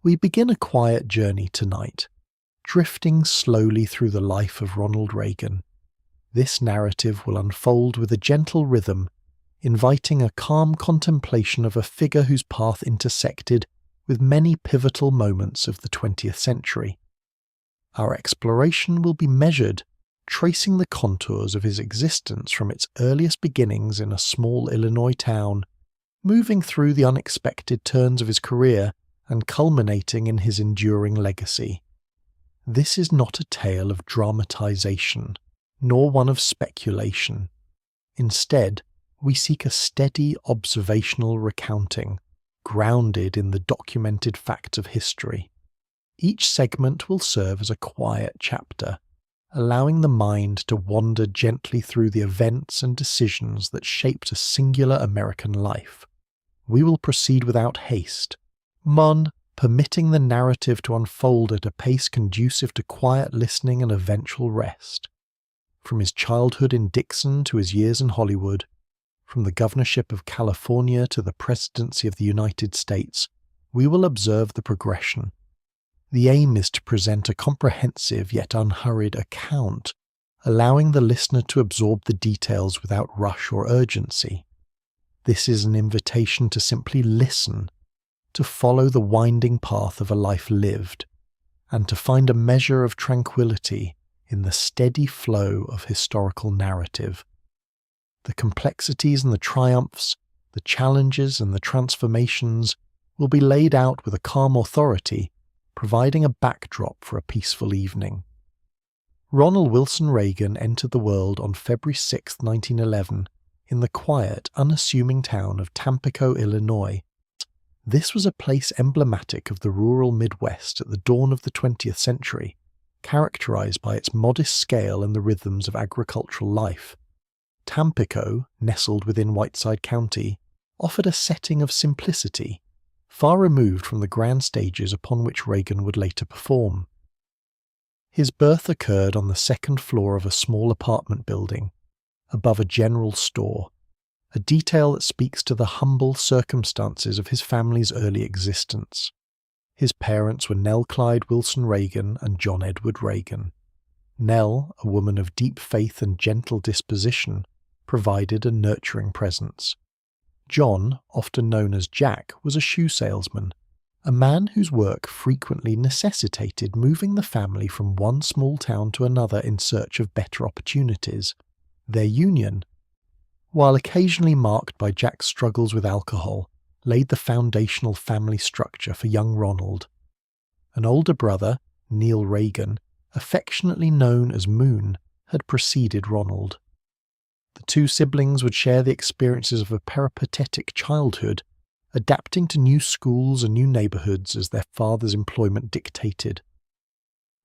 We begin a quiet journey tonight, drifting slowly through the life of Ronald Reagan. This narrative will unfold with a gentle rhythm, inviting a calm contemplation of a figure whose path intersected with many pivotal moments of the 20th century. Our exploration will be measured, tracing the contours of his existence from its earliest beginnings in a small Illinois town, moving through the unexpected turns of his career and culminating in his enduring legacy. This is not a tale of dramatization, nor one of speculation. Instead, we seek a steady observational recounting, grounded in the documented facts of history. Each segment will serve as a quiet chapter, allowing the mind to wander gently through the events and decisions that shaped a singular American life. We will proceed without haste, permitting the narrative to unfold at a pace conducive to quiet listening and eventual rest. From his childhood in Dixon to his years in Hollywood, from the governorship of California to the presidency of the United States, we will observe the progression. The aim is to present a comprehensive yet unhurried account, allowing the listener to absorb the details without rush or urgency. This is an invitation to simply listen, to follow the winding path of a life lived, and to find a measure of tranquility in the steady flow of historical narrative. The complexities and the triumphs, the challenges and the transformations will be laid out with a calm authority, providing a backdrop for a peaceful evening. Ronald Wilson Reagan entered the world on February 6, 1911, in the quiet, unassuming town of Tampico, Illinois. This was a place emblematic of the rural Midwest at the dawn of the 20th century, characterized by its modest scale and the rhythms of agricultural life. Tampico, nestled within Whiteside County, offered a setting of simplicity, far removed from the grand stages upon which Reagan would later perform. His birth occurred on the second floor of a small apartment building, above a general store, a detail that speaks to the humble circumstances of his family's early existence. His parents were Nell Clyde Wilson Reagan and John Edward Reagan. Nell, a woman of deep faith and gentle disposition, provided a nurturing presence. John, often known as Jack, was a shoe salesman, a man whose work frequently necessitated moving the family from one small town to another in search of better opportunities. Their union, while occasionally marked by Jack's struggles with alcohol, laid the foundational family structure for young Ronald. An older brother, Neil Reagan, affectionately known as Moon, had preceded Ronald. The two siblings would share the experiences of a peripatetic childhood, adapting to new schools and new neighborhoods as their father's employment dictated.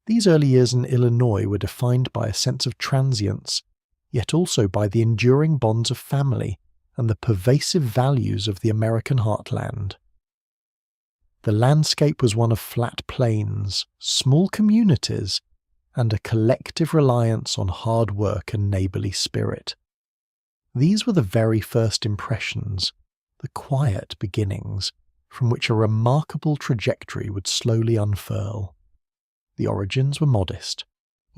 These early years in Illinois were defined by a sense of transience, yet also by the enduring bonds of family and the pervasive values of the American heartland. The landscape was one of flat plains, small communities, and a collective reliance on hard work and neighborly spirit. These were the very first impressions, the quiet beginnings, from which a remarkable trajectory would slowly unfurl. The origins were modest,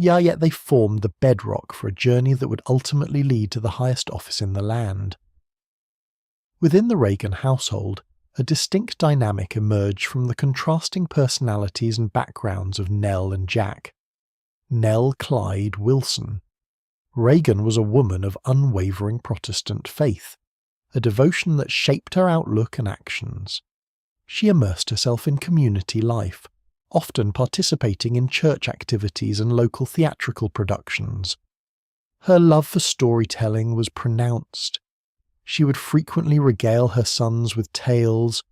yet they formed the bedrock for a journey that would ultimately lead to the highest office in the land. Within the Reagan household, a distinct dynamic emerged from the contrasting personalities and backgrounds of Nell and Jack. Nell Clyde Wilson. Reagan was a woman of unwavering Protestant faith, a devotion that shaped her outlook and actions. She immersed herself in community life, often participating in church activities and local theatrical productions. Her love for storytelling was pronounced. She would frequently regale her sons with tales,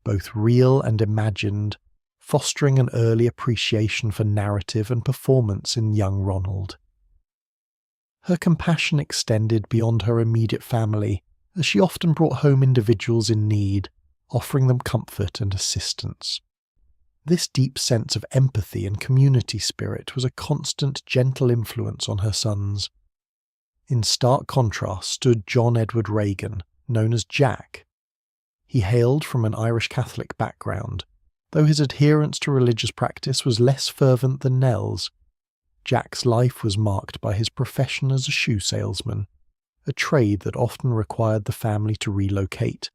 both real and imagined, fostering an early appreciation for narrative and performance in young Ronald. Her compassion extended beyond her immediate family, as she often brought home individuals in need, offering them comfort and assistance. This deep sense of empathy and community spirit was a constant, gentle influence on her sons. In stark contrast stood John Edward Reagan, known as Jack. He hailed from an Irish Catholic background, Though his adherence to religious practice was less fervent than Nell's, Jack's life was marked by his profession as a shoe salesman, a trade that often required the family to relocate,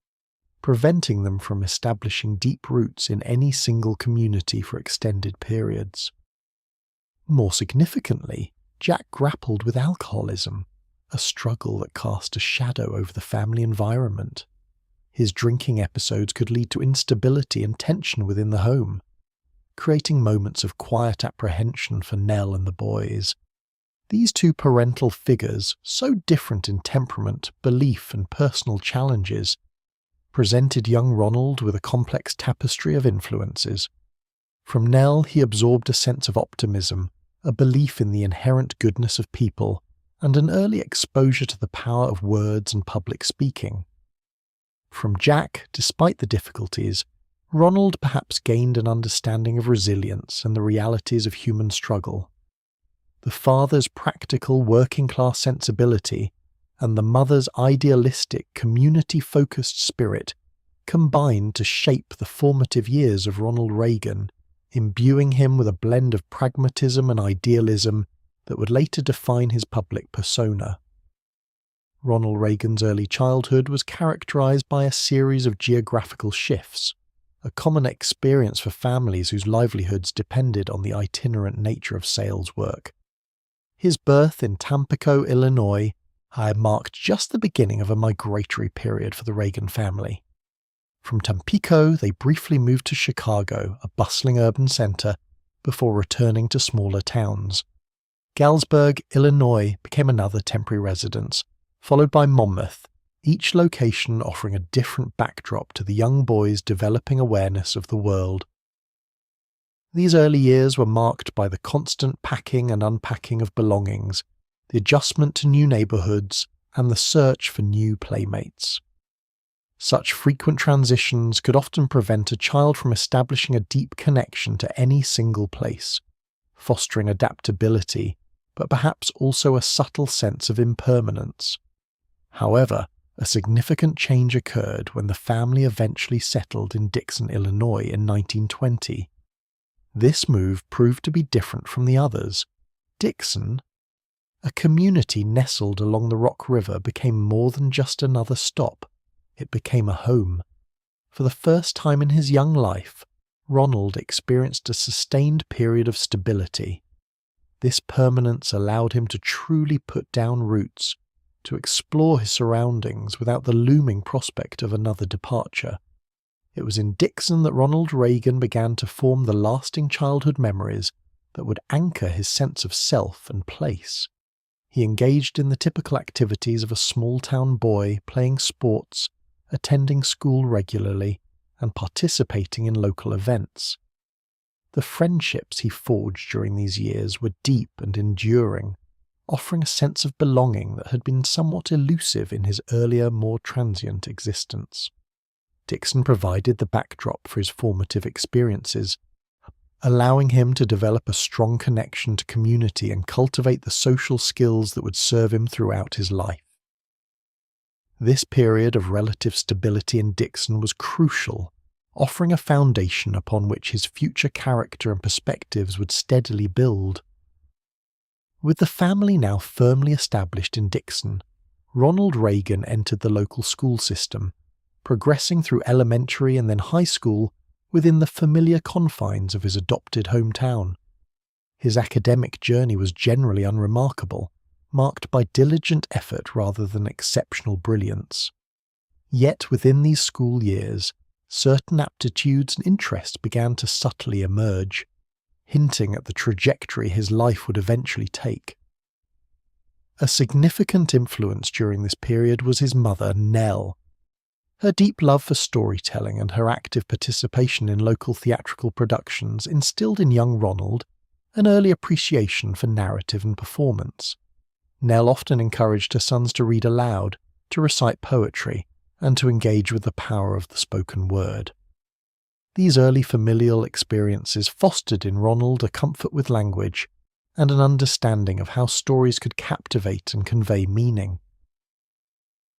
preventing them from establishing deep roots in any single community for extended periods. More significantly, Jack grappled with alcoholism, a struggle that cast a shadow over the family environment. His drinking episodes could lead to instability and tension within the home, creating moments of quiet apprehension for Nell and the boys. These two parental figures, so different in temperament, belief, and personal challenges, presented young Ronald with a complex tapestry of influences. From Nell he absorbed a sense of optimism, a belief in the inherent goodness of people, and an early exposure to the power of words and public speaking. From Jack, despite the difficulties, Ronald perhaps gained an understanding of resilience and the realities of human struggle. The father's practical working-class sensibility and the mother's idealistic, community-focused spirit combined to shape the formative years of Ronald Reagan, imbuing him with a blend of pragmatism and idealism that would later define his public persona. Ronald Reagan's early childhood was characterized by a series of geographical shifts, a common experience for families whose livelihoods depended on the itinerant nature of sales work. His birth in Tampico, Illinois, marked just the beginning of a migratory period for the Reagan family. From Tampico, they briefly moved to Chicago, a bustling urban center, before returning to smaller towns. Galesburg, Illinois, became another temporary residence, followed by Monmouth, each location offering a different backdrop to the young boys' developing awareness of the world. These early years were marked by the constant packing and unpacking of belongings, the adjustment to new neighborhoods, and the search for new playmates. Such frequent transitions could often prevent a child from establishing a deep connection to any single place, fostering adaptability, but perhaps also a subtle sense of impermanence. However, a significant change occurred when the family eventually settled in Dixon, Illinois in 1920. This move proved to be different from the others. Dixon, a community nestled along the Rock River, became more than just another stop. It became a home. For the first time in his young life, Ronald experienced a sustained period of stability. This permanence allowed him to truly put down roots, to explore his surroundings without the looming prospect of another departure. It was in Dixon that Ronald Reagan began to form the lasting childhood memories that would anchor his sense of self and place. He engaged in the typical activities of a small-town boy, playing sports, attending school regularly, and participating in local events. The friendships he forged during these years were deep and enduring, offering a sense of belonging that had been somewhat elusive in his earlier, more transient existence. Dixon provided the backdrop for his formative experiences, allowing him to develop a strong connection to community and cultivate the social skills that would serve him throughout his life. This period of relative stability in Dixon was crucial, offering a foundation upon which his future character and perspectives would steadily build. With the family now firmly established in Dixon, Ronald Reagan entered the local school system, progressing through elementary and then high school within the familiar confines of his adopted hometown. His academic journey was generally unremarkable, marked by diligent effort rather than exceptional brilliance. Yet within these school years, certain aptitudes and interests began to subtly emerge, hinting at the trajectory his life would eventually take. A significant influence during this period was his mother, Nell. Her deep love for storytelling and her active participation in local theatrical productions instilled in young Ronald an early appreciation for narrative and performance. Nell often encouraged her sons to read aloud, to recite poetry, and to engage with the power of the spoken word. These early familial experiences fostered in Ronald a comfort with language and an understanding of how stories could captivate and convey meaning.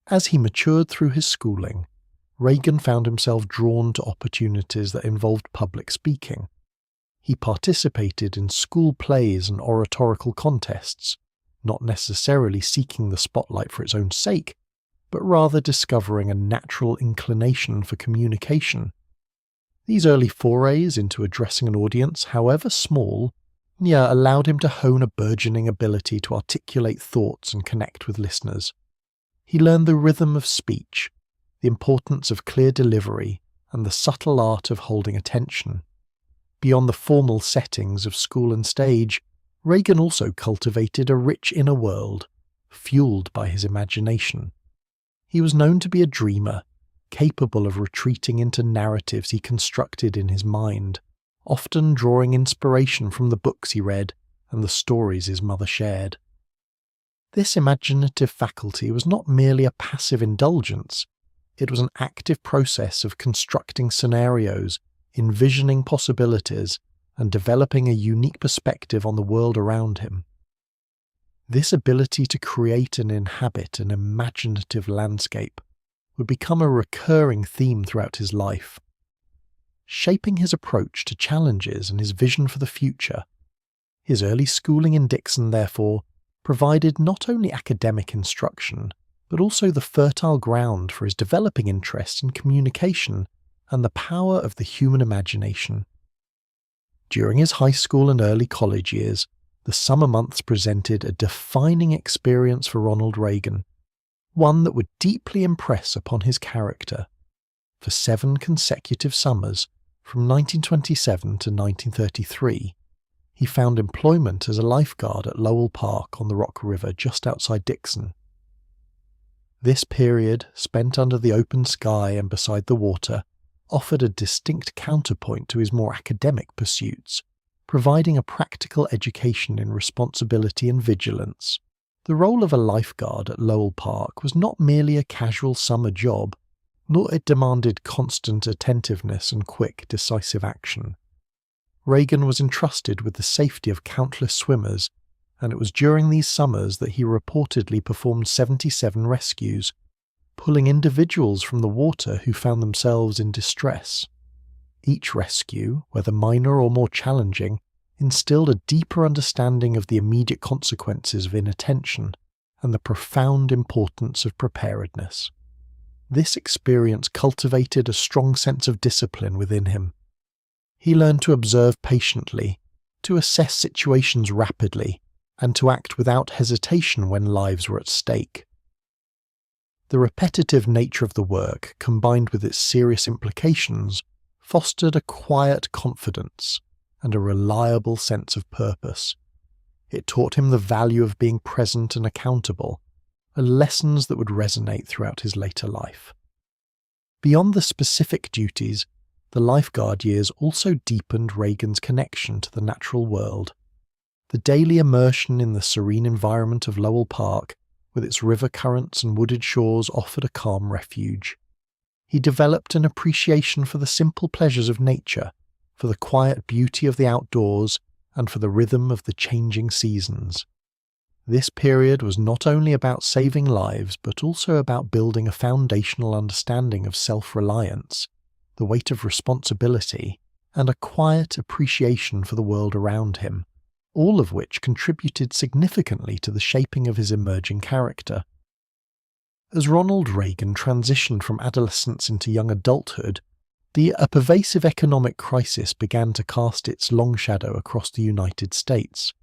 As he matured through his schooling, Reagan found himself drawn to opportunities that involved public speaking. He participated in school plays and oratorical contests, not necessarily seeking the spotlight for its own sake, but rather discovering a natural inclination for communication. These early forays into addressing an audience, however small, allowed him to hone a burgeoning ability to articulate thoughts and connect with listeners. He learned the rhythm of speech, the importance of clear delivery, and the subtle art of holding attention. Beyond the formal settings of school and stage, Reagan also cultivated a rich inner world, fueled by his imagination. He was known to be a dreamer, capable of retreating into narratives he constructed in his mind, often drawing inspiration from the books he read and the stories his mother shared. This imaginative faculty was not merely a passive indulgence, it was an active process of constructing scenarios, envisioning possibilities, and developing a unique perspective on the world around him. This ability to create and inhabit an imaginative landscape would become a recurring theme throughout his life, shaping his approach to challenges and his vision for the future. His early schooling in Dixon, therefore, provided not only academic instruction, but also the fertile ground for his developing interest in communication and the power of the human imagination. During his high school and early college years, the summer months presented a defining experience for Ronald Reagan, one that would deeply impress upon his character. For 7 consecutive summers, from 1927 to 1933, he found employment as a lifeguard at Lowell Park on the Rock River just outside Dixon. This period, spent under the open sky and beside the water, offered a distinct counterpoint to his more academic pursuits, providing a practical education in responsibility and vigilance. The role of a lifeguard at Lowell Park was not merely a casual summer job, nor it demanded constant attentiveness and quick, decisive action. Reagan was entrusted with the safety of countless swimmers, and it was during these summers that he reportedly performed 77 rescues, pulling individuals from the water who found themselves in distress. Each rescue, whether minor or more challenging, instilled a deeper understanding of the immediate consequences of inattention and the profound importance of preparedness. This experience cultivated a strong sense of discipline within him. He learned to observe patiently, to assess situations rapidly, and to act without hesitation when lives were at stake. The repetitive nature of the work, combined with its serious implications, fostered a quiet confidence and a reliable sense of purpose. It taught him the value of being present and accountable, lessons that would resonate throughout his later life. Beyond the specific duties, the lifeguard years also deepened Reagan's connection to the natural world. The daily immersion in the serene environment of Lowell Park, with its river currents and wooded shores, offered a calm refuge. He developed an appreciation for the simple pleasures of nature, for the quiet beauty of the outdoors, and for the rhythm of the changing seasons. This period was not only about saving lives, but also about building a foundational understanding of self-reliance, the weight of responsibility, and a quiet appreciation for the world around him, all of which contributed significantly to the shaping of his emerging character. As Ronald Reagan transitioned from adolescence into young adulthood, a pervasive economic crisis began to cast its long shadow across the United States.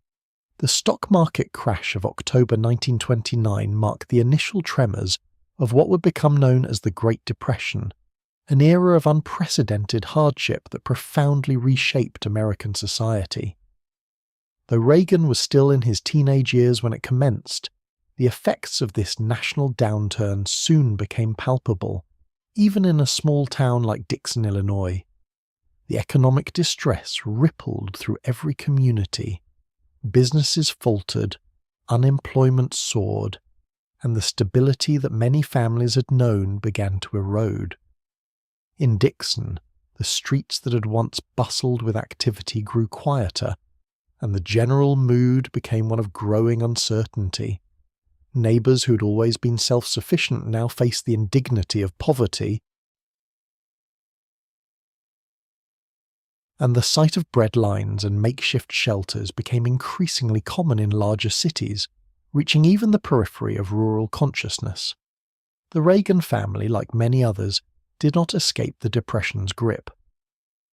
The stock market crash of October 1929 marked the initial tremors of what would become known as the Great Depression, an era of unprecedented hardship that profoundly reshaped American society. Though Reagan was still in his teenage years when it commenced, the effects of this national downturn soon became palpable, even in a small town like Dixon, Illinois. The economic distress rippled through every community. Businesses faltered, unemployment soared, and the stability that many families had known began to erode. In Dixon, the streets that had once bustled with activity grew quieter, and the general mood became one of growing uncertainty. Neighbours who had always been self-sufficient now faced the indignity of poverty, and the sight of bread lines and makeshift shelters became increasingly common in larger cities, reaching even the periphery of rural consciousness. The Reagan family, like many others, did not escape the Depression's grip.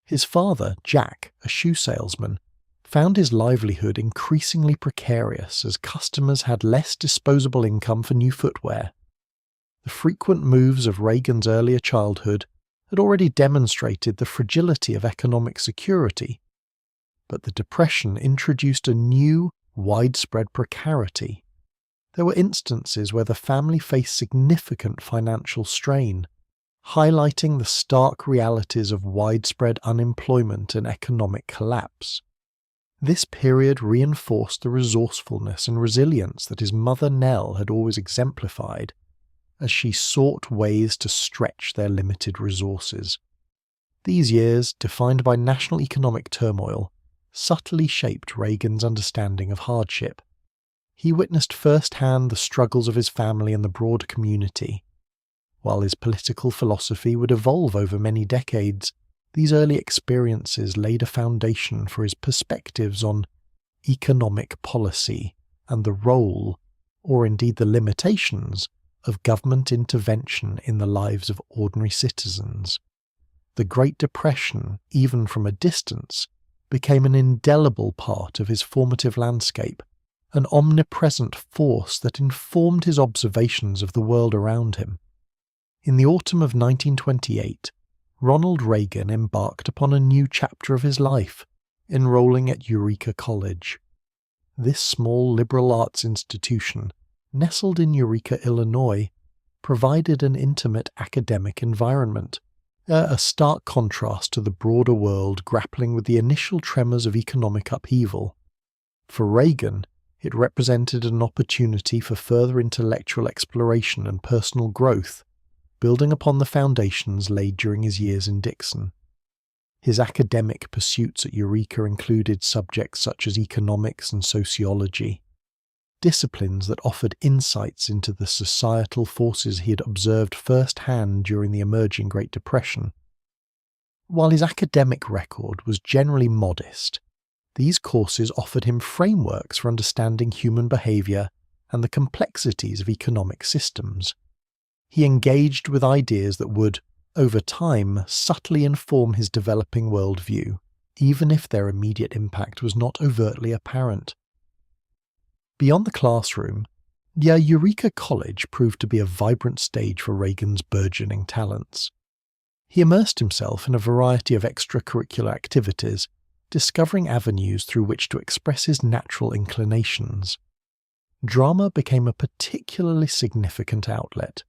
His father, Jack, a shoe salesman, found his livelihood increasingly precarious as customers had less disposable income for new footwear. The frequent moves of Reagan's earlier childhood had already demonstrated the fragility of economic security, but the Depression introduced a new, widespread precarity. There were instances where the family faced significant financial strain, highlighting the stark realities of widespread unemployment and economic collapse. This period reinforced the resourcefulness and resilience that his mother Nell had always exemplified, as she sought ways to stretch their limited resources. These years, defined by national economic turmoil, subtly shaped Reagan's understanding of hardship. He witnessed firsthand the struggles of his family and the broader community. While his political philosophy would evolve over many decades, these early experiences laid a foundation for his perspectives on economic policy and the role, or indeed the limitations, of government intervention in the lives of ordinary citizens. The Great Depression, even from a distance, became an indelible part of his formative landscape, an omnipresent force that informed his observations of the world around him. In the autumn of 1928, Ronald Reagan embarked upon a new chapter of his life, enrolling at Eureka College. This small liberal arts institution, nestled in Eureka, Illinois, provided an intimate academic environment, a stark contrast to the broader world grappling with the initial tremors of economic upheaval. For Reagan, it represented an opportunity for further intellectual exploration and personal growth, building upon the foundations laid during his years in Dixon. His academic pursuits at Eureka included subjects such as economics and sociology, disciplines that offered insights into the societal forces he had observed firsthand during the emerging Great Depression. While his academic record was generally modest, these courses offered him frameworks for understanding human behavior and the complexities of economic systems. He engaged with ideas that would, over time, subtly inform his developing worldview, even if their immediate impact was not overtly apparent. Beyond the classroom, Eureka College proved to be a vibrant stage for Reagan's burgeoning talents. He immersed himself in a variety of extracurricular activities, discovering avenues through which to express his natural inclinations. Drama became a particularly significant outlet.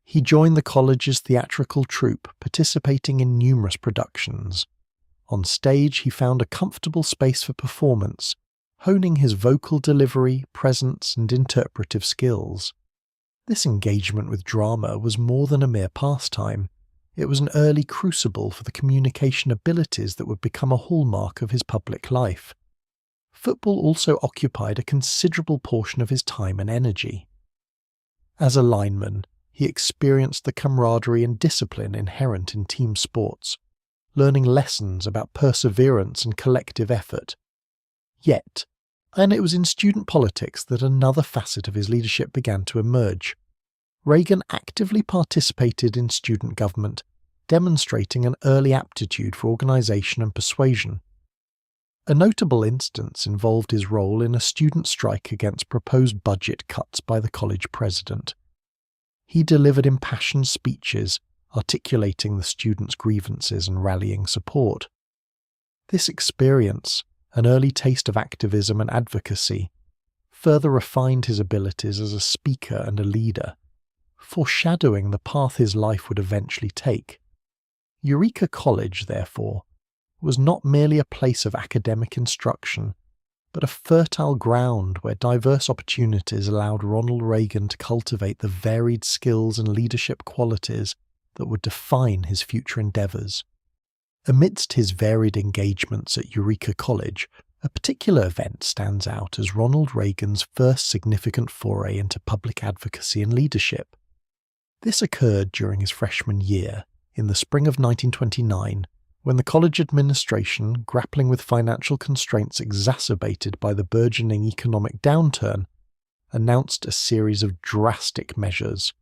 He joined the college's theatrical troupe, participating in numerous productions. On stage, he found a comfortable space for performance, honing his vocal delivery, presence, and interpretive skills. This engagement with drama was more than a mere pastime. It was an early crucible for the communication abilities that would become a hallmark of his public life. Football also occupied a considerable portion of his time and energy. As a lineman, he experienced the camaraderie and discipline inherent in team sports, learning lessons about perseverance and collective effort. Yet, and it was in student politics that another facet of his leadership began to emerge. Reagan actively participated in student government, demonstrating an early aptitude for organization and persuasion. A notable instance involved his role in a student strike against proposed budget cuts by the college president. He delivered impassioned speeches, articulating the students' grievances and rallying support. This experience, an early taste of activism and advocacy, further refined his abilities as a speaker and a leader, foreshadowing the path his life would eventually take. Eureka College, therefore, was not merely a place of academic instruction, but a fertile ground where diverse opportunities allowed Ronald Reagan to cultivate the varied skills and leadership qualities that would define his future endeavors. Amidst his varied engagements at Eureka College, a particular event stands out as Ronald Reagan's first significant foray into public advocacy and leadership. This occurred during his freshman year, in the spring of 1929, when the college administration, grappling with financial constraints exacerbated by the burgeoning economic downturn, announced a series of drastic measures.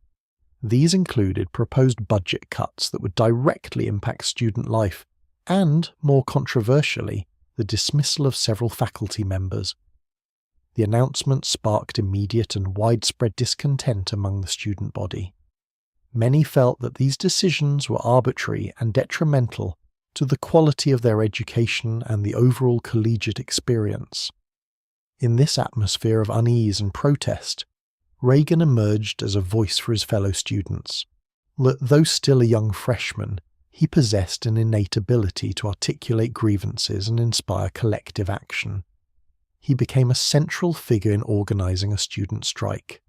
These included proposed budget cuts that would directly impact student life and, more controversially, the dismissal of several faculty members. The announcement sparked immediate and widespread discontent among the student body. Many felt that these decisions were arbitrary and detrimental to the quality of their education and the overall collegiate experience. In this atmosphere of unease and protest, Reagan emerged as a voice for his fellow students. Though still a young freshman, he possessed an innate ability to articulate grievances and inspire collective action. He became a central figure in organizing a student strike.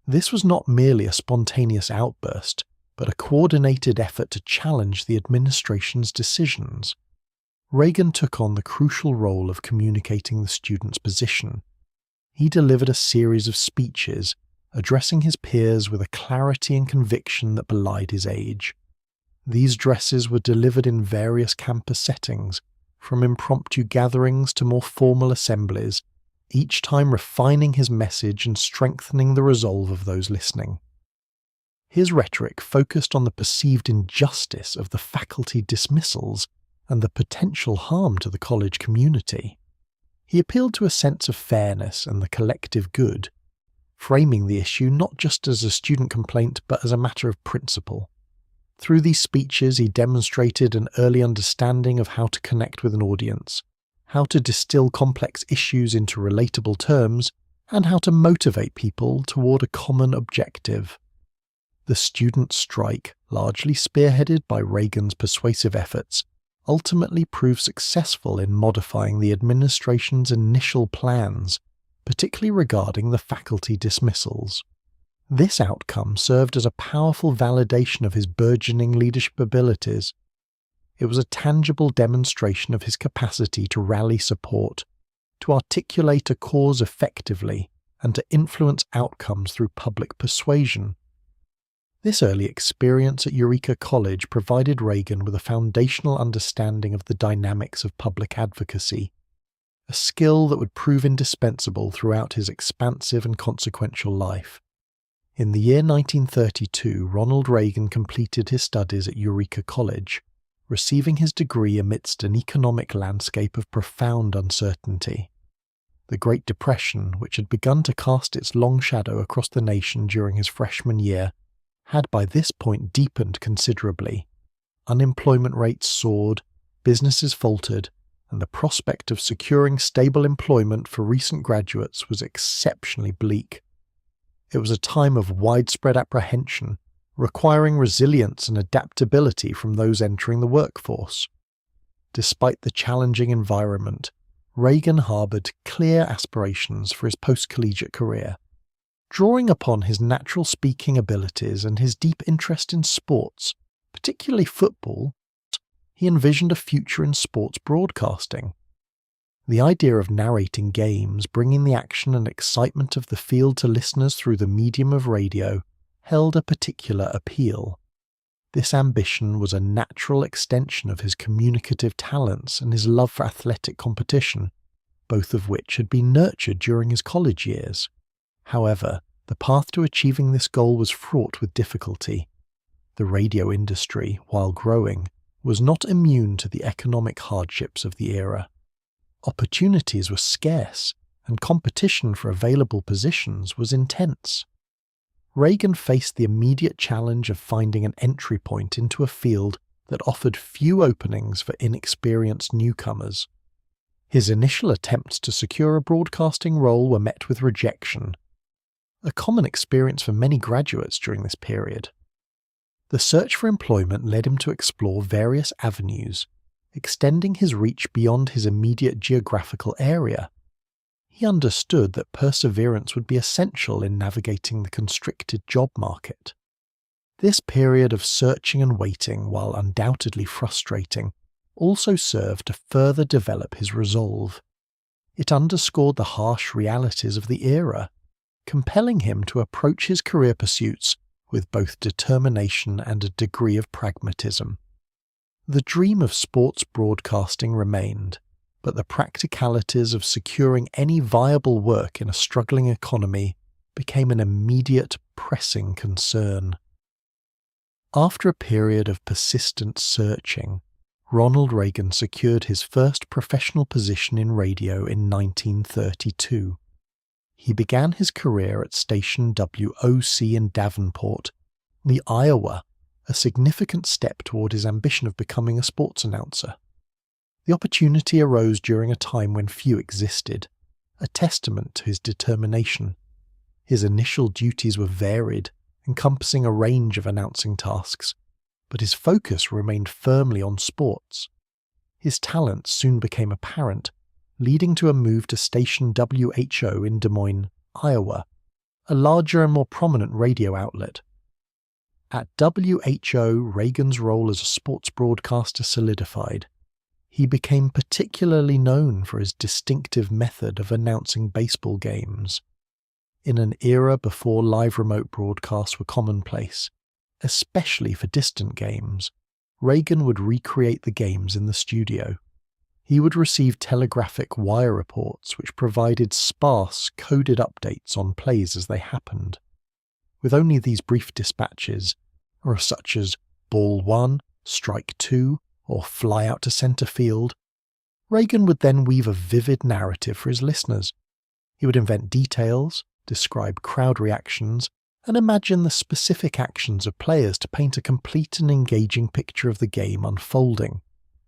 This was not merely a spontaneous outburst, but a coordinated effort to challenge the administration's decisions. Reagan took on the crucial role of communicating the students' position. He delivered a series of speeches, addressing his peers with a clarity and conviction that belied his age. These addresses were delivered in various campus settings, from impromptu gatherings to more formal assemblies, each time refining his message and strengthening the resolve of those listening. His rhetoric focused on the perceived injustice of the faculty dismissals and the potential harm to the college community. He appealed to a sense of fairness and the collective good, framing the issue not just as a student complaint but as a matter of principle. Through these speeches, he demonstrated an early understanding of how to connect with an audience, how to distill complex issues into relatable terms, and how to motivate people toward a common objective. The student strike, largely spearheaded by Reagan's persuasive efforts, ultimately proved successful in modifying the administration's initial plans, particularly regarding the faculty dismissals. This outcome served as a powerful validation of his burgeoning leadership abilities. It was a tangible demonstration of his capacity to rally support, to articulate a cause effectively, and to influence outcomes through public persuasion. This early experience at Eureka College provided Reagan with a foundational understanding of the dynamics of public advocacy, a skill that would prove indispensable throughout his expansive and consequential life. In the year 1932, Ronald Reagan completed his studies at Eureka College, receiving his degree amidst an economic landscape of profound uncertainty. The Great Depression, which had begun to cast its long shadow across the nation during his freshman year, had by this point deepened considerably. Unemployment rates soared, businesses faltered, and the prospect of securing stable employment for recent graduates was exceptionally bleak. It was a time of widespread apprehension, requiring resilience and adaptability from those entering the workforce. Despite the challenging environment, Reagan harbored clear aspirations for his post-collegiate career. Drawing upon his natural speaking abilities and his deep interest in sports, particularly football, he envisioned a future in sports broadcasting. The idea of narrating games, bringing the action and excitement of the field to listeners through the medium of radio, held a particular appeal. This ambition was a natural extension of his communicative talents and his love for athletic competition, both of which had been nurtured during his college years. However, the path to achieving this goal was fraught with difficulty. The radio industry, while growing, was not immune to the economic hardships of the era. Opportunities were scarce, and competition for available positions was intense. Reagan faced the immediate challenge of finding an entry point into a field that offered few openings for inexperienced newcomers. His initial attempts to secure a broadcasting role were met with rejection, a common experience for many graduates during this period. The search for employment led him to explore various avenues, extending his reach beyond his immediate geographical area. He understood that perseverance would be essential in navigating the constricted job market. This period of searching and waiting, while undoubtedly frustrating, also served to further develop his resolve. It underscored the harsh realities of the era, compelling him to approach his career pursuits with both determination and a degree of pragmatism. The dream of sports broadcasting remained, but the practicalities of securing any viable work in a struggling economy became an immediate, pressing concern. After a period of persistent searching, Ronald Reagan secured his first professional position in radio in 1932. He began his career at station WOC in Davenport, the Iowa, a significant step toward his ambition of becoming a sports announcer. The opportunity arose during a time when few existed, a testament to his determination. His initial duties were varied, encompassing a range of announcing tasks, but his focus remained firmly on sports. His talents soon became apparent, leading to a move to station WHO in Des Moines, Iowa, a larger and more prominent radio outlet. At WHO, Reagan's role as a sports broadcaster solidified. He became particularly known for his distinctive method of announcing baseball games. In an era before live remote broadcasts were commonplace, especially for distant games, Reagan would recreate the games in the studio. He would receive telegraphic wire reports which provided sparse, coded updates on plays as they happened. With only these brief dispatches, or such as ball 1, strike 2, or fly out to centre field, Reagan would then weave a vivid narrative for his listeners. He would invent details, describe crowd reactions, and imagine the specific actions of players to paint a complete and engaging picture of the game unfolding.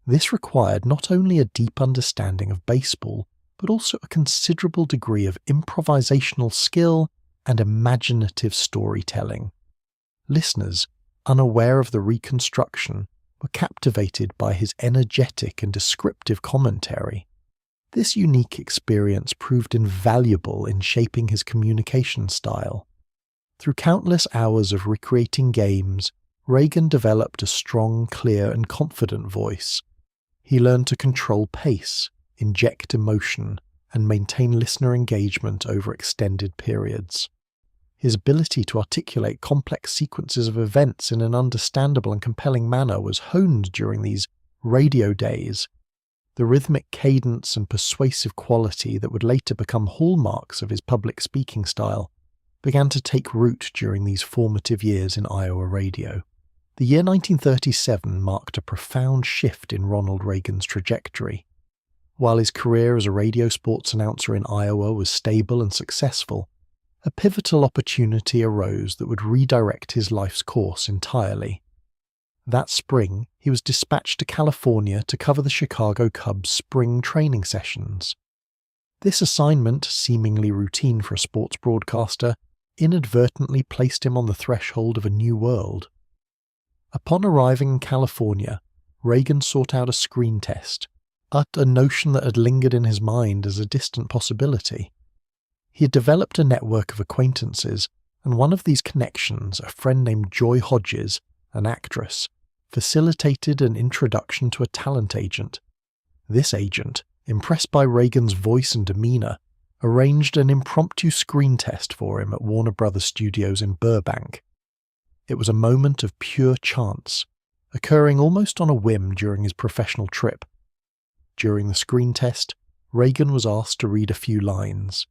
This required not only a deep understanding of baseball, but also a considerable degree of improvisational skill and imaginative storytelling. Listeners, unaware of the reconstruction, were captivated by his energetic and descriptive commentary. This unique experience proved invaluable in shaping his communication style. Through countless hours of recreating games, Reagan developed a strong, clear, and confident voice. He learned to control pace, inject emotion, and maintain listener engagement over extended periods. His ability to articulate complex sequences of events in an understandable and compelling manner was honed during these radio days. The rhythmic cadence and persuasive quality that would later become hallmarks of his public speaking style began to take root during these formative years in Iowa radio. The year 1937 marked a profound shift in Ronald Reagan's trajectory. While his career as a radio sports announcer in Iowa was stable and successful, a pivotal opportunity arose that would redirect his life's course entirely. That spring, he was dispatched to California to cover the Chicago Cubs' spring training sessions. This assignment, seemingly routine for a sports broadcaster, inadvertently placed him on the threshold of a new world. Upon arriving in California, Reagan sought out a screen test, a notion that had lingered in his mind as a distant possibility. He had developed a network of acquaintances, and one of these connections, a friend named Joy Hodges, an actress, facilitated an introduction to a talent agent. This agent, impressed by Reagan's voice and demeanour, arranged an impromptu screen test for him at Warner Brothers Studios in Burbank. It was a moment of pure chance, occurring almost on a whim during his professional trip. During the screen test, Reagan was asked to read a few lines.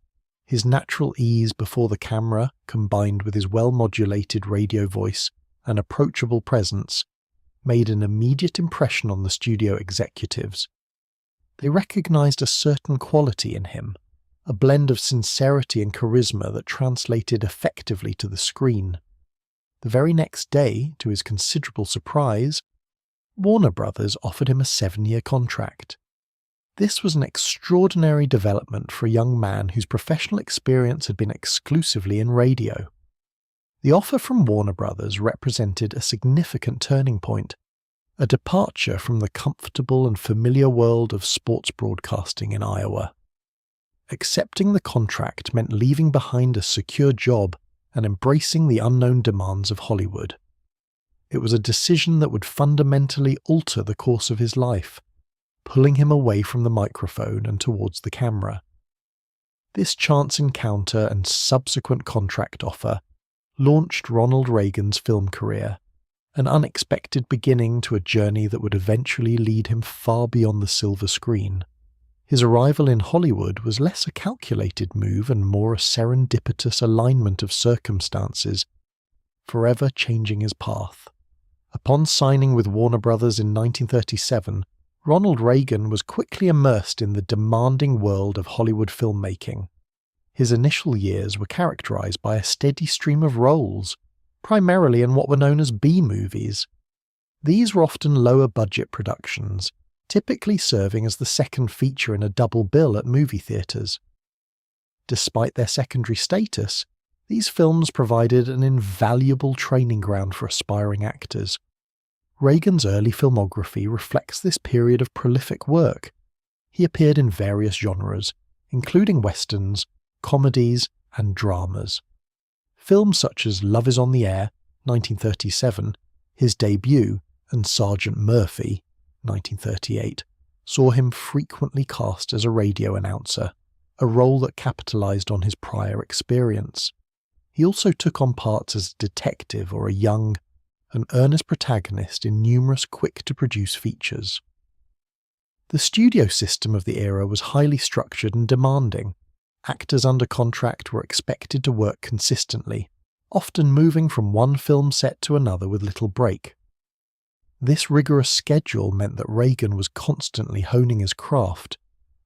His natural ease before the camera, combined with his well-modulated radio voice and approachable presence, made an immediate impression on the studio executives. They recognized a certain quality in him, a blend of sincerity and charisma that translated effectively to the screen. The very next day, to his considerable surprise, Warner Brothers offered him a 7-year contract. This was an extraordinary development for a young man whose professional experience had been exclusively in radio. The offer from Warner Brothers represented a significant turning point, a departure from the comfortable and familiar world of sports broadcasting in Iowa. Accepting the contract meant leaving behind a secure job and embracing the unknown demands of Hollywood. It was a decision that would fundamentally alter the course of his life, pulling him away from the microphone and towards the camera. This chance encounter and subsequent contract offer launched Ronald Reagan's film career, an unexpected beginning to a journey that would eventually lead him far beyond the silver screen. His arrival in Hollywood was less a calculated move and more a serendipitous alignment of circumstances, forever changing his path. Upon signing with Warner Brothers in 1937, Ronald Reagan was quickly immersed in the demanding world of Hollywood filmmaking. His initial years were characterized by a steady stream of roles, primarily in what were known as B-movies. These were often lower-budget productions, typically serving as the second feature in a double bill at movie theaters. Despite their secondary status, these films provided an invaluable training ground for aspiring actors. Reagan's early filmography reflects this period of prolific work. He appeared in various genres, including westerns, comedies, and dramas. Films such as Love is on the Air, 1937, his debut, and Sergeant Murphy, 1938, saw him frequently cast as a radio announcer, a role that capitalized on his prior experience. He also took on parts as a detective or an earnest protagonist in numerous quick-to-produce features. The studio system of the era was highly structured and demanding. Actors under contract were expected to work consistently, often moving from one film set to another with little break. This rigorous schedule meant that Reagan was constantly honing his craft,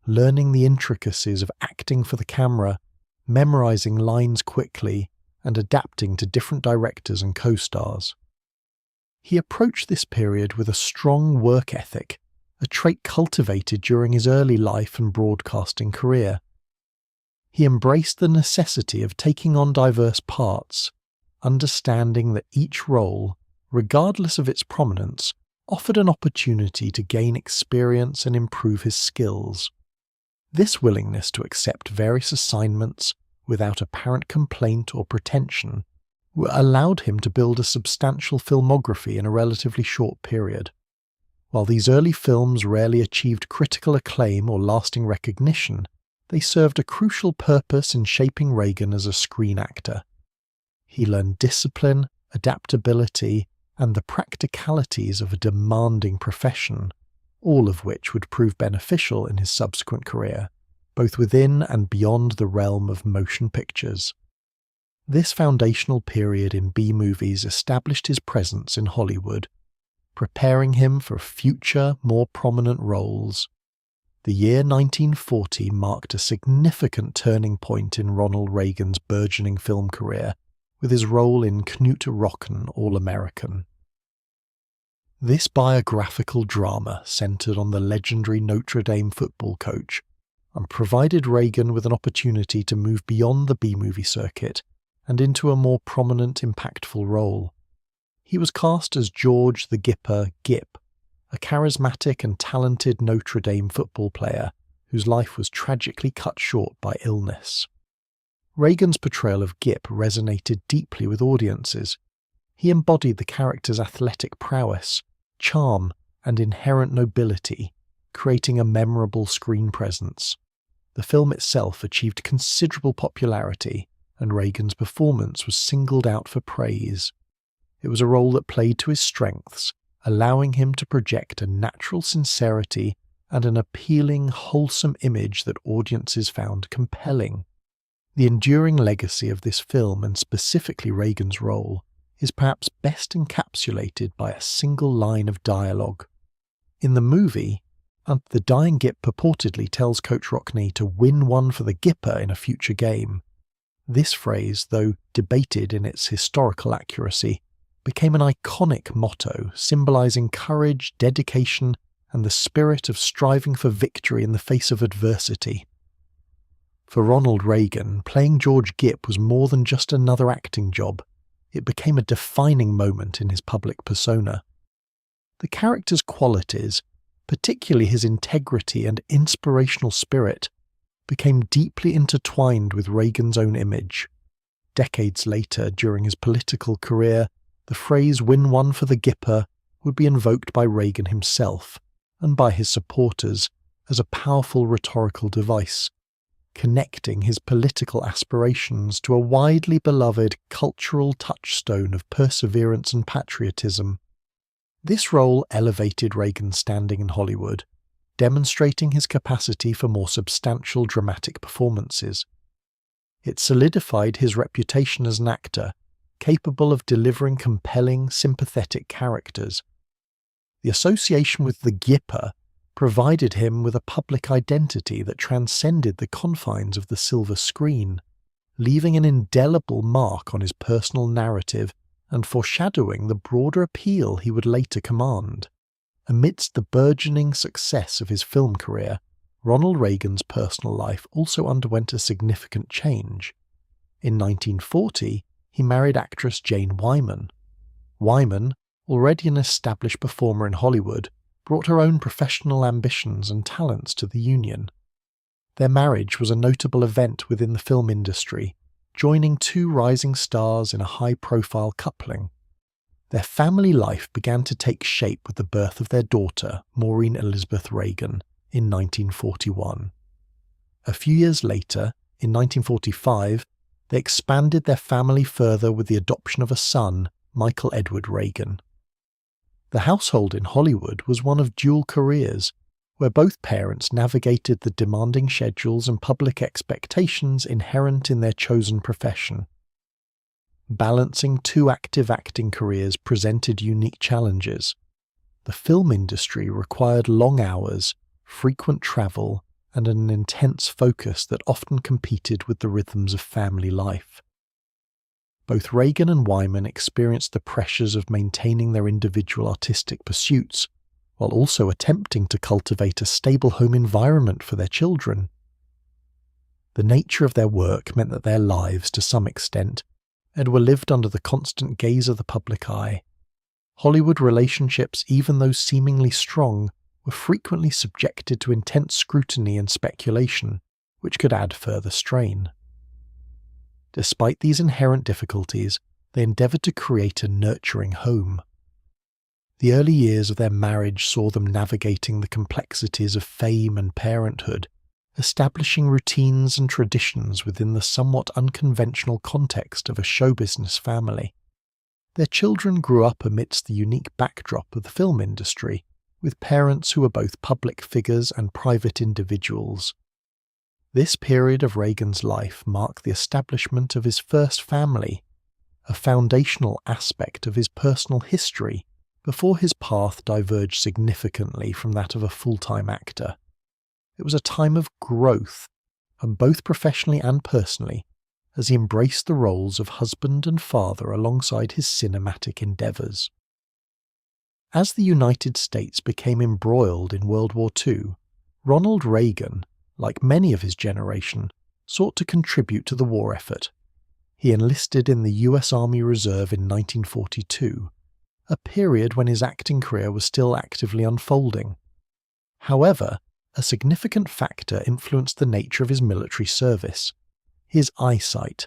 learning the intricacies of acting for the camera, memorizing lines quickly, and adapting to different directors and co-stars. He approached this period with a strong work ethic, a trait cultivated during his early life and broadcasting career. He embraced the necessity of taking on diverse parts, understanding that each role, regardless of its prominence, offered an opportunity to gain experience and improve his skills. This willingness to accept various assignments without apparent complaint or pretension allowed him to build a substantial filmography in a relatively short period. While these early films rarely achieved critical acclaim or lasting recognition, they served a crucial purpose in shaping Reagan as a screen actor. He learned discipline, adaptability, and the practicalities of a demanding profession, all of which would prove beneficial in his subsequent career, both within and beyond the realm of motion pictures. This foundational period in B-movies established his presence in Hollywood, preparing him for future, more prominent roles. The year 1940 marked a significant turning point in Ronald Reagan's burgeoning film career, with his role in Knut Rocken All-American. This biographical drama centered on the legendary Notre Dame football coach and provided Reagan with an opportunity to move beyond the B-movie circuit and into a more prominent, impactful role. He was cast as George the Gipper Gipp, a charismatic and talented Notre Dame football player whose life was tragically cut short by illness. Reagan's portrayal of Gipp resonated deeply with audiences. He embodied the character's athletic prowess, charm, and inherent nobility, creating a memorable screen presence. The film itself achieved considerable popularity, and Reagan's performance was singled out for praise. It was a role that played to his strengths, allowing him to project a natural sincerity and an appealing, wholesome image that audiences found compelling. The enduring legacy of this film, and specifically Reagan's role, is perhaps best encapsulated by a single line of dialogue. In the movie, the dying Gipp purportedly tells Coach Rockne to win one for the Gipper in a future game. This phrase, though debated in its historical accuracy, became an iconic motto symbolizing courage, dedication, and the spirit of striving for victory in the face of adversity. For Ronald Reagan, playing George Gipp was more than just another acting job. It became a defining moment in his public persona. The character's qualities, particularly his integrity and inspirational spirit, became deeply intertwined with Reagan's own image. Decades later, during his political career, the phrase "win one for the Gipper" would be invoked by Reagan himself and by his supporters as a powerful rhetorical device, connecting his political aspirations to a widely beloved cultural touchstone of perseverance and patriotism. This role elevated Reagan's standing in Hollywood, demonstrating his capacity for more substantial dramatic performances. It solidified his reputation as an actor, capable of delivering compelling, sympathetic characters. The association with the Gipper provided him with a public identity that transcended the confines of the silver screen, leaving an indelible mark on his personal narrative and foreshadowing the broader appeal he would later command. Amidst the burgeoning success of his film career, Ronald Reagan's personal life also underwent a significant change. In 1940, he married actress Jane Wyman. Wyman, already an established performer in Hollywood, brought her own professional ambitions and talents to the union. Their marriage was a notable event within the film industry, joining two rising stars in a high-profile coupling. Their family life began to take shape with the birth of their daughter, Maureen Elizabeth Reagan, in 1941. A few years later, in 1945, they expanded their family further with the adoption of a son, Michael Edward Reagan. The household in Hollywood was one of dual careers, where both parents navigated the demanding schedules and public expectations inherent in their chosen profession. Balancing two active acting careers presented unique challenges. The film industry required long hours, frequent travel, and an intense focus that often competed with the rhythms of family life. Both Reagan and Wyman experienced the pressures of maintaining their individual artistic pursuits, while also attempting to cultivate a stable home environment for their children. The nature of their work meant that their lives, to some extent, were lived under the constant gaze of the public eye. Hollywood relationships, even though seemingly strong, were frequently subjected to intense scrutiny and speculation, which could add further strain. Despite these inherent difficulties, they endeavoured to create a nurturing home. The early years of their marriage saw them navigating the complexities of fame and parenthood, establishing routines and traditions within the somewhat unconventional context of a show business family. Their children grew up amidst the unique backdrop of the film industry, with parents who were both public figures and private individuals. This period of Reagan's life marked the establishment of his first family, a foundational aspect of his personal history, before his path diverged significantly from that of a full-time actor. It was a time of growth, and both professionally and personally, as he embraced the roles of husband and father alongside his cinematic endeavours. As the United States became embroiled in World War II, Ronald Reagan, like many of his generation, sought to contribute to the war effort. He enlisted in the US Army Reserve in 1942, a period when his acting career was still actively unfolding. However, a significant factor influenced the nature of his military service: his eyesight.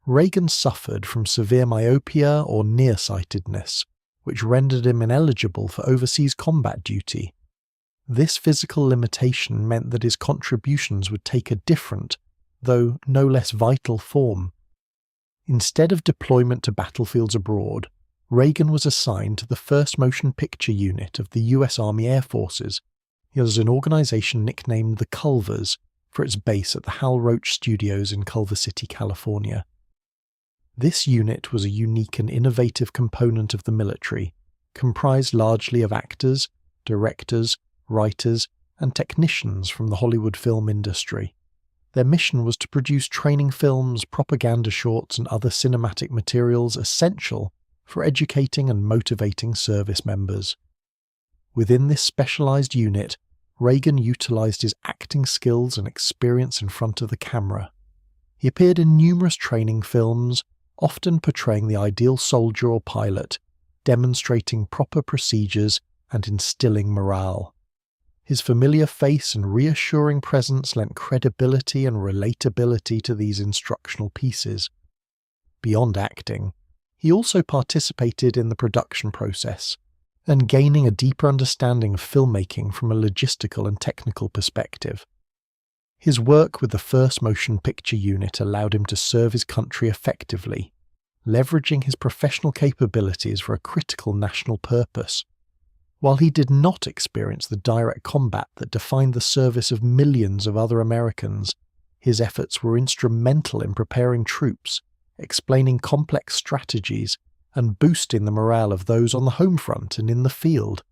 Reagan suffered from severe myopia or nearsightedness, which rendered him ineligible for overseas combat duty. This physical limitation meant that his contributions would take a different, though no less vital form. Instead of deployment to battlefields abroad, Reagan was assigned to the 1st Motion Picture Unit of the US Army Air Forces. He was an organization nicknamed the Culvers for its base at the Hal Roach Studios in Culver City, California. This unit was a unique and innovative component of the military, comprised largely of actors, directors, writers, and technicians from the Hollywood film industry. Their mission was to produce training films, propaganda shorts, and other cinematic materials essential for educating and motivating service members. Within this specialized unit, Reagan utilized his acting skills and experience in front of the camera. He appeared in numerous training films, often portraying the ideal soldier or pilot, demonstrating proper procedures and instilling morale. His familiar face and reassuring presence lent credibility and relatability to these instructional pieces. Beyond acting, he also participated in the production process, and gaining a deeper understanding of filmmaking from a logistical and technical perspective. His work with the first motion picture unit allowed him to serve his country effectively, leveraging his professional capabilities for a critical national purpose. While he did not experience the direct combat that defined the service of millions of other Americans, his efforts were instrumental in preparing troops, explaining complex strategies, and boosting the morale of those on the home front and in the field.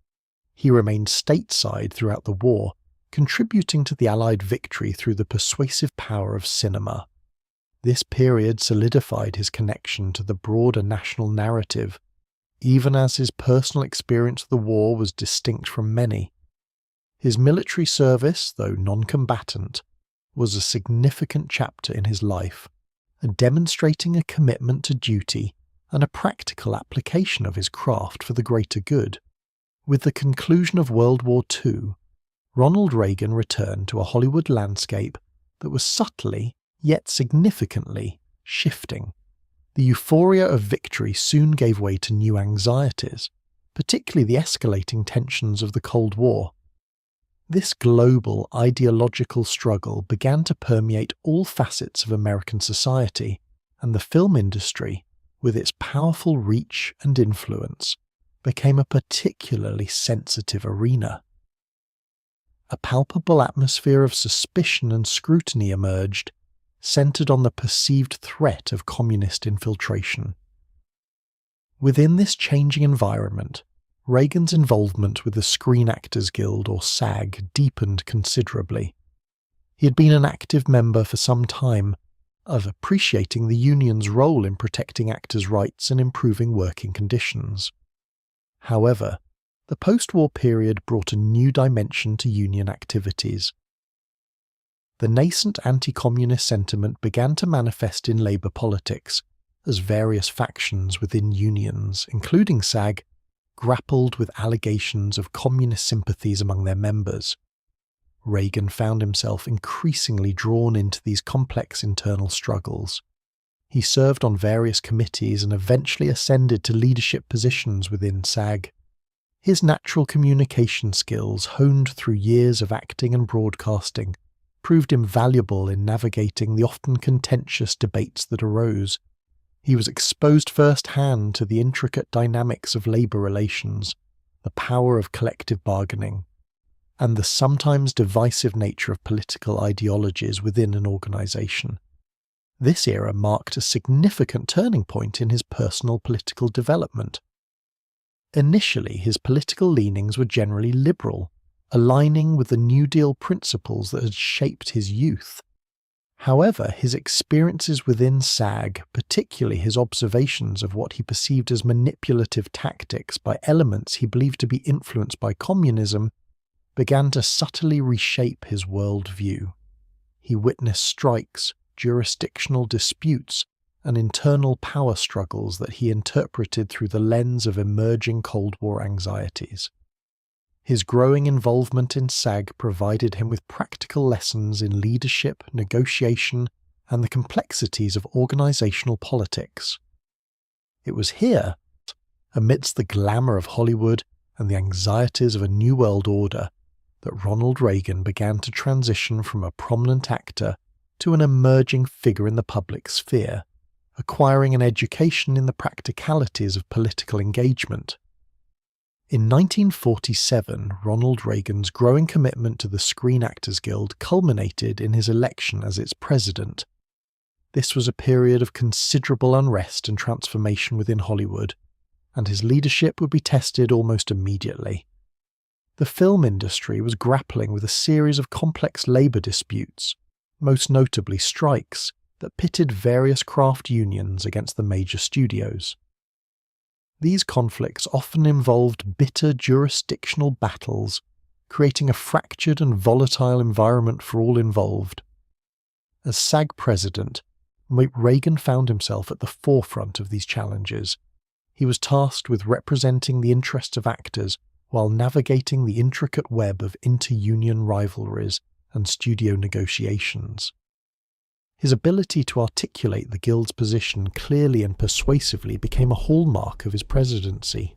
He remained stateside throughout the war, contributing to the Allied victory through the persuasive power of cinema. This period solidified his connection to the broader national narrative, even as his personal experience of the war was distinct from many. His military service, though non-combatant, was a significant chapter in his life, demonstrating a commitment to duty and a practical application of his craft for the greater good. With the conclusion of World War II, Ronald Reagan returned to a Hollywood landscape that was subtly, yet significantly, shifting. The euphoria of victory soon gave way to new anxieties, particularly the escalating tensions of the Cold War. This global ideological struggle began to permeate all facets of American society, and the film industry, with its powerful reach and influence, became a particularly sensitive arena. A palpable atmosphere of suspicion and scrutiny emerged, centered on the perceived threat of communist infiltration. Within this changing environment, Reagan's involvement with the Screen Actors Guild, or SAG, deepened considerably. He had been an active member for some time, appreciating the union's role in protecting actors' rights and improving working conditions. However, the post-war period brought a new dimension to union activities. The nascent anti-communist sentiment began to manifest in labour politics, as various factions within unions, including SAG, grappled with allegations of communist sympathies among their members. Reagan found himself increasingly drawn into these complex internal struggles. He served on various committees and eventually ascended to leadership positions within SAG. His natural communication skills, honed through years of acting and broadcasting, proved invaluable in navigating the often contentious debates that arose. He was exposed firsthand to the intricate dynamics of labour relations, the power of collective bargaining, and the sometimes divisive nature of political ideologies within an organisation. This era marked a significant turning point in his personal political development. Initially, his political leanings were generally liberal, aligning with the New Deal principles that had shaped his youth. However, his experiences within SAG, particularly his observations of what he perceived as manipulative tactics by elements he believed to be influenced by communism, began to subtly reshape his worldview. He witnessed strikes, jurisdictional disputes, and internal power struggles that he interpreted through the lens of emerging Cold War anxieties. His growing involvement in SAG provided him with practical lessons in leadership, negotiation, and the complexities of organizational politics. It was here, amidst the glamour of Hollywood and the anxieties of a new world order, that Ronald Reagan began to transition from a prominent actor to an emerging figure in the public sphere, acquiring an education in the practicalities of political engagement. In 1947, Ronald Reagan's growing commitment to the Screen Actors Guild culminated in his election as its president. This was a period of considerable unrest and transformation within Hollywood, and his leadership would be tested almost immediately. The film industry was grappling with a series of complex labour disputes, most notably strikes, that pitted various craft unions against the major studios. These conflicts often involved bitter jurisdictional battles, creating a fractured and volatile environment for all involved. As SAG president, Reagan found himself at the forefront of these challenges. He was tasked with representing the interests of actors while navigating the intricate web of inter-union rivalries and studio negotiations. His ability to articulate the Guild's position clearly and persuasively became a hallmark of his presidency.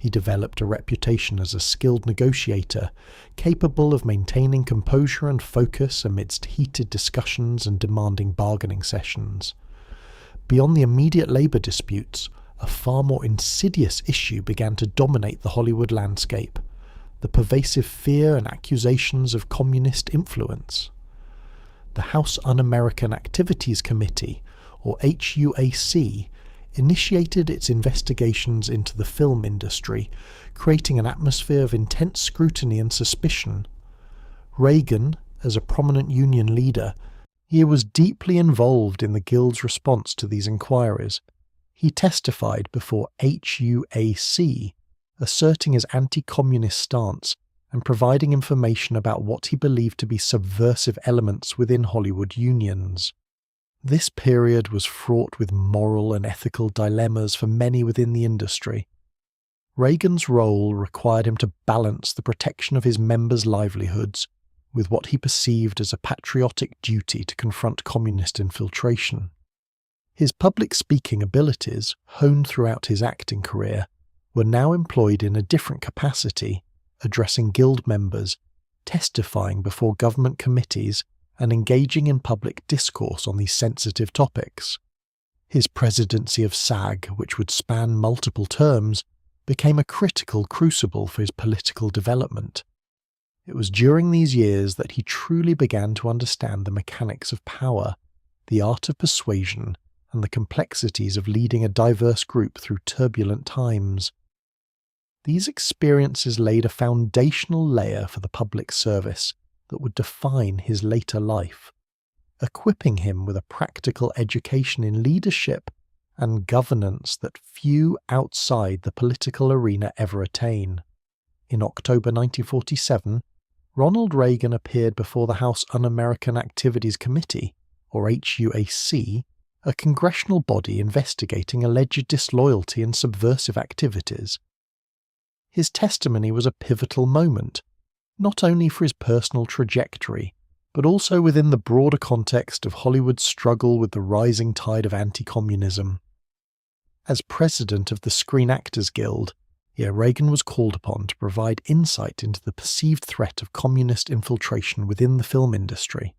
He developed a reputation as a skilled negotiator, capable of maintaining composure and focus amidst heated discussions and demanding bargaining sessions. Beyond the immediate labour disputes, a far more insidious issue began to dominate the Hollywood landscape: the pervasive fear and accusations of communist influence. The House Un-American Activities Committee, or HUAC, initiated its investigations into the film industry, creating an atmosphere of intense scrutiny and suspicion. Reagan, as a prominent union leader, was deeply involved in the Guild's response to these inquiries. He testified before HUAC, asserting his anti-communist stance and providing information about what he believed to be subversive elements within Hollywood unions. This period was fraught with moral and ethical dilemmas for many within the industry. Reagan's role required him to balance the protection of his members' livelihoods with what he perceived as a patriotic duty to confront communist infiltration. His public speaking abilities, honed throughout his acting career, were now employed in a different capacity, addressing Guild members, testifying before government committees, and engaging in public discourse on these sensitive topics. His presidency of SAG, which would span multiple terms, became a critical crucible for his political development. It was during these years that he truly began to understand the mechanics of power, the art of persuasion, and the complexities of leading a diverse group through turbulent times. These experiences laid a foundational layer for the public service that would define his later life, equipping him with a practical education in leadership and governance that few outside the political arena ever attain. In October 1947, Ronald Reagan appeared before the House Un-American Activities Committee, or HUAC, a congressional body investigating alleged disloyalty and subversive activities. His testimony was a pivotal moment, not only for his personal trajectory, but also within the broader context of Hollywood's struggle with the rising tide of anti-communism. As president of the Screen Actors Guild, Reagan was called upon to provide insight into the perceived threat of communist infiltration within the film industry.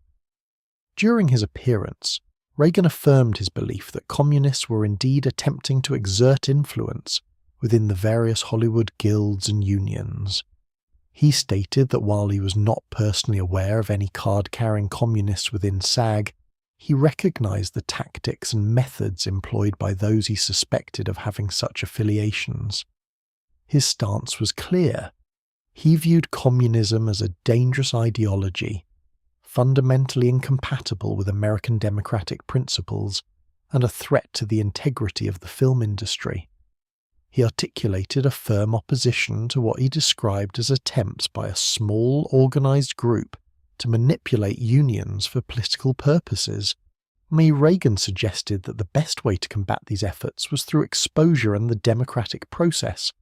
During his appearance, Reagan affirmed his belief that communists were indeed attempting to exert influence within the various Hollywood guilds and unions. He stated that while he was not personally aware of any card-carrying communists within SAG, he recognized the tactics and methods employed by those he suspected of having such affiliations. His stance was clear. He viewed communism as a dangerous ideology, fundamentally incompatible with American democratic principles, and a threat to the integrity of the film industry. He articulated a firm opposition to what he described as attempts by a small, organized group to manipulate unions for political purposes. Reagan suggested that the best way to combat these efforts was through exposure and the democratic process,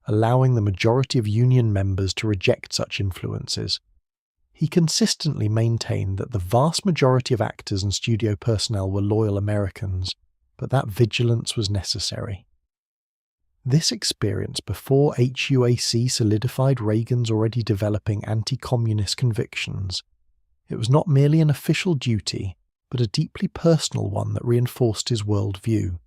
allowing the majority of union members to reject such influences. He consistently maintained that the vast majority of actors and studio personnel were loyal Americans, but that vigilance was necessary. This experience before HUAC solidified Reagan's already developing anti-communist convictions. It was not merely an official duty, but a deeply personal one that reinforced his worldview.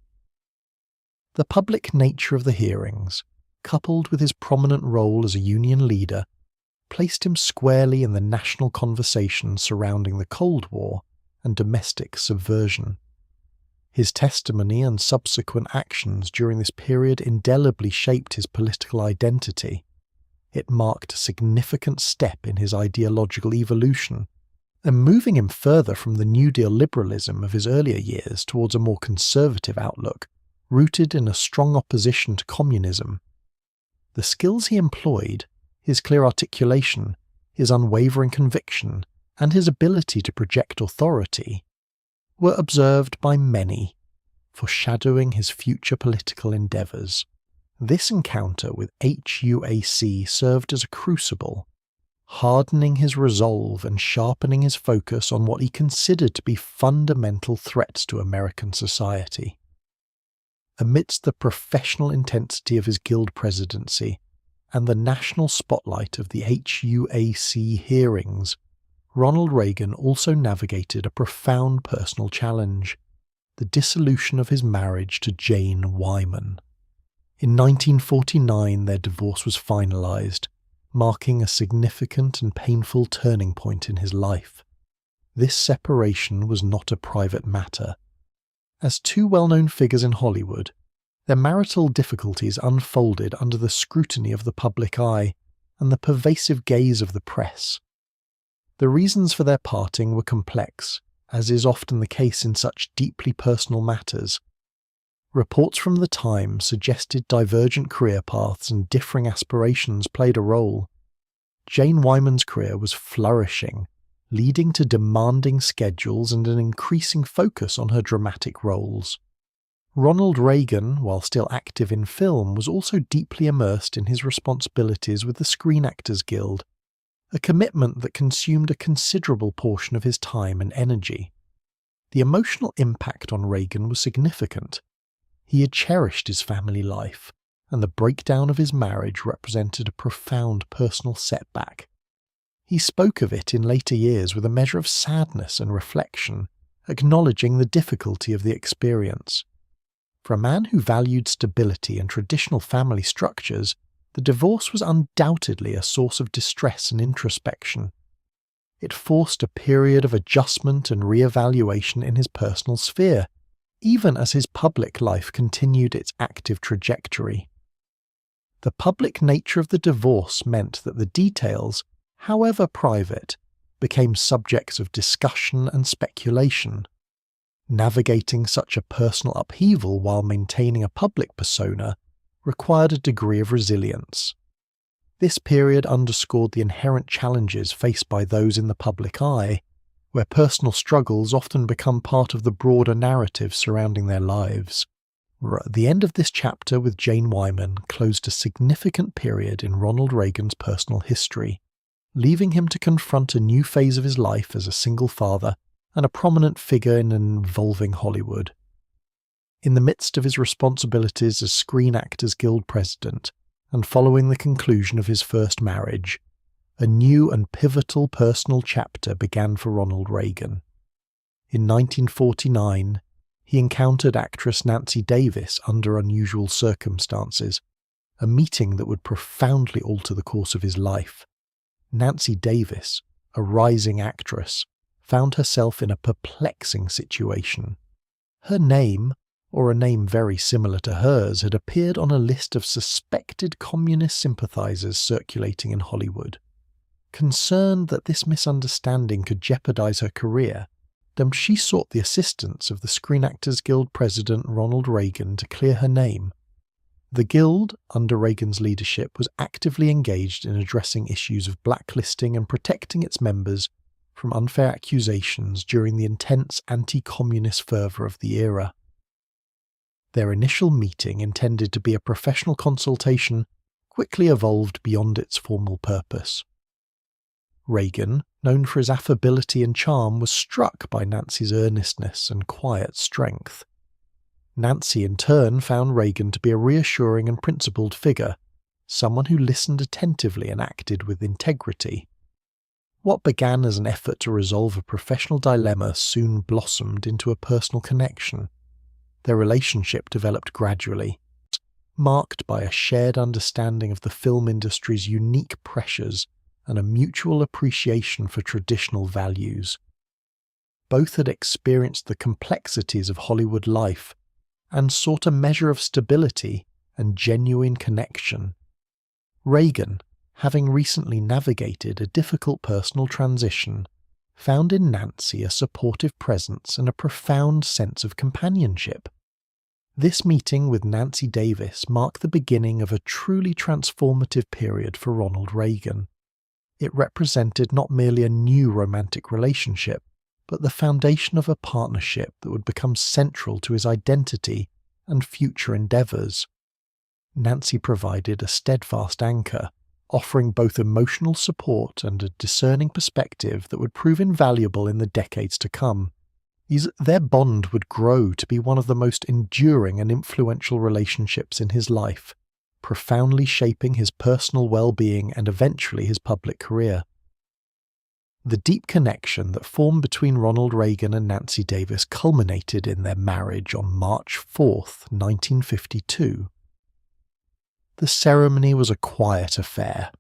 The public nature of the hearings, coupled with his prominent role as a union leader, placed him squarely in the national conversation surrounding the Cold War and domestic subversion. His testimony and subsequent actions during this period indelibly shaped his political identity. It marked a significant step in his ideological evolution, and moving him further from the New Deal liberalism of his earlier years towards a more conservative outlook, rooted in a strong opposition to communism. The skills he employed, his clear articulation, his unwavering conviction, and his ability to project authority, were observed by many, foreshadowing his future political endeavours. This encounter with HUAC served as a crucible, hardening his resolve and sharpening his focus on what he considered to be fundamental threats to American society. Amidst the professional intensity of his guild presidency and the national spotlight of the HUAC hearings, Ronald Reagan also navigated a profound personal challenge: the dissolution of his marriage to Jane Wyman. In 1949, their divorce was finalized, marking a significant and painful turning point in his life. This separation was not a private matter. As two well-known figures in Hollywood, their marital difficulties unfolded under the scrutiny of the public eye and the pervasive gaze of the press. The reasons for their parting were complex, as is often the case in such deeply personal matters. Reports from the time suggested divergent career paths and differing aspirations played a role. Jane Wyman's career was flourishing, leading to demanding schedules and an increasing focus on her dramatic roles. Ronald Reagan, while still active in film, was also deeply immersed in his responsibilities with the Screen Actors Guild, a commitment that consumed a considerable portion of his time and energy. The emotional impact on Reagan was significant. He had cherished his family life, and the breakdown of his marriage represented a profound personal setback. He spoke of it in later years with a measure of sadness and reflection, acknowledging the difficulty of the experience. For a man who valued stability and traditional family structures, the divorce was undoubtedly a source of distress and introspection. It forced a period of adjustment and re-evaluation in his personal sphere, even as his public life continued its active trajectory. The public nature of the divorce meant that the details, however private, became subjects of discussion and speculation. Navigating such a personal upheaval while maintaining a public persona required a degree of resilience. This period underscored the inherent challenges faced by those in the public eye, where personal struggles often become part of the broader narrative surrounding their lives. The end of this chapter with Jane Wyman closed a significant period in Ronald Reagan's personal history, leaving him to confront a new phase of his life as a single father and a prominent figure in an evolving Hollywood. In the midst of his responsibilities as Screen Actors Guild president, and following the conclusion of his first marriage, a new and pivotal personal chapter began for Ronald Reagan. In 1949, he encountered actress Nancy Davis under unusual circumstances, a meeting that would profoundly alter the course of his life. Nancy Davis, a rising actress, found herself in a perplexing situation. Her name, or a name very similar to hers, had appeared on a list of suspected communist sympathizers circulating in Hollywood. Concerned that this misunderstanding could jeopardize her career, she sought the assistance of the Screen Actors Guild president Ronald Reagan to clear her name. The Guild, under Reagan's leadership, was actively engaged in addressing issues of blacklisting and protecting its members from unfair accusations during the intense anti-communist fervour of the era. Their initial meeting, intended to be a professional consultation, quickly evolved beyond its formal purpose. Reagan, known for his affability and charm, was struck by Nancy's earnestness and quiet strength. Nancy, in turn, found Reagan to be a reassuring and principled figure, someone who listened attentively and acted with integrity. What began as an effort to resolve a professional dilemma soon blossomed into a personal connection. Their relationship developed gradually, marked by a shared understanding of the film industry's unique pressures and a mutual appreciation for traditional values. Both had experienced the complexities of Hollywood life and sought a measure of stability and genuine connection. Reagan, having recently navigated a difficult personal transition, found in Nancy a supportive presence and a profound sense of companionship. This meeting with Nancy Davis marked the beginning of a truly transformative period for Ronald Reagan. It represented not merely a new romantic relationship, but the foundation of a partnership that would become central to his identity and future endeavours. Nancy provided a steadfast anchor, offering both emotional support and a discerning perspective that would prove invaluable in the decades to come. Their bond would grow to be one of the most enduring and influential relationships in his life, profoundly shaping his personal well-being and eventually his public career. The deep connection that formed between Ronald Reagan and Nancy Davis culminated in their marriage on March 4th, 1952. The ceremony was a quiet affair,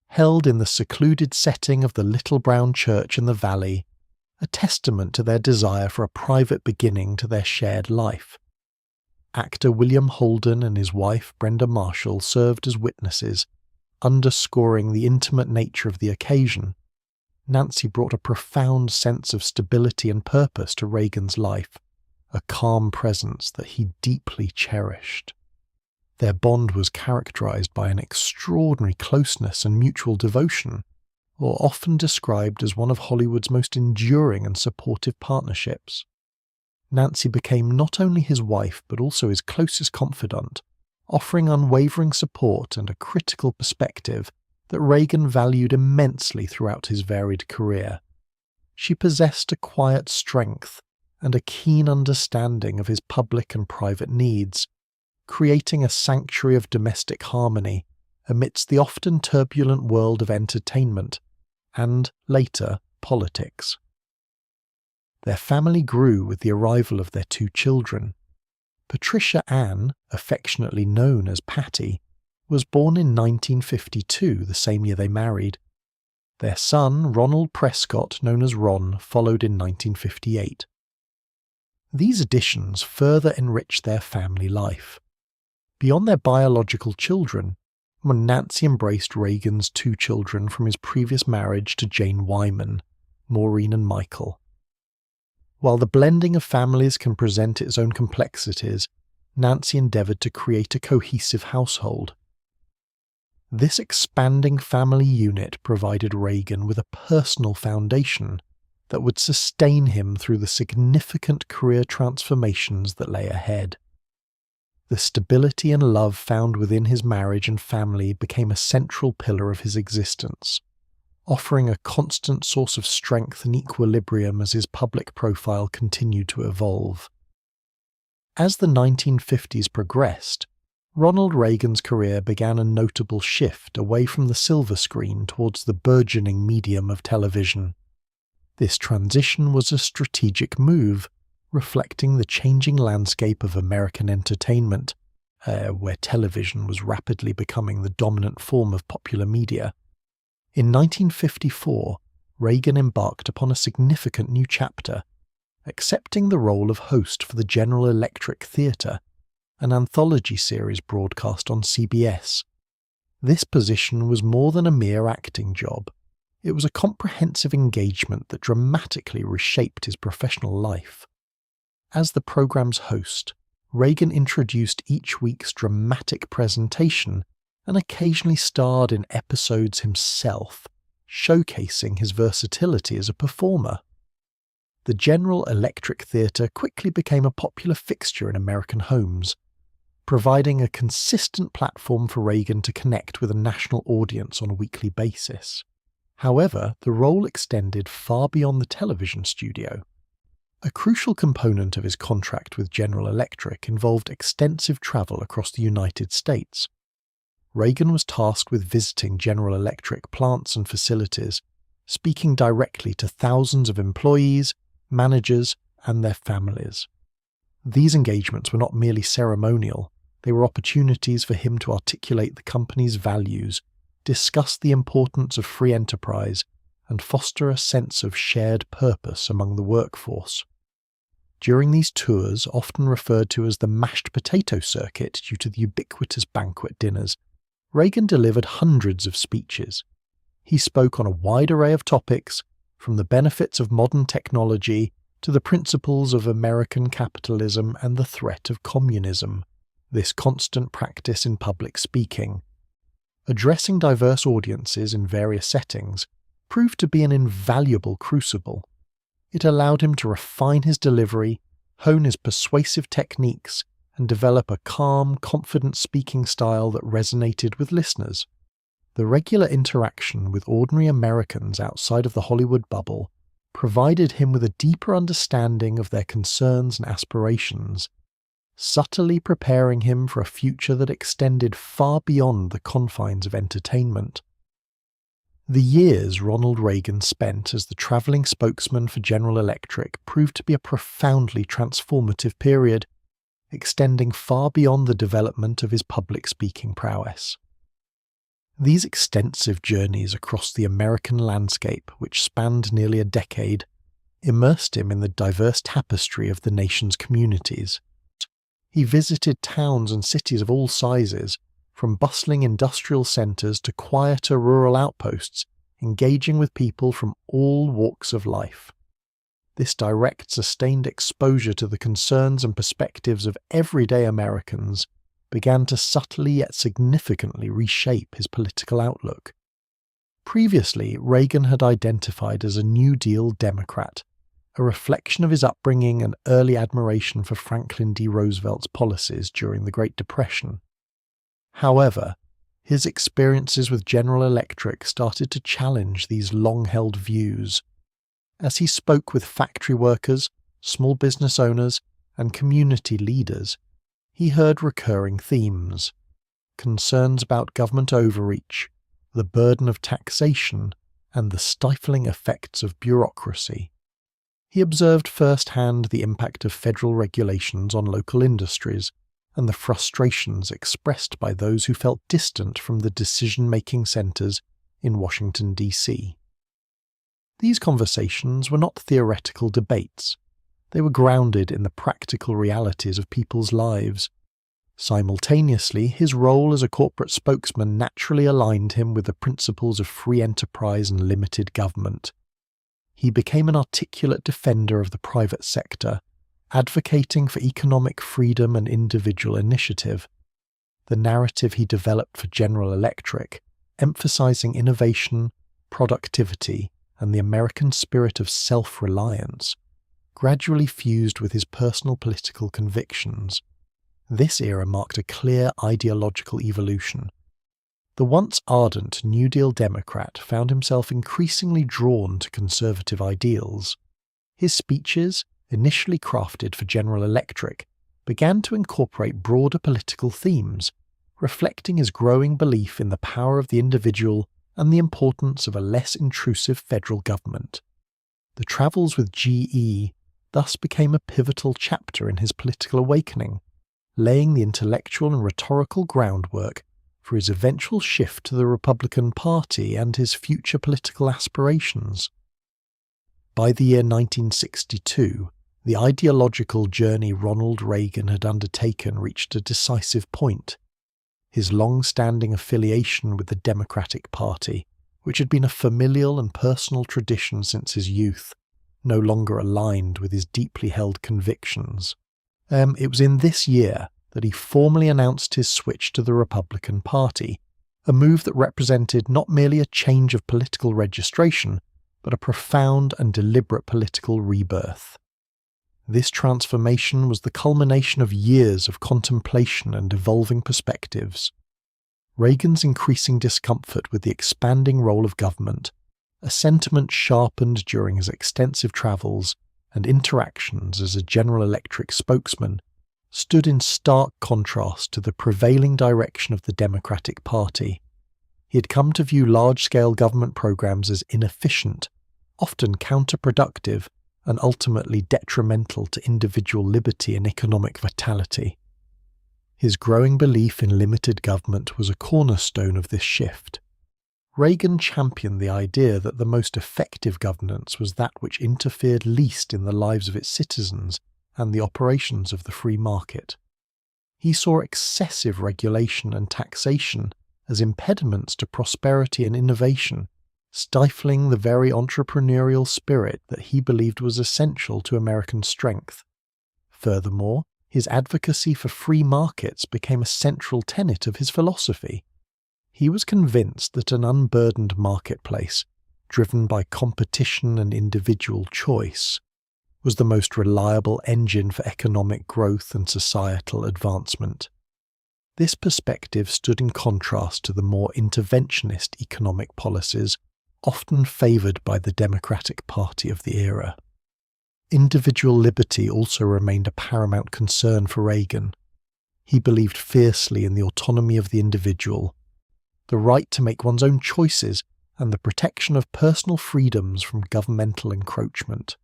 held in the secluded setting of the little brown church in the valley, a testament to their desire for a private beginning to their shared life. Actor William Holden and his wife Brenda Marshall served as witnesses, underscoring the intimate nature of the occasion. Nancy brought a profound sense of stability and purpose to Reagan's life, a calm presence that he deeply cherished. Their bond was characterized by an extraordinary closeness and mutual devotion, or often described as one of Hollywood's most enduring and supportive partnerships. Nancy became not only his wife but also his closest confidant, offering unwavering support and a critical perspective that Reagan valued immensely throughout his varied career. She possessed a quiet strength and a keen understanding of his public and private needs, creating a sanctuary of domestic harmony amidst the often turbulent world of entertainment and, later, politics. Their family grew with the arrival of their two children. Patricia Ann, affectionately known as Patty, was born in 1952, the same year they married. Their son, Ronald Prescott, known as Ron, followed in 1958. These additions further enriched their family life. Beyond their biological children, when Nancy embraced Reagan's two children from his previous marriage to Jane Wyman, Maureen and Michael. While the blending of families can present its own complexities, Nancy endeavored to create a cohesive household. This expanding family unit provided Reagan with a personal foundation that would sustain him through the significant career transformations that lay ahead. The stability and love found within his marriage and family became a central pillar of his existence, offering a constant source of strength and equilibrium as his public profile continued to evolve. As the 1950s progressed, Ronald Reagan's career began a notable shift away from the silver screen towards the burgeoning medium of television. This transition was a strategic move, reflecting the changing landscape of American entertainment, where television was rapidly becoming the dominant form of popular media. In 1954, Reagan embarked upon a significant new chapter, accepting the role of host for the General Electric Theatre, an anthology series broadcast on CBS. This position was more than a mere acting job. It was a comprehensive engagement that dramatically reshaped his professional life. As the program's host, Reagan introduced each week's dramatic presentation and occasionally starred in episodes himself, showcasing his versatility as a performer. The General Electric Theatre quickly became a popular fixture in American homes, providing a consistent platform for Reagan to connect with a national audience on a weekly basis. However, the role extended far beyond the television studio. A crucial component of his contract with General Electric involved extensive travel across the United States. Reagan was tasked with visiting General Electric plants and facilities, speaking directly to thousands of employees, managers, and their families. These engagements were not merely ceremonial, they were opportunities for him to articulate the company's values, discuss the importance of free enterprise, and foster a sense of shared purpose among the workforce. During these tours, often referred to as the mashed potato circuit due to the ubiquitous banquet dinners, Reagan delivered hundreds of speeches. He spoke on a wide array of topics, from the benefits of modern technology to the principles of American capitalism and the threat of communism, this constant practice in public speaking. Addressing diverse audiences in various settings proved to be an invaluable crucible. It allowed him to refine his delivery, hone his persuasive techniques, and develop a calm, confident speaking style that resonated with listeners. The regular interaction with ordinary Americans outside of the Hollywood bubble provided him with a deeper understanding of their concerns and aspirations, subtly preparing him for a future that extended far beyond the confines of entertainment. The years Ronald Reagan spent as the travelling spokesman for General Electric proved to be a profoundly transformative period, extending far beyond the development of his public speaking prowess. These extensive journeys across the American landscape, which spanned nearly a decade, immersed him in the diverse tapestry of the nation's communities. He visited towns and cities of all sizes, from bustling industrial centres to quieter rural outposts, engaging with people from all walks of life. This direct, sustained exposure to the concerns and perspectives of everyday Americans began to subtly yet significantly reshape his political outlook. Previously, Reagan had identified as a New Deal Democrat, a reflection of his upbringing and early admiration for Franklin D. Roosevelt's policies during the Great Depression. However, his experiences with General Electric started to challenge these long-held views. As he spoke with factory workers, small business owners, and community leaders, he heard recurring themes: concerns about government overreach, the burden of taxation, and the stifling effects of bureaucracy. He observed firsthand the impact of federal regulations on local industries, and the frustrations expressed by those who felt distant from the decision-making centres in Washington, D.C. These conversations were not theoretical debates. They were grounded in the practical realities of people's lives. Simultaneously, his role as a corporate spokesman naturally aligned him with the principles of free enterprise and limited government. He became an articulate defender of the private sector, advocating for economic freedom and individual initiative. The narrative he developed for General Electric, emphasizing innovation, productivity, and the American spirit of self-reliance, gradually fused with his personal political convictions. This era marked a clear ideological evolution. The once ardent New Deal Democrat found himself increasingly drawn to conservative ideals. His speeches, initially crafted for General Electric, began to incorporate broader political themes, reflecting his growing belief in the power of the individual and the importance of a less intrusive federal government. The travels with GE thus became a pivotal chapter in his political awakening, laying the intellectual and rhetorical groundwork for his eventual shift to the Republican Party and his future political aspirations. By the year 1962, the ideological journey Ronald Reagan had undertaken reached a decisive point. His long-standing affiliation with the Democratic Party, which had been a familial and personal tradition since his youth, no longer aligned with his deeply held convictions. It was in this year that he formally announced his switch to the Republican Party, a move that represented not merely a change of political registration, but a profound and deliberate political rebirth. This transformation was the culmination of years of contemplation and evolving perspectives. Reagan's increasing discomfort with the expanding role of government, a sentiment sharpened during his extensive travels and interactions as a General Electric spokesman, stood in stark contrast to the prevailing direction of the Democratic Party. He had come to view large-scale government programs as inefficient, often counterproductive, and ultimately detrimental to individual liberty and economic vitality. His growing belief in limited government was a cornerstone of this shift. Reagan championed the idea that the most effective governance was that which interfered least in the lives of its citizens and the operations of the free market. He saw excessive regulation and taxation as impediments to prosperity and innovation, stifling the very entrepreneurial spirit that he believed was essential to American strength. Furthermore, his advocacy for free markets became a central tenet of his philosophy. He was convinced that an unburdened marketplace, driven by competition and individual choice, was the most reliable engine for economic growth and societal advancement. This perspective stood in contrast to the more interventionist economic policies often favoured by the Democratic Party of the era. Individual liberty also remained a paramount concern for Reagan. He believed fiercely in the autonomy of the individual, the right to make one's own choices, and the protection of personal freedoms from governmental encroachment.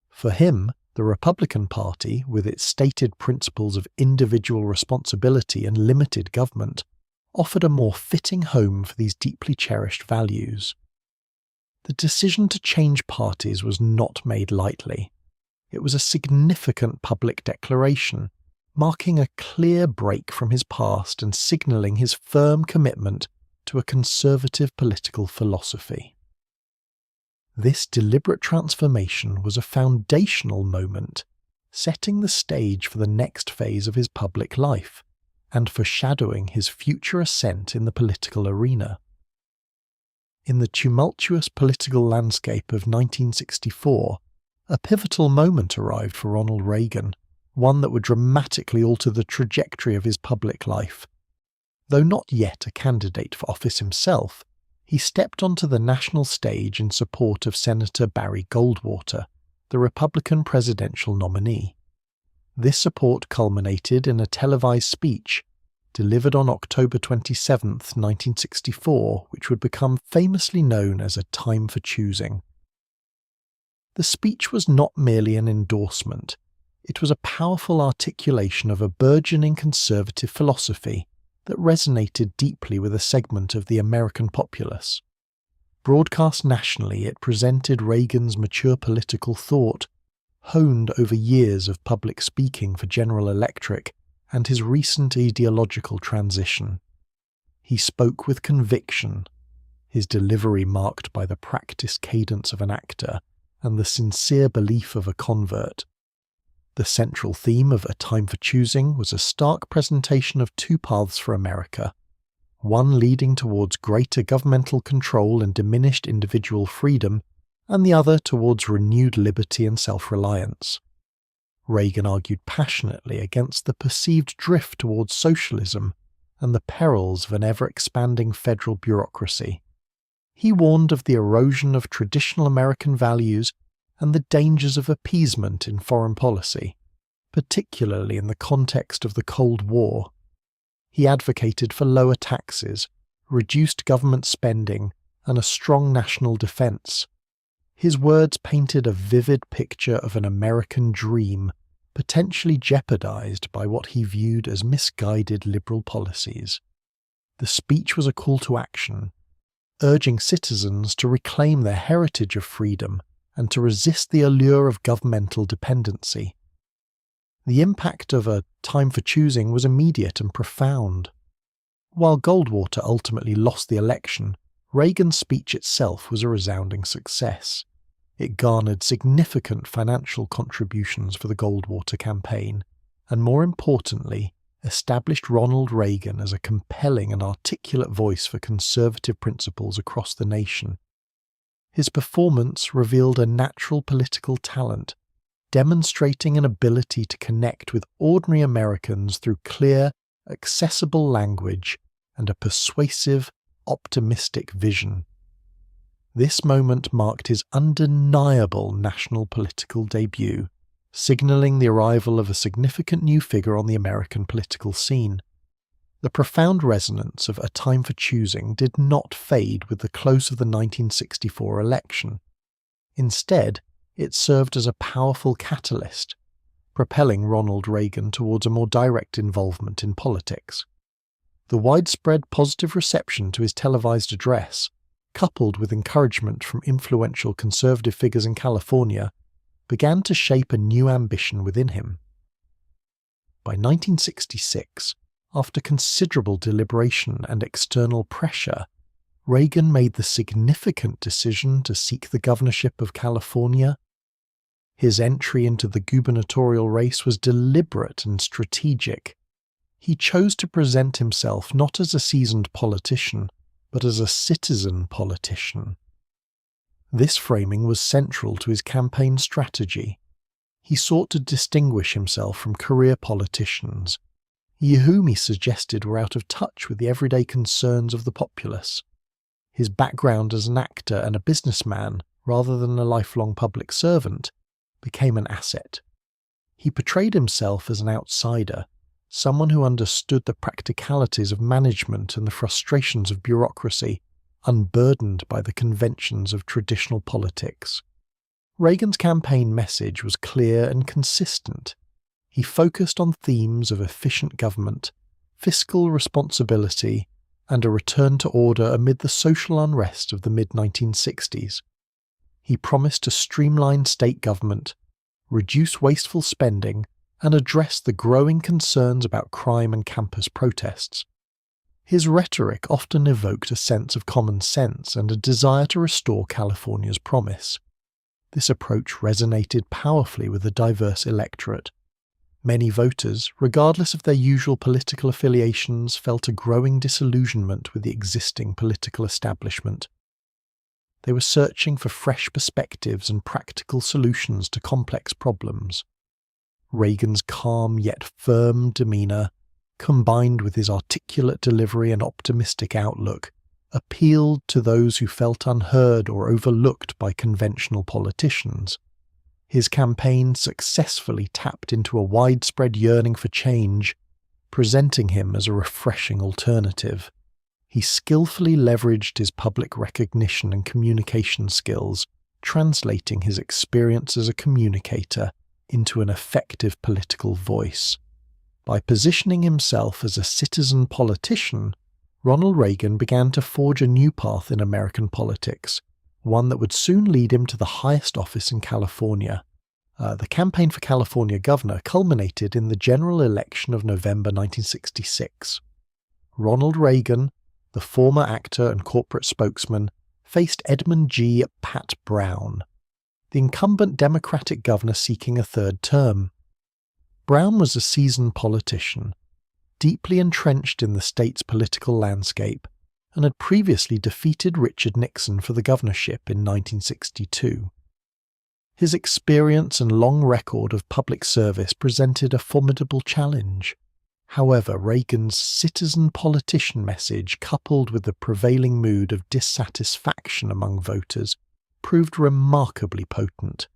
For him, the Republican Party, with its stated principles of individual responsibility and limited government, offered a more fitting home for these deeply cherished values. The decision to change parties was not made lightly. It was a significant public declaration, marking a clear break from his past and signalling his firm commitment to a conservative political philosophy. This deliberate transformation was a foundational moment, setting the stage for the next phase of his public life and foreshadowing his future ascent in the political arena. In the tumultuous political landscape of 1964, a pivotal moment arrived for Ronald Reagan, one that would dramatically alter the trajectory of his public life. Though not yet a candidate for office himself, he stepped onto the national stage in support of Senator Barry Goldwater, the Republican presidential nominee. This support culminated in a televised speech delivered on October 27, 1964, which would become famously known as a time for choosing. The speech was not merely an endorsement, it was a powerful articulation of a burgeoning conservative philosophy that resonated deeply with a segment of the American populace. Broadcast nationally, it presented Reagan's mature political thought, honed over years of public speaking for General Electric, and his recent ideological transition. He spoke with conviction, his delivery marked by the practiced cadence of an actor and the sincere belief of a convert. The central theme of A Time for Choosing was a stark presentation of two paths for America, one leading towards greater governmental control and diminished individual freedom, and the other towards renewed liberty and self-reliance. Reagan argued passionately against the perceived drift towards socialism and the perils of an ever-expanding federal bureaucracy. He warned of the erosion of traditional American values and the dangers of appeasement in foreign policy, particularly in the context of the Cold War. He advocated for lower taxes, reduced government spending, and a strong national defense. His words painted a vivid picture of an American dream, potentially jeopardized by what he viewed as misguided liberal policies. The speech was a call to action, urging citizens to reclaim their heritage of freedom and to resist the allure of governmental dependency. The impact of A Time for Choosing was immediate and profound. While Goldwater ultimately lost the election, Reagan's speech itself was a resounding success. It garnered significant financial contributions for the Goldwater campaign, and more importantly, established Ronald Reagan as a compelling and articulate voice for conservative principles across the nation. His performance revealed a natural political talent, demonstrating an ability to connect with ordinary Americans through clear, accessible language and a persuasive, optimistic vision. This moment marked his undeniable national political debut, signalling the arrival of a significant new figure on the American political scene. The profound resonance of A Time for Choosing did not fade with the close of the 1964 election. Instead, it served as a powerful catalyst, propelling Ronald Reagan towards a more direct involvement in politics. The widespread positive reception to his televised address, coupled with encouragement from influential conservative figures in California, began to shape a new ambition within him. By 1966, after considerable deliberation and external pressure, Reagan made the significant decision to seek the governorship of California. His entry into the gubernatorial race was deliberate and strategic. He chose to present himself not as a seasoned politician, but as a citizen politician. This framing was central to his campaign strategy. He sought to distinguish himself from career politicians, whom he suggested were out of touch with the everyday concerns of the populace. His background as an actor and a businessman, rather than a lifelong public servant, became an asset. He portrayed himself as an outsider, someone who understood the practicalities of management and the frustrations of bureaucracy, unburdened by the conventions of traditional politics. Reagan's campaign message was clear and consistent. He focused on themes of efficient government, fiscal responsibility, and a return to order amid the social unrest of the mid-1960s. He promised to streamline state government, reduce wasteful spending, and address the growing concerns about crime and campus protests. His rhetoric often evoked a sense of common sense and a desire to restore California's promise. This approach resonated powerfully with a diverse electorate. Many voters, regardless of their usual political affiliations, felt a growing disillusionment with the existing political establishment. They were searching for fresh perspectives and practical solutions to complex problems. Reagan's calm yet firm demeanour, combined with his articulate delivery and optimistic outlook, appealed to those who felt unheard or overlooked by conventional politicians. His campaign successfully tapped into a widespread yearning for change, presenting him as a refreshing alternative. He skillfully leveraged his public recognition and communication skills, translating his experience as a communicator into an effective political voice. By positioning himself as a citizen politician, Ronald Reagan began to forge a new path in American politics, one that would soon lead him to the highest office in California. The campaign for California governor culminated in the general election of November 1966. Ronald Reagan, the former actor and corporate spokesman, faced Edmund G. Pat Brown, the incumbent Democratic governor seeking a third term. Brown was a seasoned politician, deeply entrenched in the state's political landscape, and had previously defeated Richard Nixon for the governorship in 1962. His experience and long record of public service presented a formidable challenge. However, Reagan's citizen-politician message, coupled with the prevailing mood of dissatisfaction among voters, proved remarkably potent.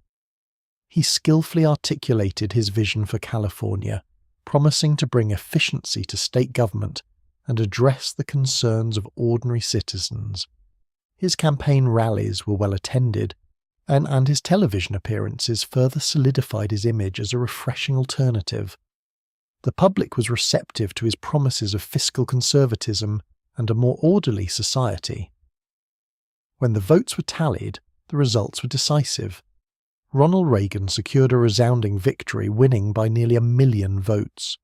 He skillfully articulated his vision for California, promising to bring efficiency to state government and address the concerns of ordinary citizens. His campaign rallies were well attended, and his television appearances further solidified his image as a refreshing alternative. The public was receptive to his promises of fiscal conservatism and a more orderly society. When the votes were tallied, the results were decisive. Ronald Reagan secured a resounding victory, winning by nearly 1 million votes.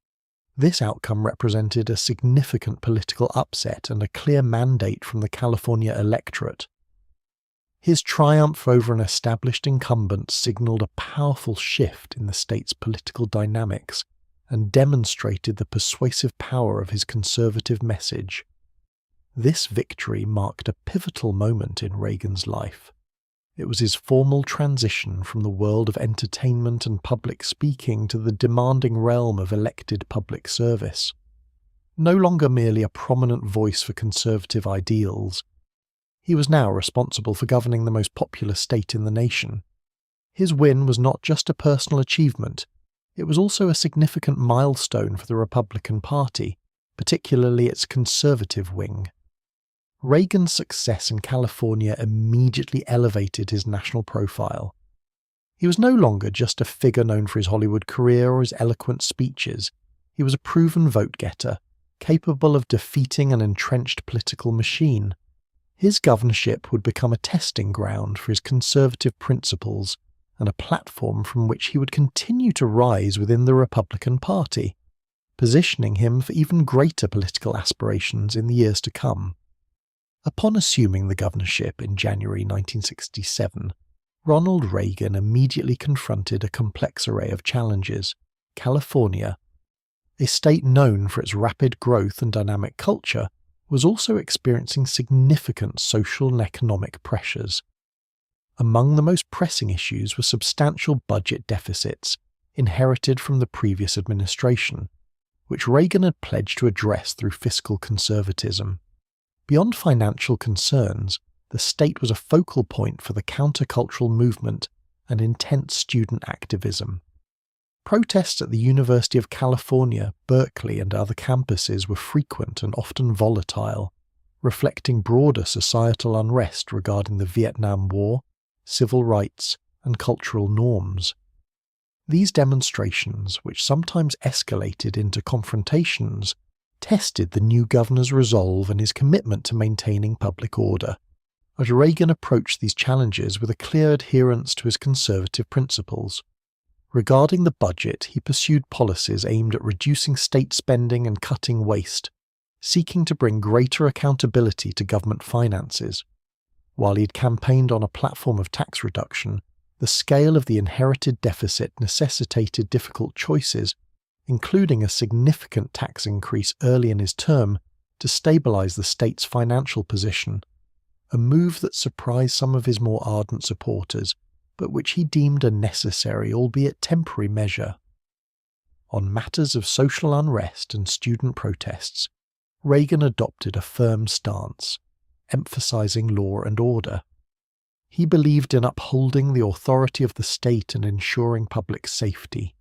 This outcome represented a significant political upset and a clear mandate from the California electorate. His triumph over an established incumbent signaled a powerful shift in the state's political dynamics and demonstrated the persuasive power of his conservative message. This victory marked a pivotal moment in Reagan's life. It was his formal transition from the world of entertainment and public speaking to the demanding realm of elected public service. No longer merely a prominent voice for conservative ideals, he was now responsible for governing the most populous state in the nation. His win was not just a personal achievement, it was also a significant milestone for the Republican Party, particularly its conservative wing. Reagan's success in California immediately elevated his national profile. He was no longer just a figure known for his Hollywood career or his eloquent speeches. He was a proven vote-getter, capable of defeating an entrenched political machine. His governorship would become a testing ground for his conservative principles and a platform from which he would continue to rise within the Republican Party, positioning him for even greater political aspirations in the years to come. Upon assuming the governorship in January 1967, Ronald Reagan immediately confronted a complex array of challenges. California, a state known for its rapid growth and dynamic culture, was also experiencing significant social and economic pressures. Among the most pressing issues were substantial budget deficits inherited from the previous administration, which Reagan had pledged to address through fiscal conservatism. Beyond financial concerns, the state was a focal point for the countercultural movement and intense student activism. Protests at the University of California, Berkeley, and other campuses were frequent and often volatile, reflecting broader societal unrest regarding the Vietnam War, civil rights, and cultural norms. These demonstrations, which sometimes escalated into confrontations, tested the new governor's resolve and his commitment to maintaining public order. But Reagan approached these challenges with a clear adherence to his conservative principles. Regarding the budget, he pursued policies aimed at reducing state spending and cutting waste, seeking to bring greater accountability to government finances. While he had campaigned on a platform of tax reduction, the scale of the inherited deficit necessitated difficult choices, including a significant tax increase early in his term to stabilize the state's financial position, a move that surprised some of his more ardent supporters, but which he deemed a necessary, albeit temporary, measure. On matters of social unrest and student protests, Reagan adopted a firm stance, emphasizing law and order. He believed in upholding the authority of the state and ensuring public safety.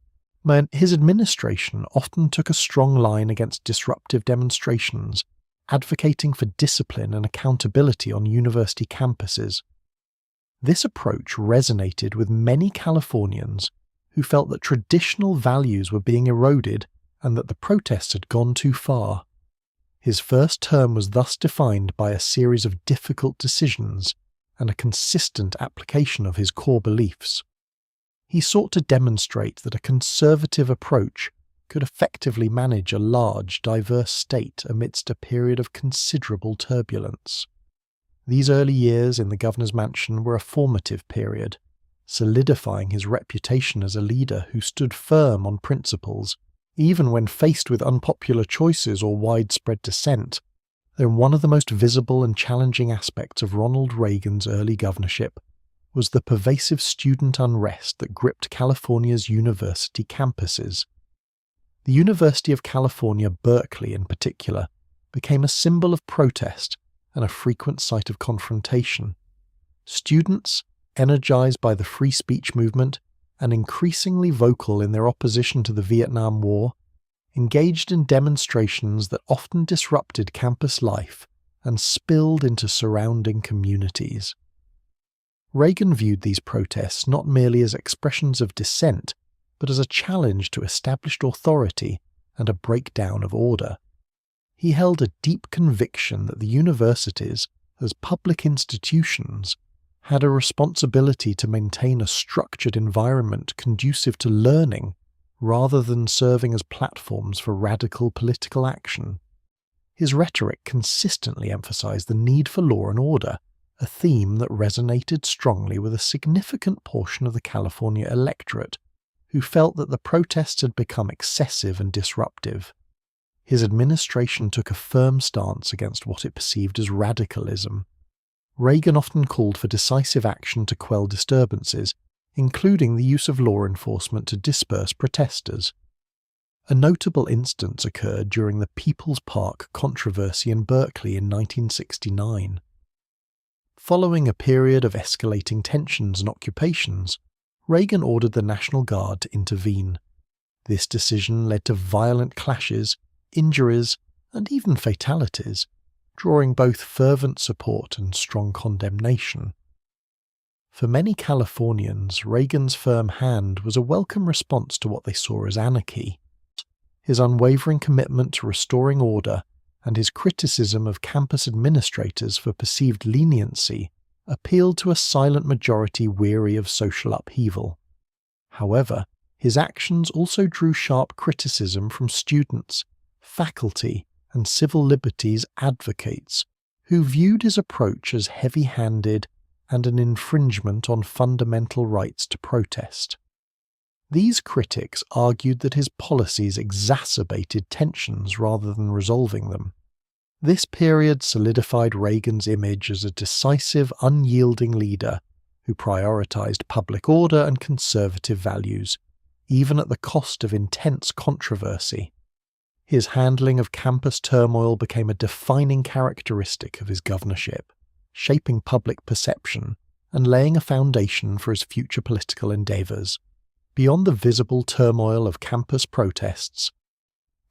His administration often took a strong line against disruptive demonstrations, advocating for discipline and accountability on university campuses. This approach resonated with many Californians who felt that traditional values were being eroded and that the protests had gone too far. His first term was thus defined by a series of difficult decisions and a consistent application of his core beliefs. He sought to demonstrate that a conservative approach could effectively manage a large, diverse state amidst a period of considerable turbulence. These early years in the governor's mansion were a formative period, solidifying his reputation as a leader who stood firm on principles, even when faced with unpopular choices or widespread dissent. Then one of the most visible and challenging aspects of Ronald Reagan's early governorship was the pervasive student unrest that gripped California's university campuses. The University of California, Berkeley in particular, became a symbol of protest and a frequent site of confrontation. Students, energized by the free speech movement and increasingly vocal in their opposition to the Vietnam War, engaged in demonstrations that often disrupted campus life and spilled into surrounding communities. Reagan viewed these protests not merely as expressions of dissent, but as a challenge to established authority and a breakdown of order. He held a deep conviction that the universities, as public institutions, had a responsibility to maintain a structured environment conducive to learning rather than serving as platforms for radical political action. His rhetoric consistently emphasized the need for law and order, a theme that resonated strongly with a significant portion of the California electorate, who felt that the protests had become excessive and disruptive. His administration took a firm stance against what it perceived as radicalism. Reagan often called for decisive action to quell disturbances, including the use of law enforcement to disperse protesters. A notable instance occurred during the People's Park controversy in Berkeley in 1969. Following a period of escalating tensions and occupations, Reagan ordered the National Guard to intervene. This decision led to violent clashes, injuries, and even fatalities, drawing both fervent support and strong condemnation. For many Californians, Reagan's firm hand was a welcome response to what they saw as anarchy. His unwavering commitment to restoring order and his criticism of campus administrators for perceived leniency appealed to a silent majority weary of social upheaval. However, his actions also drew sharp criticism from students, faculty, and civil liberties advocates who viewed his approach as heavy-handed and an infringement on fundamental rights to protest. These critics argued that his policies exacerbated tensions rather than resolving them. This period solidified Reagan's image as a decisive, unyielding leader who prioritized public order and conservative values, even at the cost of intense controversy. His handling of campus turmoil became a defining characteristic of his governorship, shaping public perception and laying a foundation for his future political endeavours. Beyond the visible turmoil of campus protests,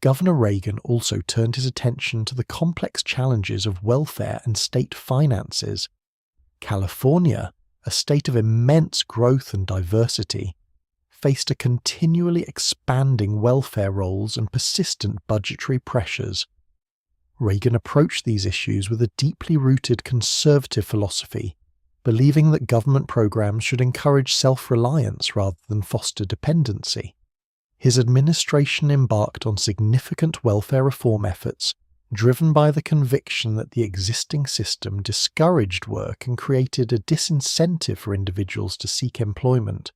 Governor Reagan also turned his attention to the complex challenges of welfare and state finances. California, a state of immense growth and diversity, faced a continually expanding welfare rolls and persistent budgetary pressures. Reagan approached these issues with a deeply rooted conservative philosophy, believing that government programs should encourage self-reliance rather than foster dependency. His administration embarked on significant welfare reform efforts, driven by the conviction that the existing system discouraged work and created a disincentive for individuals to seek employment.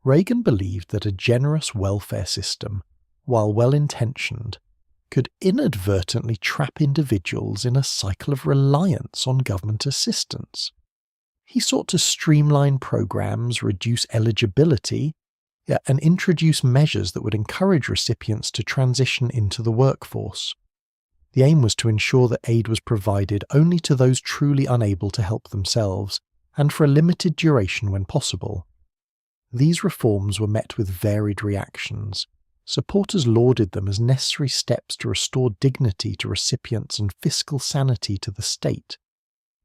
Reagan believed that a generous welfare system, while well-intentioned, could inadvertently trap individuals in a cycle of reliance on government assistance. He sought to streamline programs, reduce eligibility, and introduce measures that would encourage recipients to transition into the workforce. The aim was to ensure that aid was provided only to those truly unable to help themselves, and for a limited duration when possible. These reforms were met with varied reactions. Supporters lauded them as necessary steps to restore dignity to recipients and fiscal sanity to the state.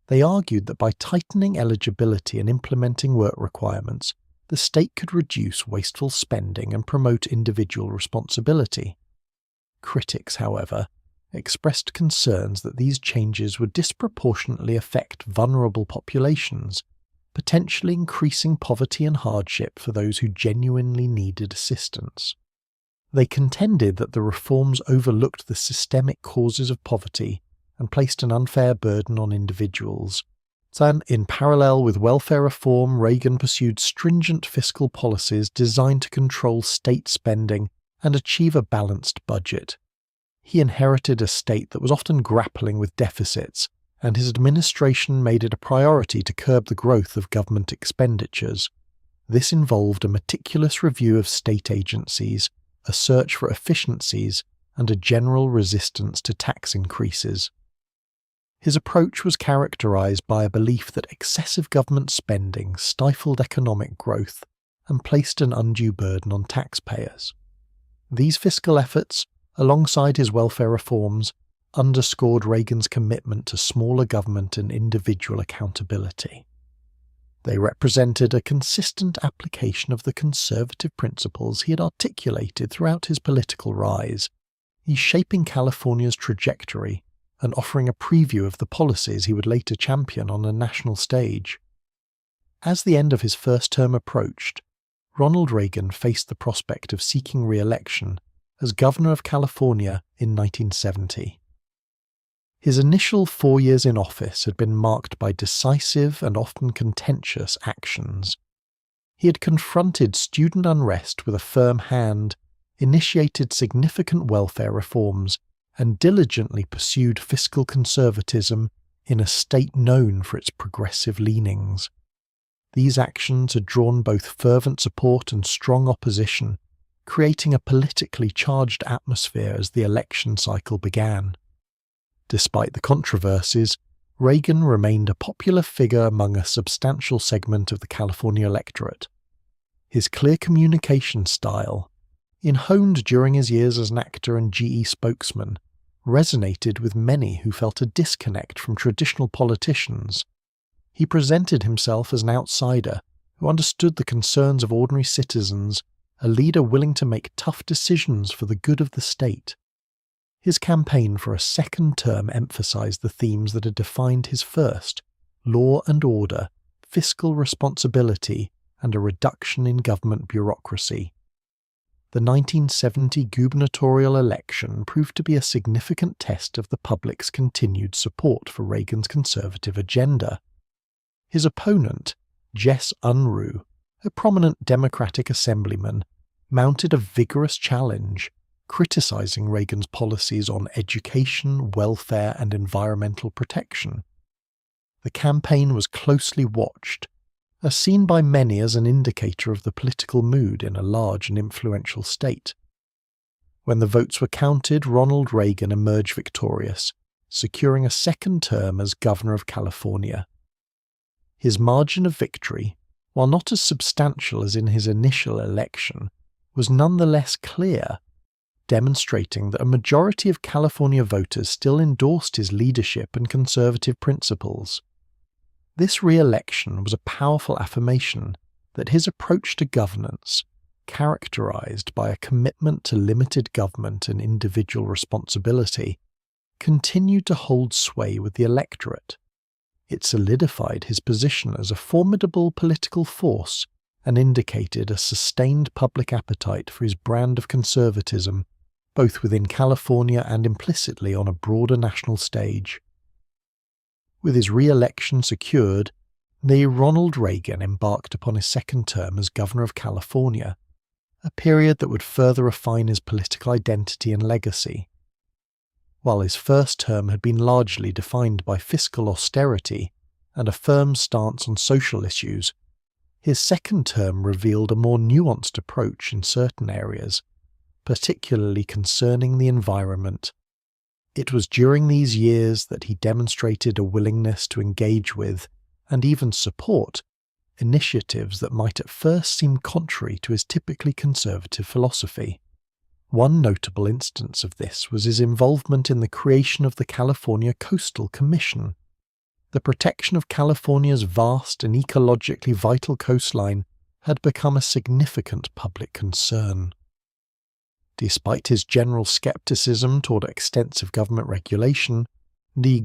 They argued that by tightening eligibility and implementing work requirements, the state could reduce wasteful spending and promote individual responsibility. Critics, however, expressed concerns that these changes would disproportionately affect vulnerable populations, potentially increasing poverty and hardship for those who genuinely needed assistance. They contended that the reforms overlooked the systemic causes of poverty and placed an unfair burden on individuals. Then, in parallel with welfare reform, Reagan pursued stringent fiscal policies designed to control state spending and achieve a balanced budget. He inherited a state that was often grappling with deficits, and his administration made it a priority to curb the growth of government expenditures. This involved a meticulous review of state agencies, a search for efficiencies, and a general resistance to tax increases. His approach was characterized by a belief that excessive government spending stifled economic growth and placed an undue burden on taxpayers. These fiscal efforts, alongside his welfare reforms, underscored Reagan's commitment to smaller government and individual accountability. They represented a consistent application of the conservative principles he had articulated throughout his political rise, shaping California's trajectory and offering a preview of the policies he would later champion on a national stage. As the end of his first term approached, Ronald Reagan faced the prospect of seeking re-election as governor of California in 1970. His initial 4 years in office had been marked by decisive and often contentious actions. He had confronted student unrest with a firm hand, initiated significant welfare reforms, and diligently pursued fiscal conservatism in a state known for its progressive leanings. These actions had drawn both fervent support and strong opposition, creating a politically charged atmosphere as the election cycle began. Despite the controversies, Reagan remained a popular figure among a substantial segment of the California electorate. His clear communication style, honed during his years as an actor and GE spokesman, resonated with many who felt a disconnect from traditional politicians. He presented himself as an outsider who understood the concerns of ordinary citizens, a leader willing to make tough decisions for the good of the state. His campaign for a second term emphasized the themes that had defined his first: law and order, fiscal responsibility, and a reduction in government bureaucracy. The 1970 gubernatorial election proved to be a significant test of the public's continued support for Reagan's conservative agenda. His opponent, Jess Unruh, a prominent Democratic assemblyman, mounted a vigorous challenge, criticizing Reagan's policies on education, welfare, and environmental protection. The campaign was closely watched, seen by many as an indicator of the political mood in a large and influential state. When the votes were counted, Ronald Reagan emerged victorious, securing a second term as governor of California. His margin of victory, while not as substantial as in his initial election, was nonetheless clear, demonstrating that a majority of California voters still endorsed his leadership and conservative principles. This re-election was a powerful affirmation that his approach to governance, characterized by a commitment to limited government and individual responsibility, continued to hold sway with the electorate. It solidified his position as a formidable political force and indicated a sustained public appetite for his brand of conservatism, both within California and implicitly on a broader national stage. With his re-election secured, Ronald Reagan embarked upon his second term as governor of California, a period that would further refine his political identity and legacy. While his first term had been largely defined by fiscal austerity and a firm stance on social issues, his second term revealed a more nuanced approach in certain areas, particularly concerning the environment. It was during these years that he demonstrated a willingness to engage with, and even support, initiatives that might at first seem contrary to his typically conservative philosophy. One notable instance of this was his involvement in the creation of the California Coastal Commission. The protection of California's vast and ecologically vital coastline had become a significant public concern. Despite his general skepticism toward extensive government regulation,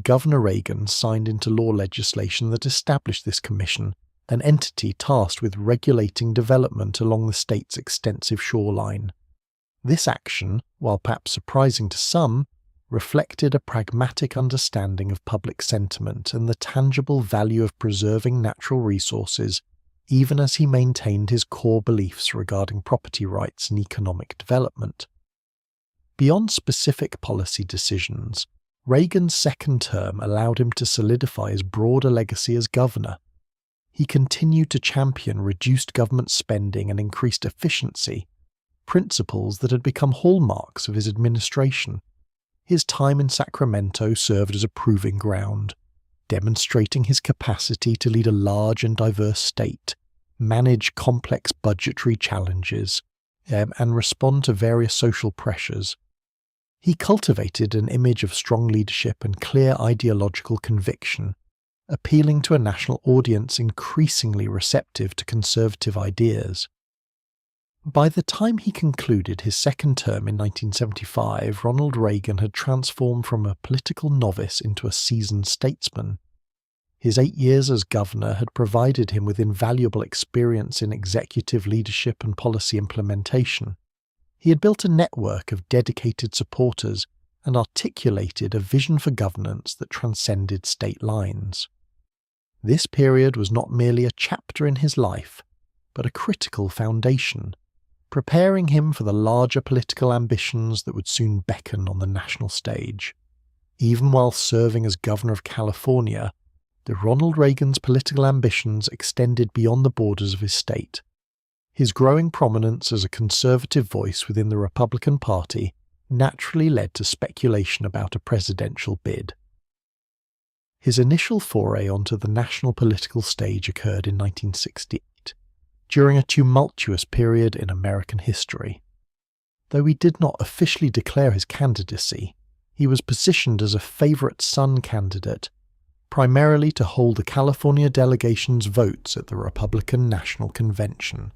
Governor Reagan signed into law legislation that established this commission, an entity tasked with regulating development along the state's extensive shoreline. This action, while perhaps surprising to some, reflected a pragmatic understanding of public sentiment and the tangible value of preserving natural resources, even as he maintained his core beliefs regarding property rights and economic development. Beyond specific policy decisions, Reagan's second term allowed him to solidify his broader legacy as governor. He continued to champion reduced government spending and increased efficiency, principles that had become hallmarks of his administration. His time in Sacramento served as a proving ground, demonstrating his capacity to lead a large and diverse state, manage complex budgetary challenges, and respond to various social pressures. He cultivated an image of strong leadership and clear ideological conviction, appealing to a national audience increasingly receptive to conservative ideas. By the time he concluded his second term in 1975, Ronald Reagan had transformed from a political novice into a seasoned statesman. His 8 years as governor had provided him with invaluable experience in executive leadership and policy implementation. He had built a network of dedicated supporters and articulated a vision for governance that transcended state lines. This period was not merely a chapter in his life, but a critical foundation, preparing him for the larger political ambitions that would soon beckon on the national stage. Even while serving as governor of California, Ronald Reagan's political ambitions extended beyond the borders of his state. His growing prominence as a conservative voice within the Republican Party naturally led to speculation about a presidential bid. His initial foray onto the national political stage occurred in 1968, during a tumultuous period in American history. Though he did not officially declare his candidacy, he was positioned as a favorite son candidate, primarily to hold the California delegation's votes at the Republican National Convention.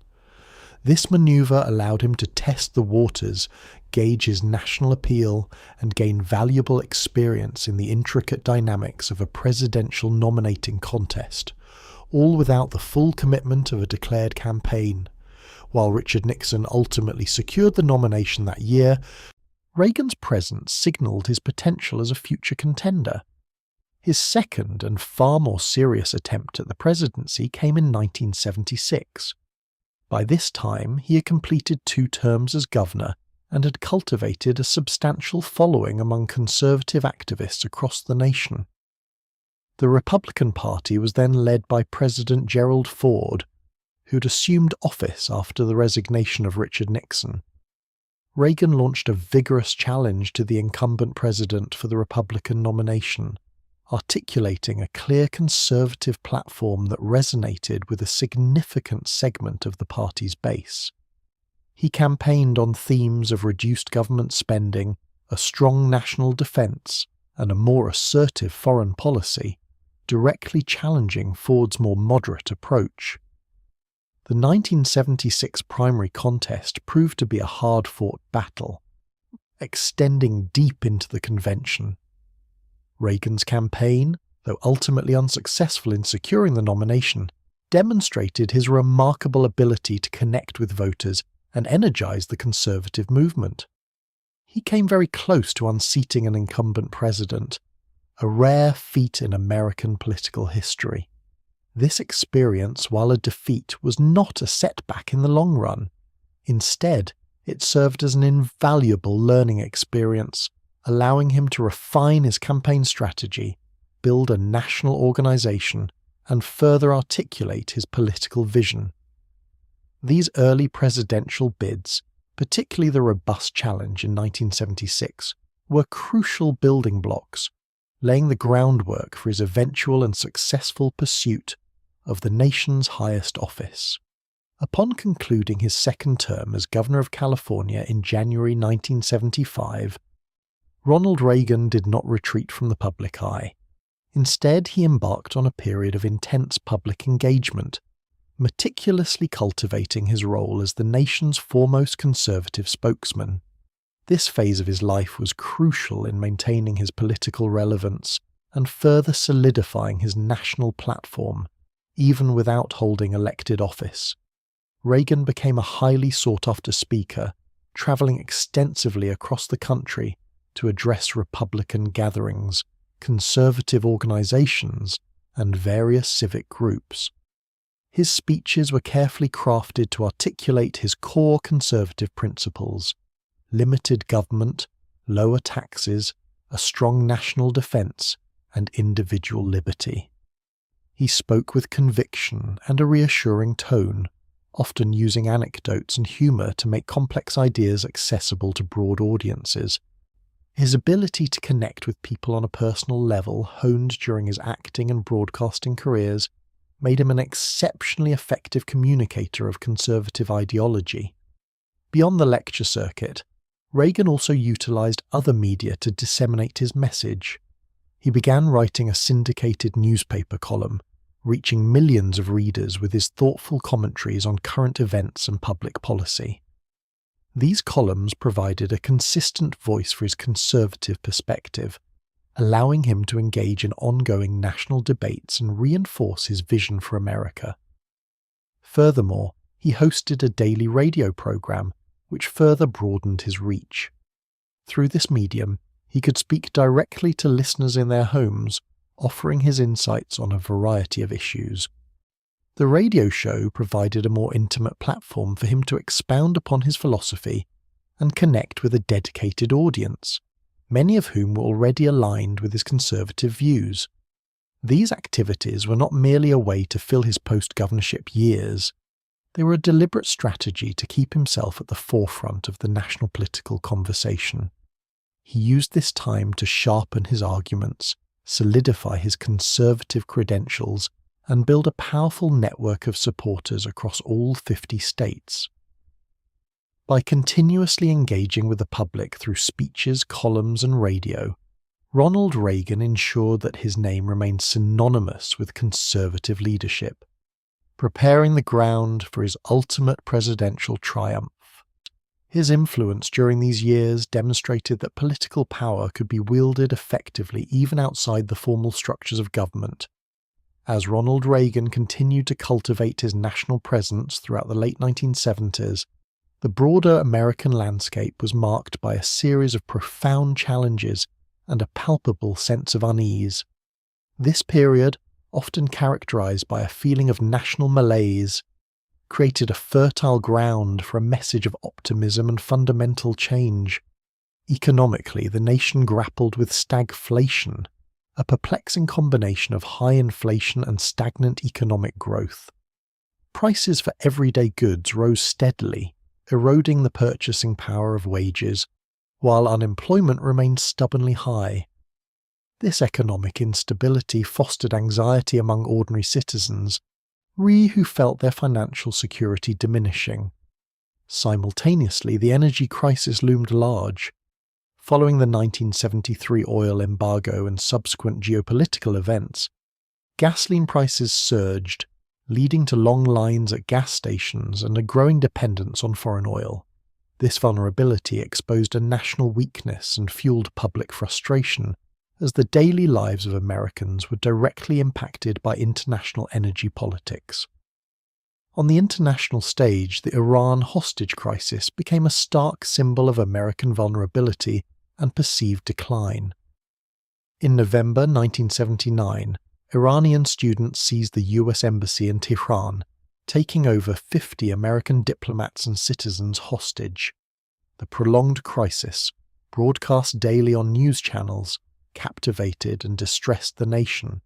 This maneuver allowed him to test the waters, gauge his national appeal, and gain valuable experience in the intricate dynamics of a presidential nominating contest, all without the full commitment of a declared campaign. While Richard Nixon ultimately secured the nomination that year, Reagan's presence signaled his potential as a future contender. His second and far more serious attempt at the presidency came in 1976. By this time, he had completed 2 terms as governor and had cultivated a substantial following among conservative activists across the nation. The Republican Party was then led by President Gerald Ford, who'd assumed office after the resignation of Richard Nixon. Reagan launched a vigorous challenge to the incumbent president for the Republican nomination, articulating a clear conservative platform that resonated with a significant segment of the party's base. He campaigned on themes of reduced government spending, a strong national defense, and a more assertive foreign policy, directly challenging Ford's more moderate approach. The 1976 primary contest proved to be a hard-fought battle, extending deep into the convention. Reagan's campaign, though ultimately unsuccessful in securing the nomination, demonstrated his remarkable ability to connect with voters and energize the conservative movement. He came very close to unseating an incumbent president, a rare feat in American political history. This experience, while a defeat, was not a setback in the long run. Instead, it served as an invaluable learning experience, allowing him to refine his campaign strategy, build a national organization, and further articulate his political vision. These early presidential bids, particularly the robust challenge in 1976, were crucial building blocks, laying the groundwork for his eventual and successful pursuit of the nation's highest office. Upon concluding his second term as Governor of California in January 1975, Ronald Reagan did not retreat from the public eye. Instead, he embarked on a period of intense public engagement, meticulously cultivating his role as the nation's foremost conservative spokesman. This phase of his life was crucial in maintaining his political relevance and further solidifying his national platform, even without holding elected office. Reagan became a highly sought-after speaker, traveling extensively across the country to address Republican gatherings, conservative organizations, and various civic groups. His speeches were carefully crafted to articulate his core conservative principles: limited government, lower taxes, a strong national defense, and individual liberty. He spoke with conviction and a reassuring tone, often using anecdotes and humor to make complex ideas accessible to broad audiences. His ability to connect with people on a personal level, honed during his acting and broadcasting careers, made him an exceptionally effective communicator of conservative ideology. Beyond the lecture circuit, Reagan also utilized other media to disseminate his message. He began writing a syndicated newspaper column, reaching millions of readers with his thoughtful commentaries on current events and public policy. These columns provided a consistent voice for his conservative perspective, allowing him to engage in ongoing national debates and reinforce his vision for America. Furthermore, he hosted a daily radio program, which further broadened his reach. Through this medium, he could speak directly to listeners in their homes, offering his insights on a variety of issues. The radio show provided a more intimate platform for him to expound upon his philosophy and connect with a dedicated audience, many of whom were already aligned with his conservative views. These activities were not merely a way to fill his post-governorship years. They were a deliberate strategy to keep himself at the forefront of the national political conversation. He used this time to sharpen his arguments, solidify his conservative credentials, and build a powerful network of supporters across all 50 states. By continuously engaging with the public through speeches, columns, and radio, Ronald Reagan ensured that his name remained synonymous with conservative leadership, preparing the ground for his ultimate presidential triumph. His influence during these years demonstrated that political power could be wielded effectively even outside the formal structures of government. As Ronald Reagan continued to cultivate his national presence throughout the late 1970s, the broader American landscape was marked by a series of profound challenges and a palpable sense of unease. This period, often characterized by a feeling of national malaise, created a fertile ground for a message of optimism and fundamental change. Economically, the nation grappled with stagflation, a perplexing combination of high inflation and stagnant economic growth. Prices for everyday goods rose steadily, eroding the purchasing power of wages, while unemployment remained stubbornly high. This economic instability fostered anxiety among ordinary citizens, who felt their financial security diminishing. Simultaneously, the energy crisis loomed large. Following the 1973 oil embargo and subsequent geopolitical events, gasoline prices surged, leading to long lines at gas stations and a growing dependence on foreign oil. This vulnerability exposed a national weakness and fueled public frustration, as the daily lives of Americans were directly impacted by international energy politics. On the international stage, the Iran hostage crisis became a stark symbol of American vulnerability and perceived decline. In November 1979, Iranian students seized the US Embassy in Tehran, taking over 50 American diplomats and citizens hostage. The prolonged crisis, broadcast daily on news channels, captivated and distressed the nation,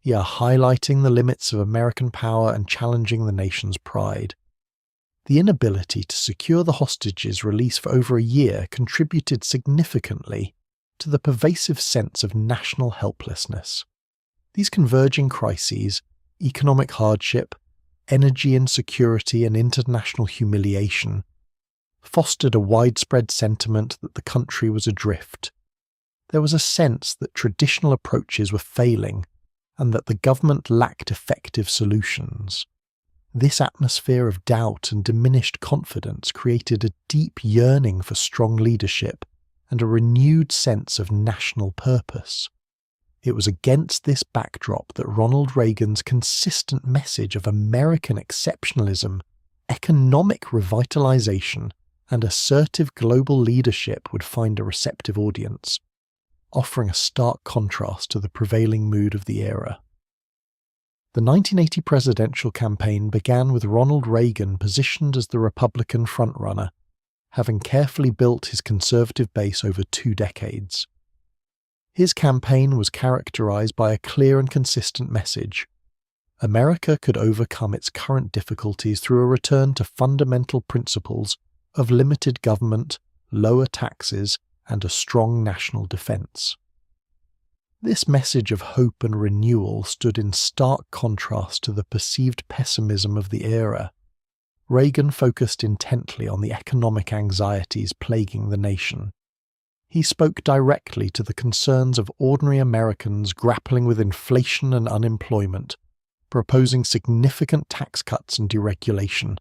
highlighting the limits of American power and challenging the nation's pride. The inability to secure the hostages' release for over a year contributed significantly to the pervasive sense of national helplessness. These converging crises, economic hardship, energy insecurity, and international humiliation, fostered a widespread sentiment that the country was adrift. There was a sense that traditional approaches were failing and that the government lacked effective solutions. This atmosphere of doubt and diminished confidence created a deep yearning for strong leadership and a renewed sense of national purpose. It was against this backdrop that Ronald Reagan's consistent message of American exceptionalism, economic revitalization, and assertive global leadership would find a receptive audience, offering a stark contrast to the prevailing mood of the era. The 1980 presidential campaign began with Ronald Reagan positioned as the Republican frontrunner, having carefully built his conservative base over 2 decades. His campaign was characterized by a clear and consistent message. America could overcome its current difficulties through a return to fundamental principles of limited government, lower taxes, and a strong national defense. This message of hope and renewal stood in stark contrast to the perceived pessimism of the era. Reagan focused intently on the economic anxieties plaguing the nation. He spoke directly to the concerns of ordinary Americans grappling with inflation and unemployment, proposing significant tax cuts and deregulation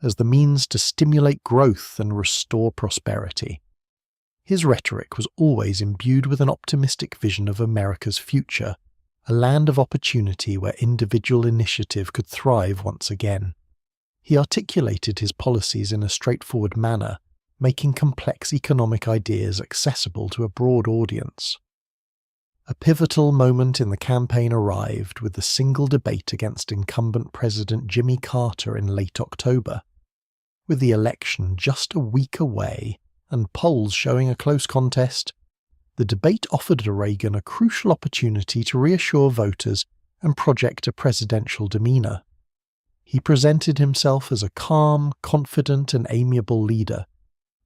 as the means to stimulate growth and restore prosperity. His rhetoric was always imbued with an optimistic vision of America's future, a land of opportunity where individual initiative could thrive once again. He articulated his policies in a straightforward manner, making complex economic ideas accessible to a broad audience. A pivotal moment in the campaign arrived with the single debate against incumbent President Jimmy Carter in late October. With the election just a week away and polls showing a close contest, the debate offered Reagan a crucial opportunity to reassure voters and project a presidential demeanor. He presented himself as a calm, confident, and amiable leader,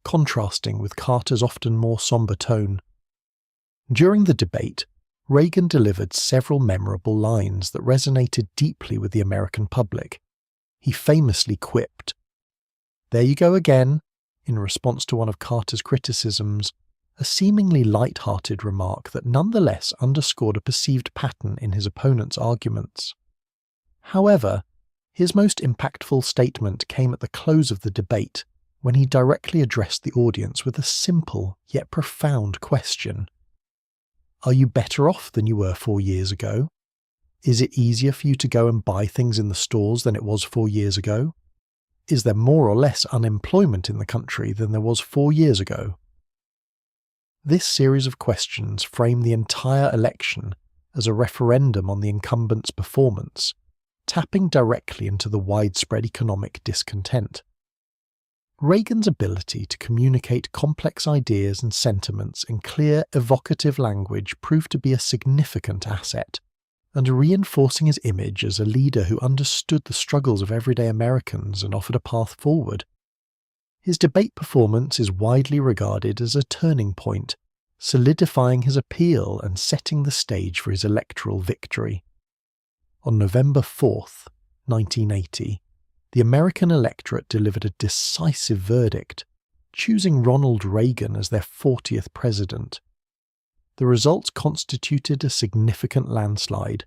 contrasting with Carter's often more somber tone. During the debate, Reagan delivered several memorable lines that resonated deeply with the American public. He famously quipped, "There you go again," in response to one of Carter's criticisms, a seemingly light-hearted remark that nonetheless underscored a perceived pattern in his opponent's arguments. However, his most impactful statement came at the close of the debate, when he directly addressed the audience with a simple yet profound question. Are you better off than you were 4 years ago? Is it easier for you to go and buy things in the stores than it was 4 years ago? Is there more or less unemployment in the country than there was 4 years ago? This series of questions framed the entire election as a referendum on the incumbent's performance, tapping directly into the widespread economic discontent. Reagan's ability to communicate complex ideas and sentiments in clear, evocative language proved to be a significant asset, and reinforcing his image as a leader who understood the struggles of everyday Americans and offered a path forward. His debate performance is widely regarded as a turning point, solidifying his appeal and setting the stage for his electoral victory. On November 4th, 1980, the American electorate delivered a decisive verdict, choosing Ronald Reagan as their 40th president. The results constituted a significant landslide,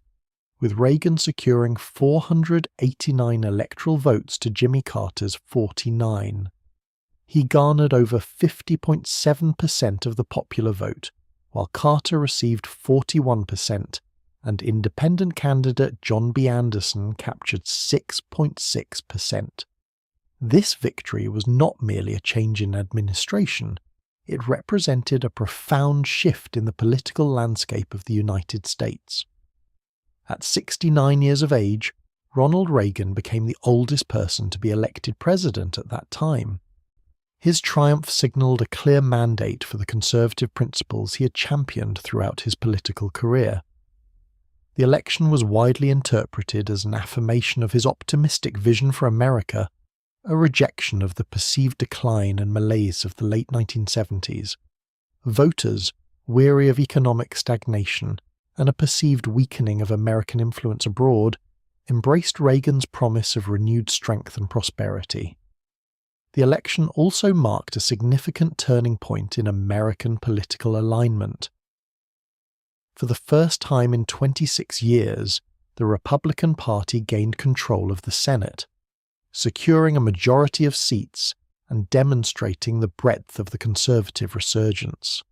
with Reagan securing 489 electoral votes to Jimmy Carter's 49. He garnered over 50.7% of the popular vote, while Carter received 41%, and independent candidate John B. Anderson captured 6.6%. This victory was not merely a change in administration, it represented a profound shift in the political landscape of the United States. At 69 years of age, Ronald Reagan became the oldest person to be elected president at that time. His triumph signalled a clear mandate for the conservative principles he had championed throughout his political career. The election was widely interpreted as an affirmation of his optimistic vision for America, a rejection of the perceived decline and malaise of the late 1970s. Voters, weary of economic stagnation and a perceived weakening of American influence abroad, embraced Reagan's promise of renewed strength and prosperity. The election also marked a significant turning point in American political alignment. For the first time in 26 years, the Republican Party gained control of the Senate, securing a majority of seats and demonstrating the breadth of the conservative resurgence.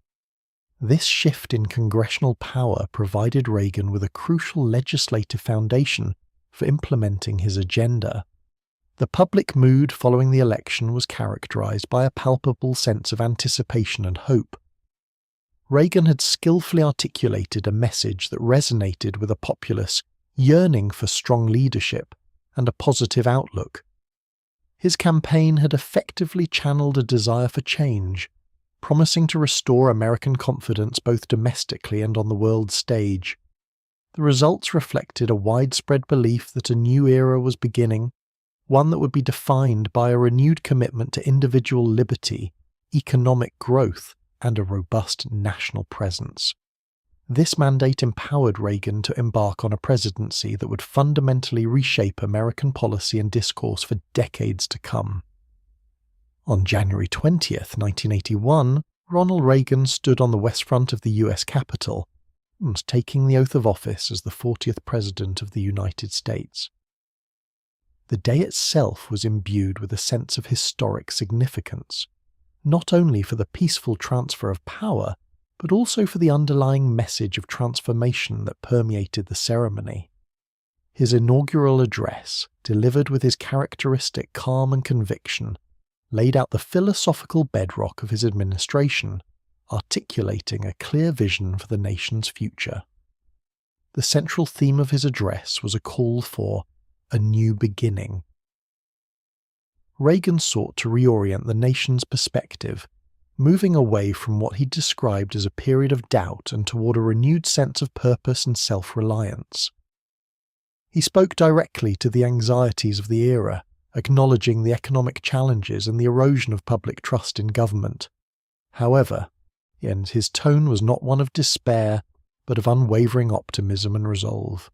This shift in congressional power provided Reagan with a crucial legislative foundation for implementing his agenda. The public mood following the election was characterized by a palpable sense of anticipation and hope. Reagan had skillfully articulated a message that resonated with a populace yearning for strong leadership and a positive outlook. His campaign had effectively channeled a desire for change, promising to restore American confidence both domestically and on the world stage. The results reflected a widespread belief that a new era was beginning, one that would be defined by a renewed commitment to individual liberty, economic growth, and a robust national presence. This mandate empowered Reagan to embark on a presidency that would fundamentally reshape American policy and discourse for decades to come. On January 20th, 1981, Ronald Reagan stood on the west front of the US Capitol, taking the oath of office as the 40th President of the United States. The day itself was imbued with a sense of historic significance, not only for the peaceful transfer of power, but also for the underlying message of transformation that permeated the ceremony. His inaugural address, delivered with his characteristic calm and conviction, laid out the philosophical bedrock of his administration, articulating a clear vision for the nation's future. The central theme of his address was a call for a new beginning. Reagan sought to reorient the nation's perspective, moving away from what he described as a period of doubt and toward a renewed sense of purpose and self-reliance. He spoke directly to the anxieties of the era, acknowledging the economic challenges and the erosion of public trust in government. However, his tone was not one of despair, but of unwavering optimism and resolve.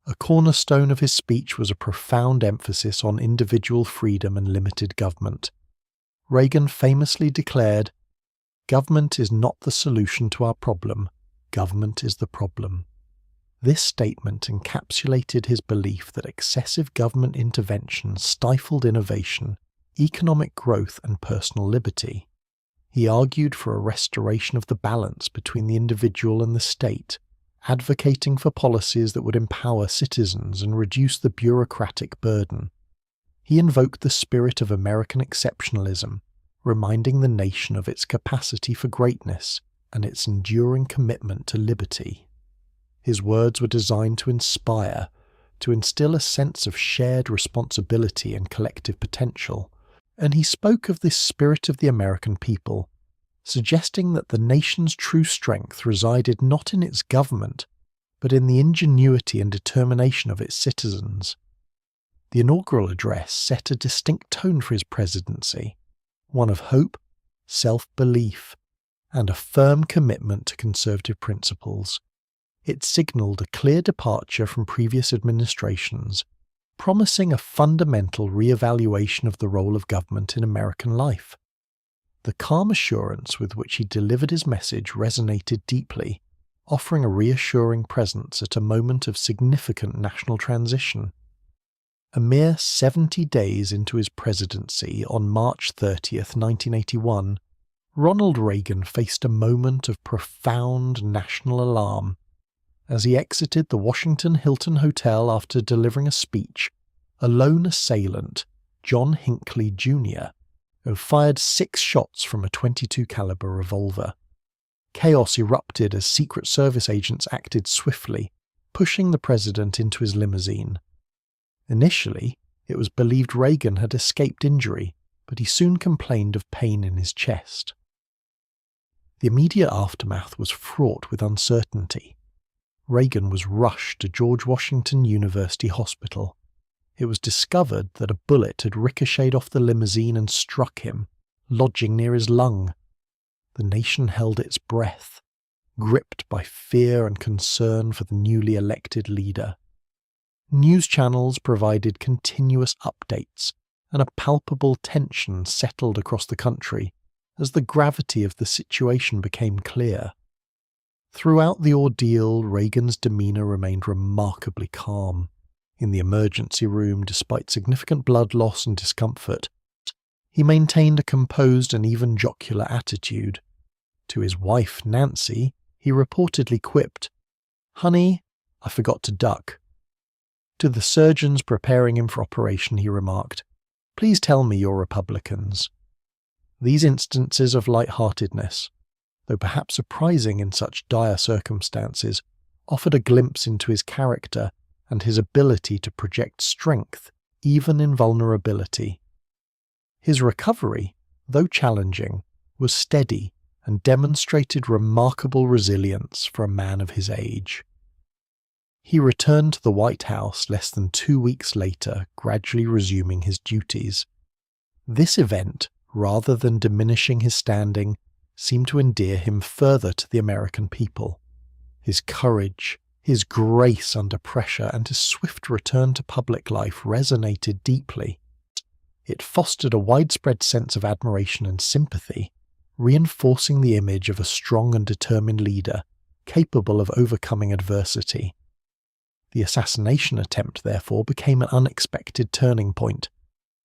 A cornerstone of his speech was a profound emphasis on individual freedom and limited government. Reagan famously declared, "Government is not the solution to our problem, government is the problem." This statement encapsulated his belief that excessive government intervention stifled innovation, economic growth, and personal liberty. He argued for a restoration of the balance between the individual and the state, advocating for policies that would empower citizens and reduce the bureaucratic burden. He invoked the spirit of American exceptionalism, reminding the nation of its capacity for greatness and its enduring commitment to liberty. His words were designed to inspire, to instill a sense of shared responsibility and collective potential, and he spoke of this spirit of the American people, suggesting that the nation's true strength resided not in its government, but in the ingenuity and determination of its citizens. The inaugural address set a distinct tone for his presidency, one of hope, self-belief, and a firm commitment to conservative principles. It signalled a clear departure from previous administrations, promising a fundamental re-evaluation of the role of government in American life. The calm assurance with which he delivered his message resonated deeply, offering a reassuring presence at a moment of significant national transition. A mere 70 days into his presidency, on March 30th, 1981, Ronald Reagan faced a moment of profound national alarm. As he exited the Washington Hilton Hotel after delivering a speech, a lone assailant, John Hinckley Jr., fired 6 shots from a .22 caliber revolver. Chaos erupted as Secret Service agents acted swiftly, pushing the president into his limousine. Initially, it was believed Reagan had escaped injury, but he soon complained of pain in his chest. The immediate aftermath was fraught with uncertainty. Reagan was rushed to George Washington University Hospital. It was discovered that a bullet had ricocheted off the limousine and struck him, lodging near his lung. The nation held its breath, gripped by fear and concern for the newly elected leader. News channels provided continuous updates, and a palpable tension settled across the country as the gravity of the situation became clear. Throughout the ordeal, Reagan's demeanour remained remarkably calm. In the emergency room, despite significant blood loss and discomfort, he maintained a composed and even jocular attitude. To his wife, Nancy, he reportedly quipped, "Honey, I forgot to duck." To the surgeons preparing him for operation, he remarked, "Please tell me you're Republicans." These instances of light-heartedness, though perhaps surprising in such dire circumstances, offered a glimpse into his character and his ability to project strength, even in vulnerability. His recovery, though challenging, was steady and demonstrated remarkable resilience for a man of his age. He returned to the White House less than 2 weeks later, gradually resuming his duties. This event, rather than diminishing his standing, seemed to endear him further to the American people. His courage, his grace under pressure, and his swift return to public life resonated deeply. It fostered a widespread sense of admiration and sympathy, reinforcing the image of a strong and determined leader, capable of overcoming adversity. The assassination attempt, therefore, became an unexpected turning point,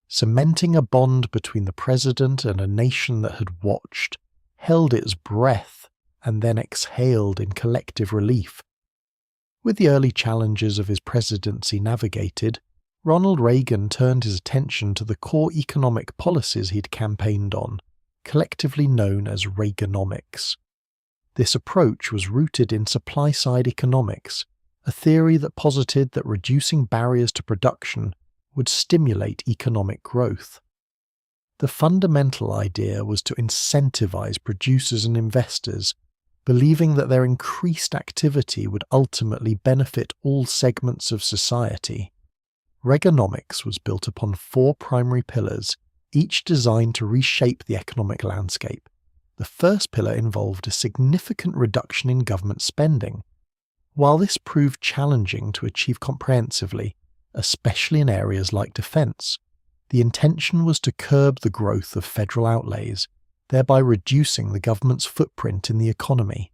cementing a bond between the president and a nation that had watched, held its breath, and then exhaled in collective relief. With the early challenges of his presidency navigated, Ronald Reagan turned his attention to the core economic policies he'd campaigned on, collectively known as Reaganomics. This approach was rooted in supply-side economics, a theory that posited that reducing barriers to production would stimulate economic growth. The fundamental idea was to incentivize producers and investors, believing that their increased activity would ultimately benefit all segments of society. Reaganomics was built upon 4 primary pillars, each designed to reshape the economic landscape. The first pillar involved a significant reduction in government spending. While this proved challenging to achieve comprehensively, especially in areas like defense, the intention was to curb the growth of federal outlays, thereby reducing the government's footprint in the economy.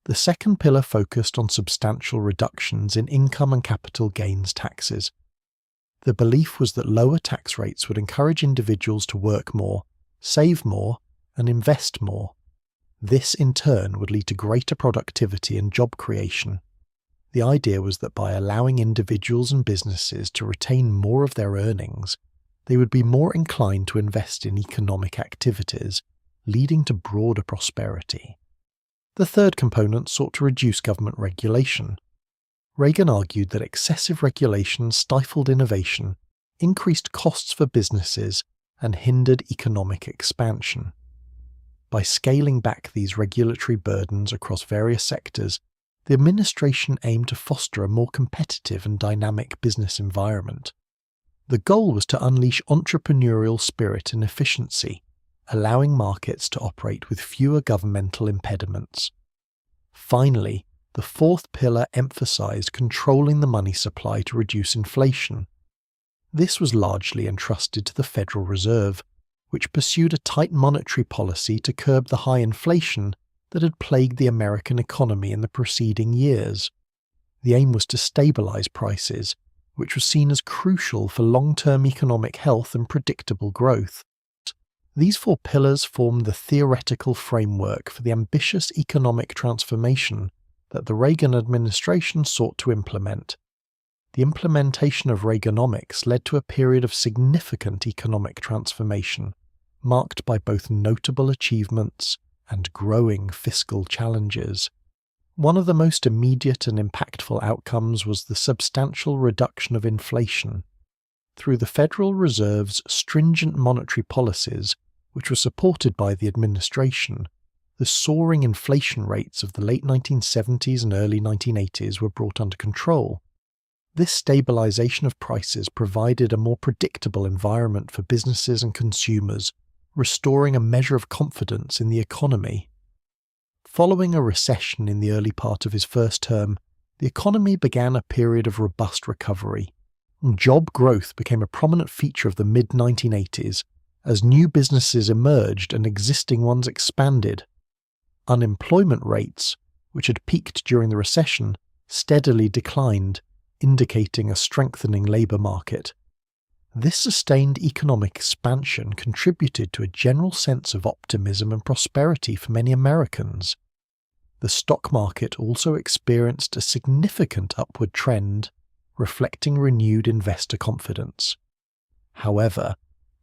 The second pillar focused on substantial reductions in income and capital gains taxes. The belief was that lower tax rates would encourage individuals to work more, save more, and invest more. This in turn would lead to greater productivity and job creation. The idea was that by allowing individuals and businesses to retain more of their earnings, they would be more inclined to invest in economic activities, leading to broader prosperity. The third component sought to reduce government regulation. Reagan argued that excessive regulation stifled innovation, increased costs for businesses, and hindered economic expansion. By scaling back these regulatory burdens across various sectors, the administration aimed to foster a more competitive and dynamic business environment. The goal was to unleash entrepreneurial spirit and efficiency, allowing markets to operate with fewer governmental impediments. Finally, the fourth pillar emphasized controlling the money supply to reduce inflation. This was largely entrusted to the Federal Reserve, which pursued a tight monetary policy to curb the high inflation that had plagued the American economy in the preceding years. The aim was to stabilize prices, which was seen as crucial for long-term economic health and predictable growth. These four pillars formed the theoretical framework for the ambitious economic transformation that the Reagan administration sought to implement. The implementation of Reaganomics led to a period of significant economic transformation, marked by both notable achievements and growing fiscal challenges. One of the most immediate and impactful outcomes was the substantial reduction of inflation. Through the Federal Reserve's stringent monetary policies, which were supported by the administration, the soaring inflation rates of the late 1970s and early 1980s were brought under control. This stabilization of prices provided a more predictable environment for businesses and consumers, restoring a measure of confidence in the economy. Following a recession in the early part of his first term, the economy began a period of robust recovery. Job growth became a prominent feature of the mid-1980s as new businesses emerged and existing ones expanded. Unemployment rates, which had peaked during the recession, steadily declined, indicating a strengthening labour market. This sustained economic expansion contributed to a general sense of optimism and prosperity for many Americans. The stock market also experienced a significant upward trend, reflecting renewed investor confidence. However,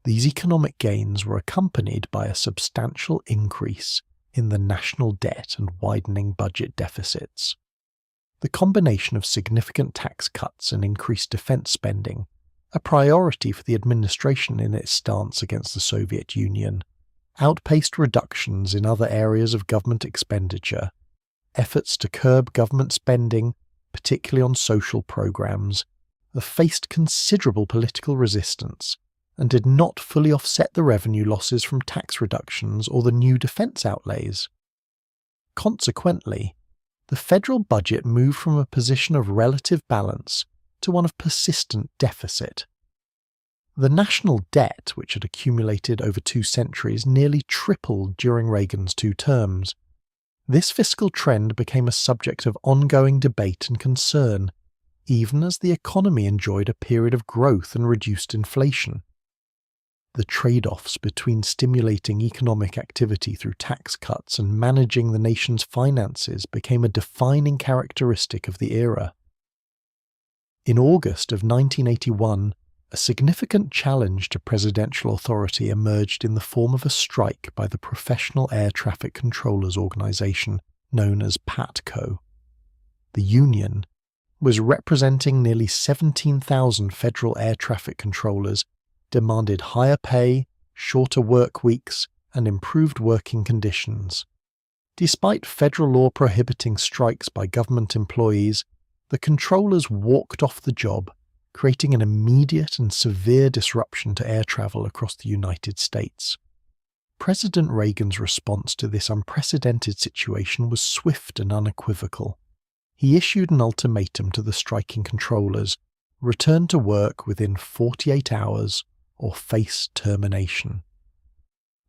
these economic gains were accompanied by a substantial increase in the national debt and widening budget deficits. The combination of significant tax cuts and increased defense spending, a priority for the administration in its stance against the Soviet Union, outpaced reductions in other areas of government expenditure. Efforts to curb government spending, particularly on social programs, faced considerable political resistance and did not fully offset the revenue losses from tax reductions or the new defense outlays. Consequently, the federal budget moved from a position of relative balance to one of persistent deficit. The national debt, which had accumulated over 2 centuries, nearly tripled during Reagan's 2 terms. This fiscal trend became a subject of ongoing debate and concern, even as the economy enjoyed a period of growth and reduced inflation. The trade-offs between stimulating economic activity through tax cuts and managing the nation's finances became a defining characteristic of the era. In August of 1981, a significant challenge to presidential authority emerged in the form of a strike by the Professional Air Traffic Controllers Organization, known as PATCO. The union was representing nearly 17,000 federal air traffic controllers, demanded higher pay, shorter work weeks, and improved working conditions. Despite federal law prohibiting strikes by government employees, the controllers walked off the job, creating an immediate and severe disruption to air travel across the United States. President Reagan's response to this unprecedented situation was swift and unequivocal. He issued an ultimatum to the striking controllers: return to work within 48 hours or face termination.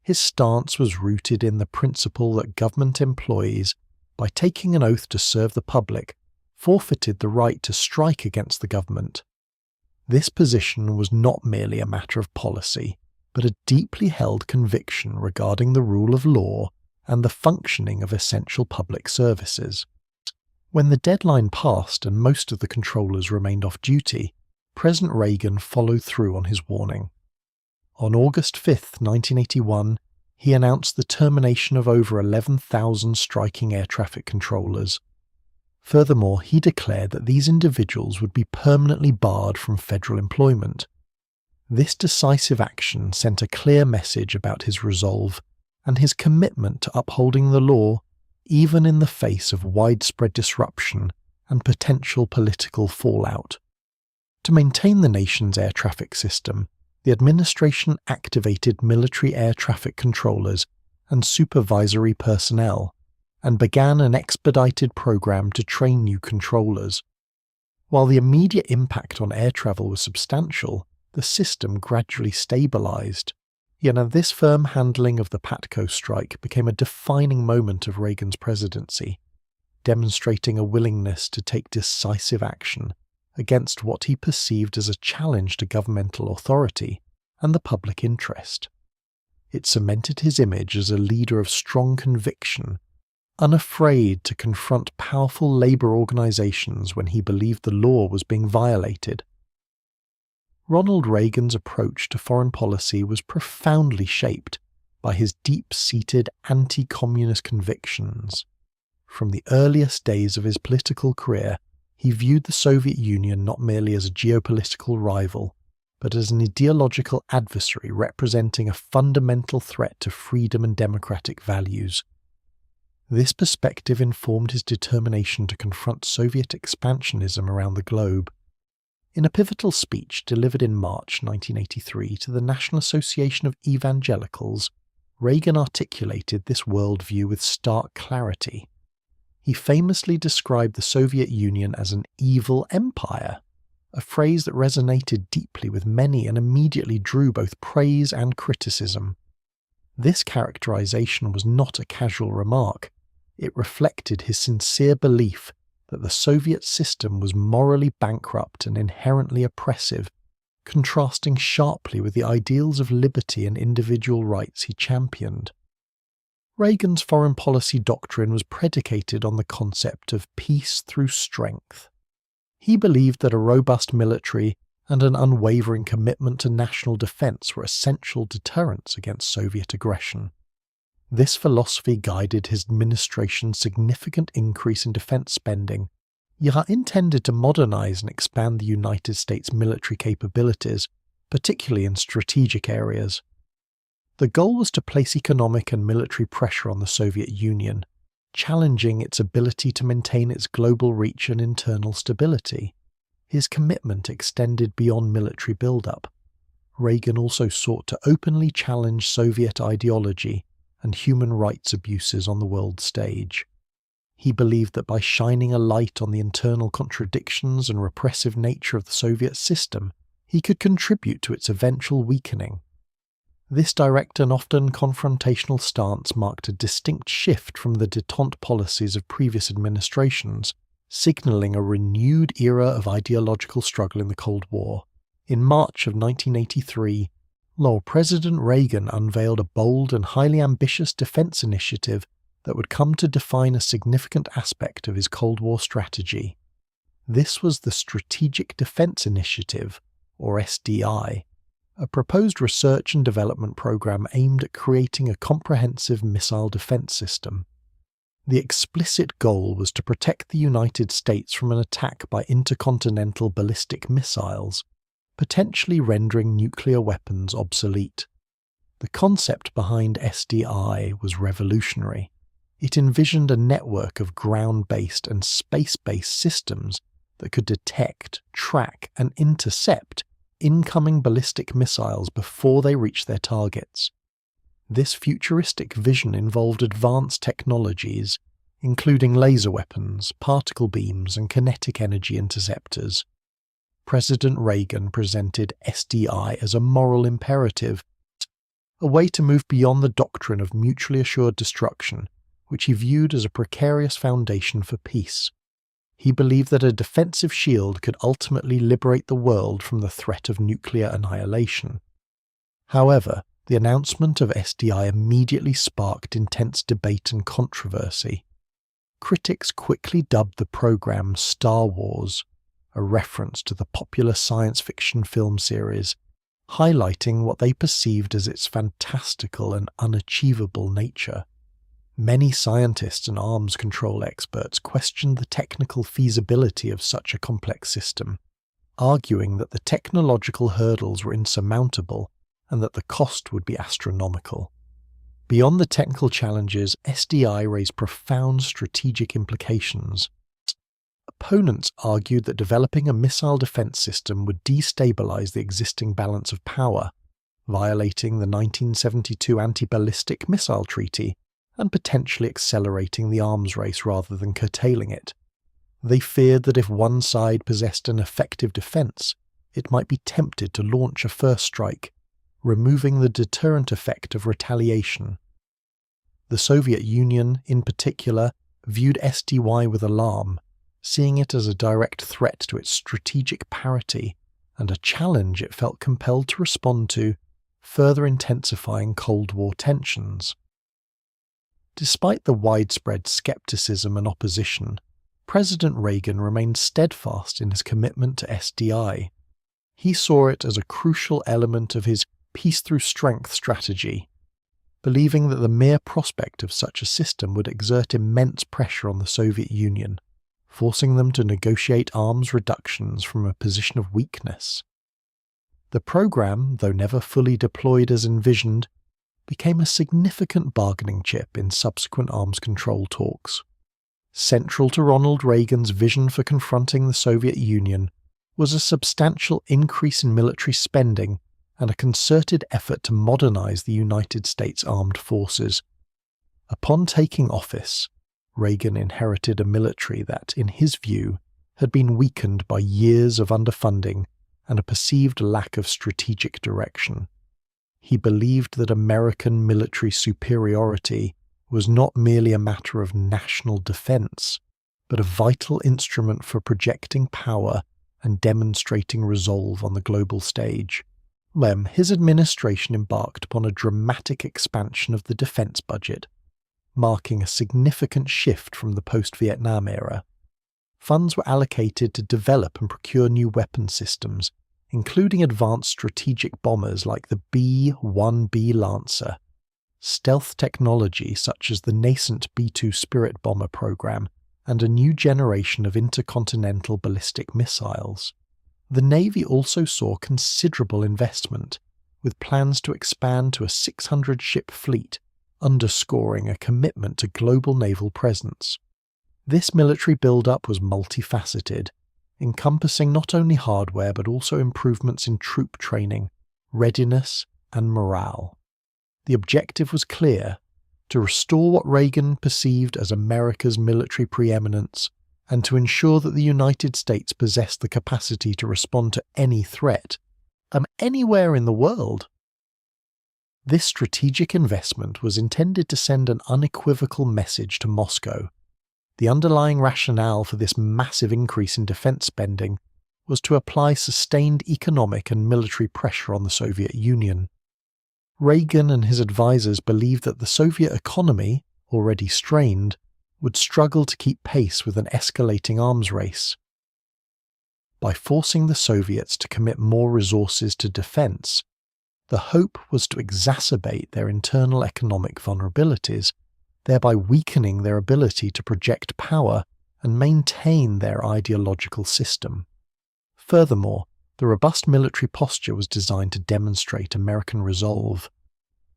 His stance was rooted in the principle that government employees, by taking an oath to serve the public, forfeited the right to strike against the government. This position was not merely a matter of policy, but a deeply held conviction regarding the rule of law and the functioning of essential public services. When the deadline passed and most of the controllers remained off duty, President Reagan followed through on his warning. On August 5, 1981, he announced the termination of over 11,000 striking air traffic controllers. Furthermore, he declared that these individuals would be permanently barred from federal employment. This decisive action sent a clear message about his resolve and his commitment to upholding the law, even in the face of widespread disruption and potential political fallout. To maintain the nation's air traffic system, the administration activated military air traffic controllers and supervisory personnel, and began an expedited program to train new controllers. While the immediate impact on air travel was substantial, the system gradually stabilized. This firm handling of the PATCO strike became a defining moment of Reagan's presidency, demonstrating a willingness to take decisive action against what he perceived as a challenge to governmental authority and the public interest. It cemented his image as a leader of strong conviction, unafraid to confront powerful labor organizations when he believed the law was being violated. Ronald Reagan's approach to foreign policy was profoundly shaped by his deep-seated anti-communist convictions. From the earliest days of his political career, he viewed the Soviet Union not merely as a geopolitical rival, but as an ideological adversary representing a fundamental threat to freedom and democratic values. This perspective informed his determination to confront Soviet expansionism around the globe. In a pivotal speech delivered in March 1983 to the National Association of Evangelicals, Reagan articulated this worldview with stark clarity. He famously described the Soviet Union as an evil empire, a phrase that resonated deeply with many and immediately drew both praise and criticism. This characterization was not a casual remark. It reflected his sincere belief that the Soviet system was morally bankrupt and inherently oppressive, contrasting sharply with the ideals of liberty and individual rights he championed. Reagan's foreign policy doctrine was predicated on the concept of peace through strength. He believed that a robust military and an unwavering commitment to national defense were essential deterrents against Soviet aggression. This philosophy guided his administration's significant increase in defense spending, yet intended to modernize and expand the United States military capabilities, particularly in strategic areas. The goal was to place economic and military pressure on the Soviet Union, challenging its ability to maintain its global reach and internal stability. His commitment extended beyond military buildup. Reagan also sought to openly challenge Soviet ideology and human rights abuses on the world stage. He believed that by shining a light on the internal contradictions and repressive nature of the Soviet system, he could contribute to its eventual weakening. This direct and often confrontational stance marked a distinct shift from the détente policies of previous administrations, signaling a renewed era of ideological struggle in the Cold War. In March of 1983, President Reagan unveiled a bold and highly ambitious defense initiative that would come to define a significant aspect of his Cold War strategy. This was the Strategic Defense Initiative, or SDI, a proposed research and development program aimed at creating a comprehensive missile defense system. The explicit goal was to protect the United States from an attack by intercontinental ballistic missiles, potentially rendering nuclear weapons obsolete. The concept behind SDI was revolutionary. It envisioned a network of ground-based and space-based systems that could detect, track, and intercept incoming ballistic missiles before they reached their targets. This futuristic vision involved advanced technologies, including laser weapons, particle beams, and kinetic energy interceptors. President Reagan presented SDI as a moral imperative, a way to move beyond the doctrine of mutually assured destruction, which he viewed as a precarious foundation for peace. He believed that a defensive shield could ultimately liberate the world from the threat of nuclear annihilation. However, the announcement of SDI immediately sparked intense debate and controversy. Critics quickly dubbed the program Star Wars, a reference to the popular science fiction film series, highlighting what they perceived as its fantastical and unachievable nature. Many scientists and arms control experts questioned the technical feasibility of such a complex system, arguing that the technological hurdles were insurmountable and that the cost would be astronomical. Beyond the technical challenges, SDI raised profound strategic implications. A opponents argued that developing a missile defense system would destabilize the existing balance of power, violating the 1972 Anti-Ballistic Missile Treaty and potentially accelerating the arms race rather than curtailing it. They feared that if one side possessed an effective defense, it might be tempted to launch a first strike, removing the deterrent effect of retaliation. The Soviet Union, in particular, viewed SDY with alarm, seeing it as a direct threat to its strategic parity and a challenge it felt compelled to respond to, further intensifying Cold War tensions. Despite the widespread skepticism and opposition, President Reagan remained steadfast in his commitment to SDI. He saw it as a crucial element of his peace through strength strategy, believing that the mere prospect of such a system would exert immense pressure on the Soviet Union, forcing them to negotiate arms reductions from a position of weakness. The program, though never fully deployed as envisioned, became a significant bargaining chip in subsequent arms control talks. Central to Ronald Reagan's vision for confronting the Soviet Union was a substantial increase in military spending and a concerted effort to modernize the United States Armed Forces. Upon taking office, Reagan inherited a military that, in his view, had been weakened by years of underfunding and a perceived lack of strategic direction. He believed that American military superiority was not merely a matter of national defense, but a vital instrument for projecting power and demonstrating resolve on the global stage. His administration embarked upon a dramatic expansion of the defense budget, marking a significant shift from the post-Vietnam era. Funds were allocated to develop and procure new weapon systems, including advanced strategic bombers like the B-1B Lancer, stealth technology such as the nascent B-2 Spirit bomber program, and a new generation of intercontinental ballistic missiles. The Navy also saw considerable investment, with plans to expand to a 600-ship fleet, underscoring a commitment to global naval presence. This military build-up was multifaceted, encompassing not only hardware but also improvements in troop training, readiness, and morale. The objective was clear: to restore what Reagan perceived as America's military preeminence, and to ensure that the United States possessed the capacity to respond to any threat, anywhere in the world. This strategic investment was intended to send an unequivocal message to Moscow. The underlying rationale for this massive increase in defense spending was to apply sustained economic and military pressure on the Soviet Union. Reagan and his advisors believed that the Soviet economy, already strained, would struggle to keep pace with an escalating arms race. By forcing the Soviets to commit more resources to defense, the hope was to exacerbate their internal economic vulnerabilities, thereby weakening their ability to project power and maintain their ideological system. Furthermore, the robust military posture was designed to demonstrate American resolve.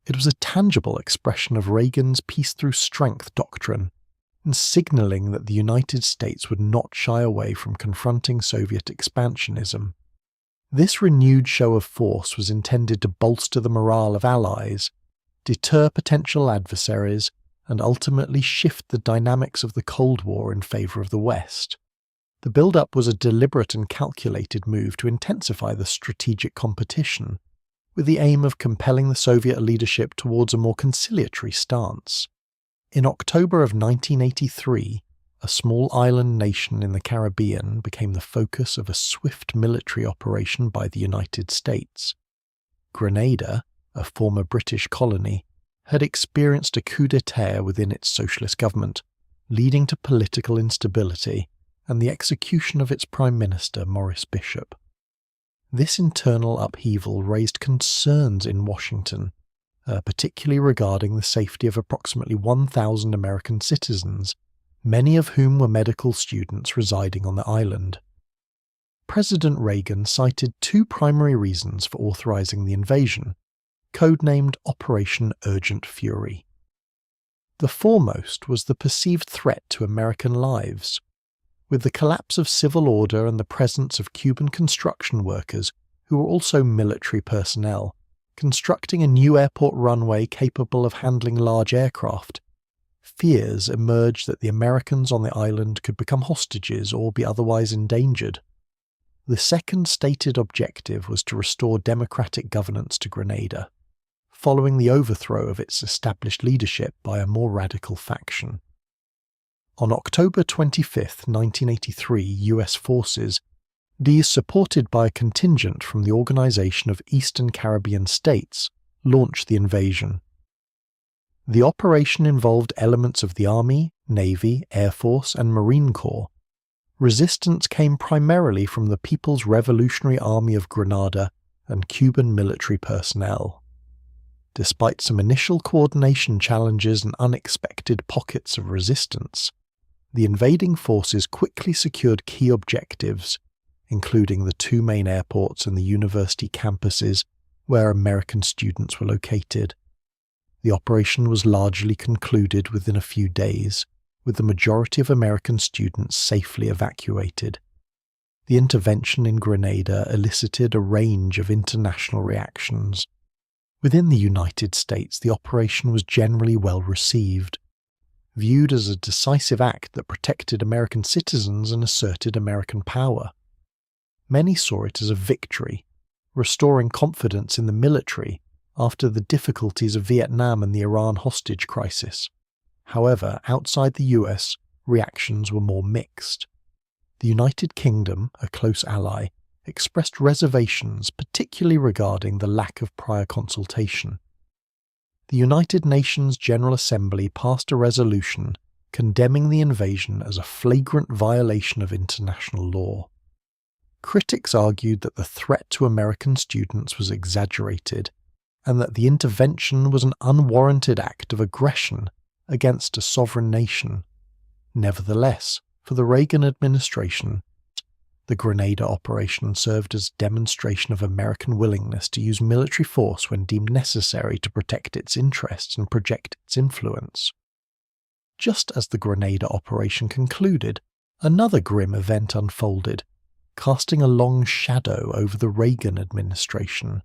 It was a tangible expression of Reagan's peace through strength doctrine, and signaling that the United States would not shy away from confronting Soviet expansionism. This renewed show of force was intended to bolster the morale of allies, deter potential adversaries, and ultimately shift the dynamics of the Cold War in favor of the West. The build-up was a deliberate and calculated move to intensify the strategic competition, with the aim of compelling the Soviet leadership towards a more conciliatory stance. In October of 1983, a small island nation in the Caribbean became the focus of a swift military operation by the United States. Grenada, a former British colony, had experienced a coup d'etat within its socialist government, leading to political instability and the execution of its Prime Minister, Maurice Bishop. This internal upheaval raised concerns in Washington, particularly regarding the safety of approximately 1,000 American citizens, many of whom were medical students residing on the island. President Reagan cited two primary reasons for authorizing the invasion, codenamed Operation Urgent Fury. The foremost was the perceived threat to American lives. with the collapse of civil order and the presence of Cuban construction workers, who were also military personnel, constructing a new airport runway capable of handling large aircraft, fears emerged that the Americans on the island could become hostages or be otherwise endangered. The second stated objective was to restore democratic governance to Grenada, following the overthrow of its established leadership by a more radical faction. On October 25, 1983, US forces, these supported by a contingent from the Organization of Eastern Caribbean States, launched the invasion. The operation involved elements of the Army, Navy, Air Force, and Marine Corps. Resistance came primarily from the People's Revolutionary Army of Grenada and Cuban military personnel. Despite some initial coordination challenges and unexpected pockets of resistance, the invading forces quickly secured key objectives, including the two main airports and the university campuses where American students were located. The operation was largely concluded within a few days, with the majority of American students safely evacuated. The intervention in Grenada elicited a range of international reactions. Within the United States, the operation was generally well received, viewed as a decisive act that protected American citizens and asserted American power. Many saw it as a victory, restoring confidence in the military after the difficulties of Vietnam and the Iran hostage crisis. However, outside the US, reactions were more mixed. The United Kingdom, a close ally, expressed reservations, particularly regarding the lack of prior consultation. The United Nations General Assembly passed a resolution condemning the invasion as a flagrant violation of international law. Critics argued that the threat to American students was exaggerated, and that the intervention was an unwarranted act of aggression against a sovereign nation. Nevertheless, for the Reagan administration, the Grenada operation served as a demonstration of American willingness to use military force when deemed necessary to protect its interests and project its influence. Just as the Grenada operation concluded, another grim event unfolded, casting a long shadow over the Reagan administration.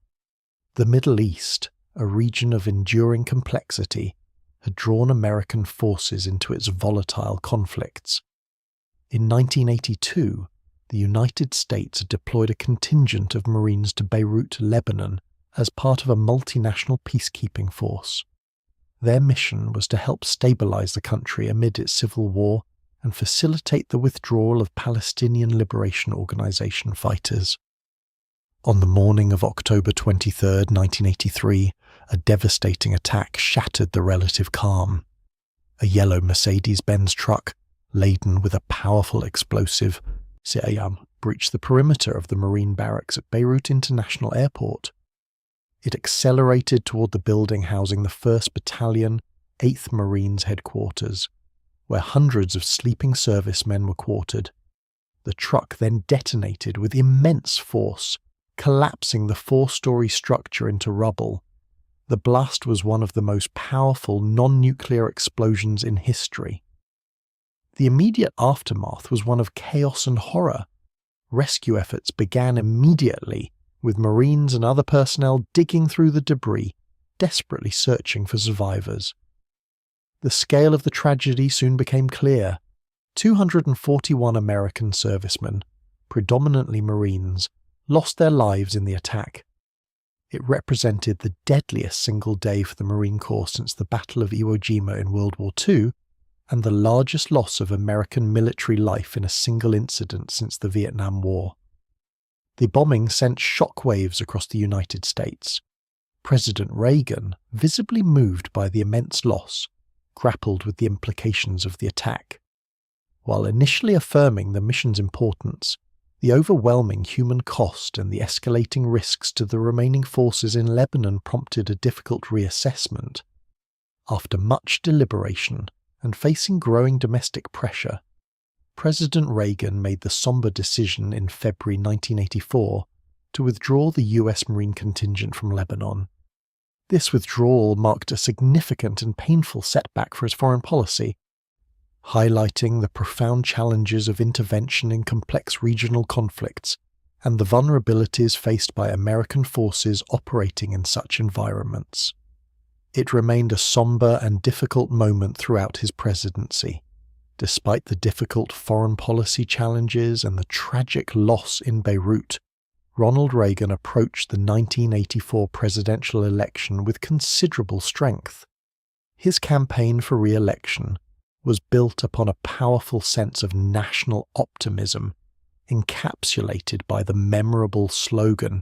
The Middle East, a region of enduring complexity, had drawn American forces into its volatile conflicts. In 1982, the United States had deployed a contingent of Marines to Beirut, Lebanon, as part of a multinational peacekeeping force. Their mission was to help stabilize the country amid its civil war and facilitate the withdrawal of Palestinian Liberation Organization fighters. On the morning of October 23, 1983, a devastating attack shattered the relative calm. A yellow Mercedes-Benz truck, laden with a powerful explosive, breached the perimeter of the Marine barracks at Beirut International Airport. It accelerated toward the building housing the 1st Battalion, 8th Marines headquarters, where hundreds of sleeping servicemen were quartered. The truck then detonated with immense force, collapsing the 4-story structure into rubble. The blast was one of the most powerful non-nuclear explosions in history. The immediate aftermath was one of chaos and horror. Rescue efforts began immediately, with Marines and other personnel digging through the debris, desperately searching for survivors. The scale of the tragedy soon became clear. 241 American servicemen, predominantly Marines, lost their lives in the attack. It represented the deadliest single day for the Marine Corps since the Battle of Iwo Jima in World War II, and the largest loss of American military life in a single incident since the Vietnam War. The bombing sent shockwaves across the United States. President Reagan, visibly moved by the immense loss, grappled with the implications of the attack. While initially affirming the mission's importance, the overwhelming human cost and the escalating risks to the remaining forces in Lebanon prompted a difficult reassessment. After much deliberation, and facing growing domestic pressure, President Reagan made the somber decision in February 1984 to withdraw the US Marine contingent from Lebanon. This withdrawal marked a significant and painful setback for his foreign policy. highlighting the profound challenges of intervention in complex regional conflicts and the vulnerabilities faced by American forces operating in such environments. It remained a somber and difficult moment throughout his presidency. Despite the difficult foreign policy challenges and the tragic loss in Beirut, Ronald Reagan approached the 1984 presidential election with considerable strength. His campaign for re-election was built upon a powerful sense of national optimism, encapsulated by the memorable slogan,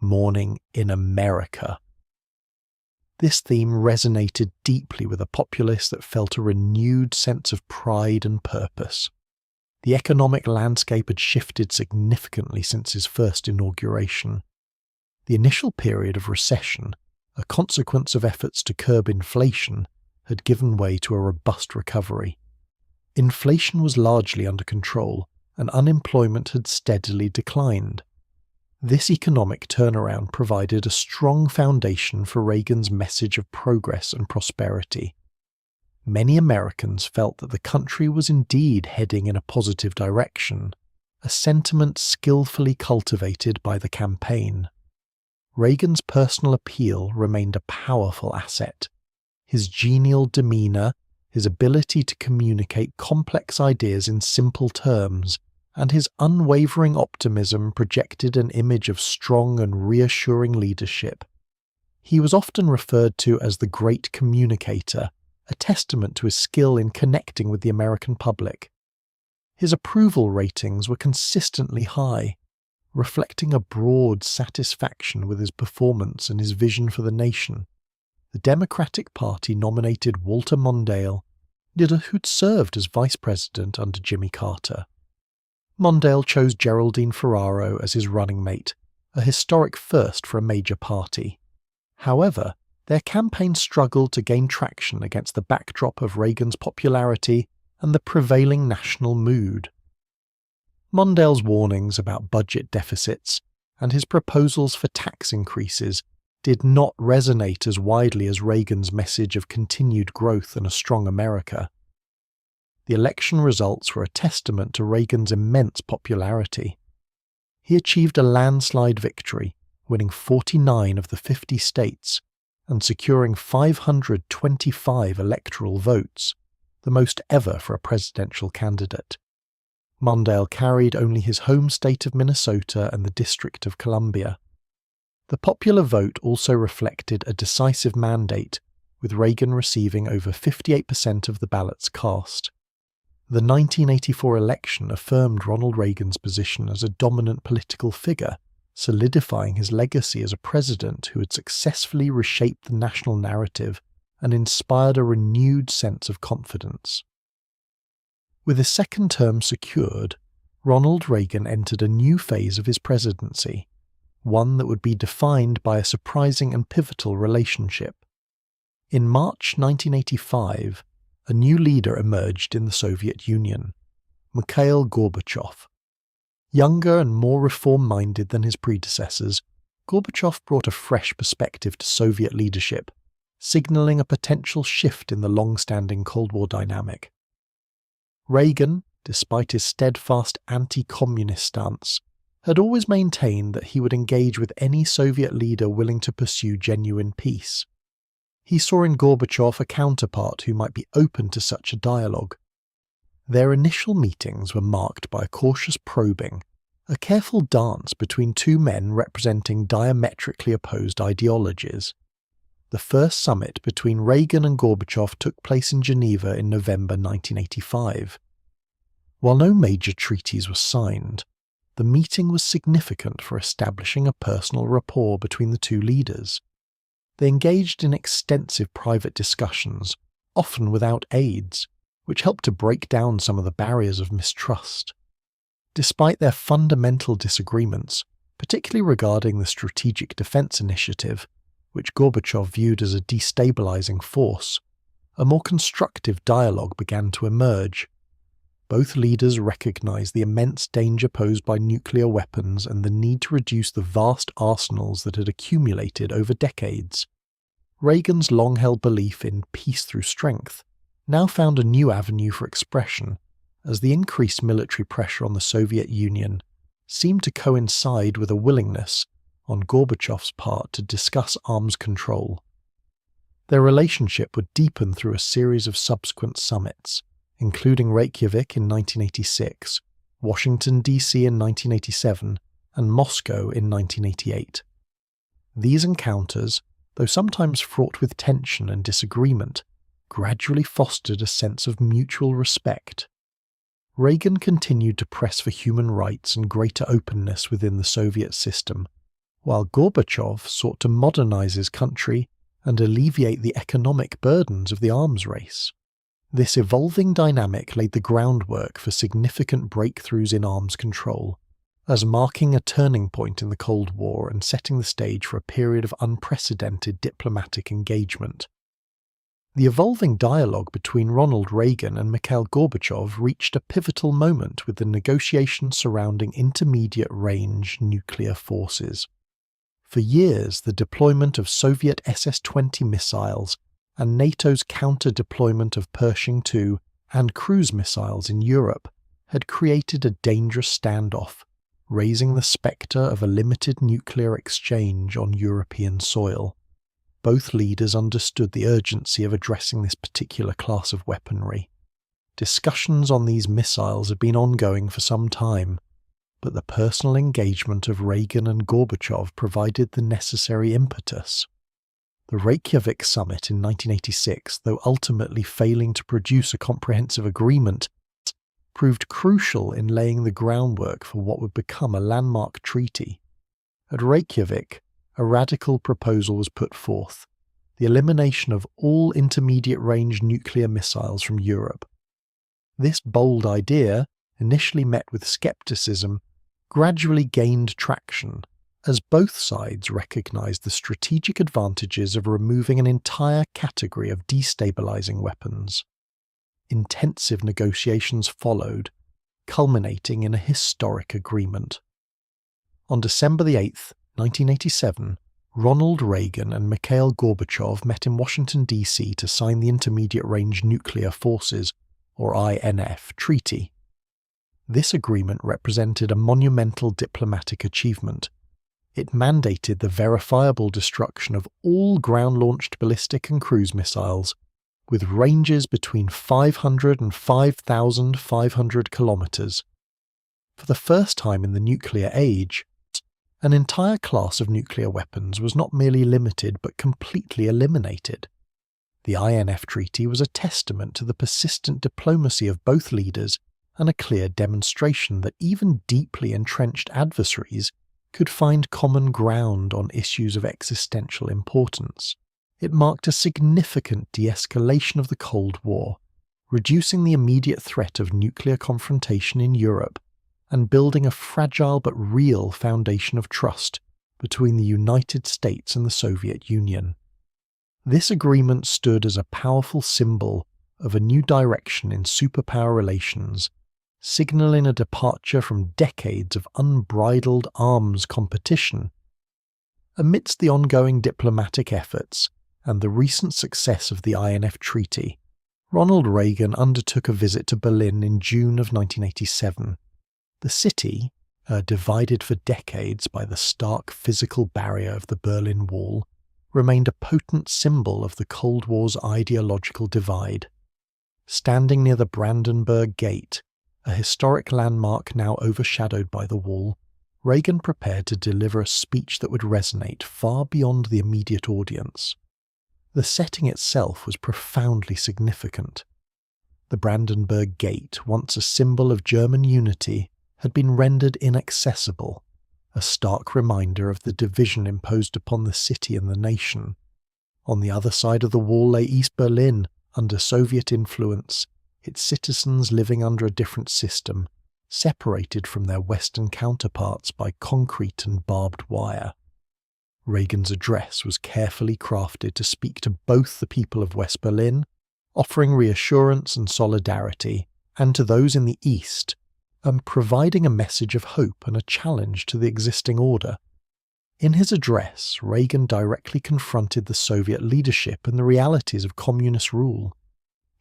"Morning in America." This theme resonated deeply with a populace that felt a renewed sense of pride and purpose. The economic landscape had shifted significantly since his first inauguration. The initial period of recession, a consequence of efforts to curb inflation, had given way to a robust recovery. Inflation was largely under control, and unemployment had steadily declined. This economic turnaround provided a strong foundation for Reagan's message of progress and prosperity. Many Americans felt that the country was indeed heading in a positive direction, a sentiment skillfully cultivated by the campaign. Reagan's personal appeal remained a powerful asset. His genial demeanor, his ability to communicate complex ideas in simple terms, and his unwavering optimism projected an image of strong and reassuring leadership. He was often referred to as the great communicator, a testament to his skill in connecting with the American public. His approval ratings were consistently high, reflecting a broad satisfaction with his performance and his vision for the nation. The Democratic Party nominated Walter Mondale, who'd served as vice president under Jimmy Carter. Mondale chose Geraldine Ferraro as his running mate, a historic first for a major party. However, their campaign struggled to gain traction against the backdrop of Reagan's popularity and the prevailing national mood. Mondale's warnings about budget deficits and his proposals for tax increases did not resonate as widely as Reagan's message of continued growth and a strong America. The election results were a testament to Reagan's immense popularity. He achieved a landslide victory, winning 49 of the 50 states and securing 525 electoral votes, the most ever for a presidential candidate. Mondale carried only his home state of Minnesota and the District of Columbia. The popular vote also reflected a decisive mandate, with Reagan receiving over 58% of the ballots cast. The 1984 election affirmed Ronald Reagan's position as a dominant political figure, solidifying his legacy as a president who had successfully reshaped the national narrative and inspired a renewed sense of confidence. With his second term secured, Ronald Reagan entered a new phase of his presidency, one that would be defined by a surprising and pivotal relationship. In March 1985, a new leader emerged in the Soviet Union, Mikhail Gorbachev. Younger and more reform-minded than his predecessors, Gorbachev brought a fresh perspective to Soviet leadership, signaling a potential shift in the long-standing Cold War dynamic. Reagan, despite his steadfast anti-communist stance, had always maintained that he would engage with any Soviet leader willing to pursue genuine peace. He saw in Gorbachev a counterpart who might be open to such a dialogue. Their initial meetings were marked by a cautious probing, a careful dance between two men representing diametrically opposed ideologies. The first summit between Reagan and Gorbachev took place in Geneva in November 1985. While no major treaties were signed, the meeting was significant for establishing a personal rapport between the two leaders. They engaged in extensive private discussions, often without aides, which helped to break down some of the barriers of mistrust. Despite their fundamental disagreements, particularly regarding the Strategic Defense Initiative, which Gorbachev viewed as a destabilizing force, a more constructive dialogue began to emerge. Both leaders recognized the immense danger posed by nuclear weapons and the need to reduce the vast arsenals that had accumulated over decades. Reagan's long-held belief in peace through strength now found a new avenue for expression as the increased military pressure on the Soviet Union seemed to coincide with a willingness on Gorbachev's part to discuss arms control. Their relationship would deepen through a series of subsequent summits, including Reykjavik in 1986, Washington, D.C. in 1987, and Moscow in 1988. These encounters, though sometimes fraught with tension and disagreement, gradually fostered a sense of mutual respect. Reagan continued to press for human rights and greater openness within the Soviet system, while Gorbachev sought to modernize his country and alleviate the economic burdens of the arms race. This evolving dynamic laid the groundwork for significant breakthroughs in arms control, as marking a turning point in the Cold War and setting the stage for a period of unprecedented diplomatic engagement. The evolving dialogue between Ronald Reagan and Mikhail Gorbachev reached a pivotal moment with the negotiations surrounding intermediate-range nuclear forces. For years, the deployment of Soviet SS-20 missiles and NATO's counter-deployment of Pershing II and cruise missiles in Europe had created a dangerous standoff, raising the spectre of a limited nuclear exchange on European soil. Both leaders understood the urgency of addressing this particular class of weaponry. Discussions on these missiles had been ongoing for some time, but the personal engagement of Reagan and Gorbachev provided the necessary impetus. The Reykjavik summit in 1986, though ultimately failing to produce a comprehensive agreement, proved crucial in laying the groundwork for what would become a landmark treaty. At Reykjavik, a radical proposal was put forth: the elimination of all intermediate-range nuclear missiles from Europe. This bold idea, initially met with skepticism, gradually gained traction as both sides recognized the strategic advantages of removing an entire category of destabilizing weapons. Intensive negotiations followed, culminating in a historic agreement. On December 8, 1987, Ronald Reagan and Mikhail Gorbachev met in Washington, D.C. to sign the Intermediate-Range Nuclear Forces, or INF, Treaty. This agreement represented a monumental diplomatic achievement. It mandated the verifiable destruction of all ground-launched ballistic and cruise missiles, with ranges between 500 and 5,500 kilometers. For the first time in the nuclear age, an entire class of nuclear weapons was not merely limited but completely eliminated. The INF Treaty was a testament to the persistent diplomacy of both leaders and a clear demonstration that even deeply entrenched adversaries could find common ground on issues of existential importance. It marked a significant de-escalation of the Cold War, reducing the immediate threat of nuclear confrontation in Europe and building a fragile but real foundation of trust between the United States and the Soviet Union. This agreement stood as a powerful symbol of a new direction in superpower relations, signaling a departure from decades of unbridled arms competition. Amidst the ongoing diplomatic efforts and the recent success of the INF Treaty, Ronald Reagan undertook a visit to Berlin in June of 1987. The city, divided for decades by the stark physical barrier of the Berlin Wall, remained a potent symbol of the Cold War's ideological divide. Standing near the Brandenburg Gate, a historic landmark now overshadowed by the wall, Reagan prepared to deliver a speech that would resonate far beyond the immediate audience. The setting itself was profoundly significant. The Brandenburg Gate, once a symbol of German unity, had been rendered inaccessible, a stark reminder of the division imposed upon the city and the nation. On the other side of the wall lay East Berlin, under Soviet influence, its citizens living under a different system, separated from their Western counterparts by concrete and barbed wire. Reagan's address was carefully crafted to speak to both the people of West Berlin, offering reassurance and solidarity, and to those in the East, and providing a message of hope and a challenge to the existing order. In his address, Reagan directly confronted the Soviet leadership and the realities of communist rule.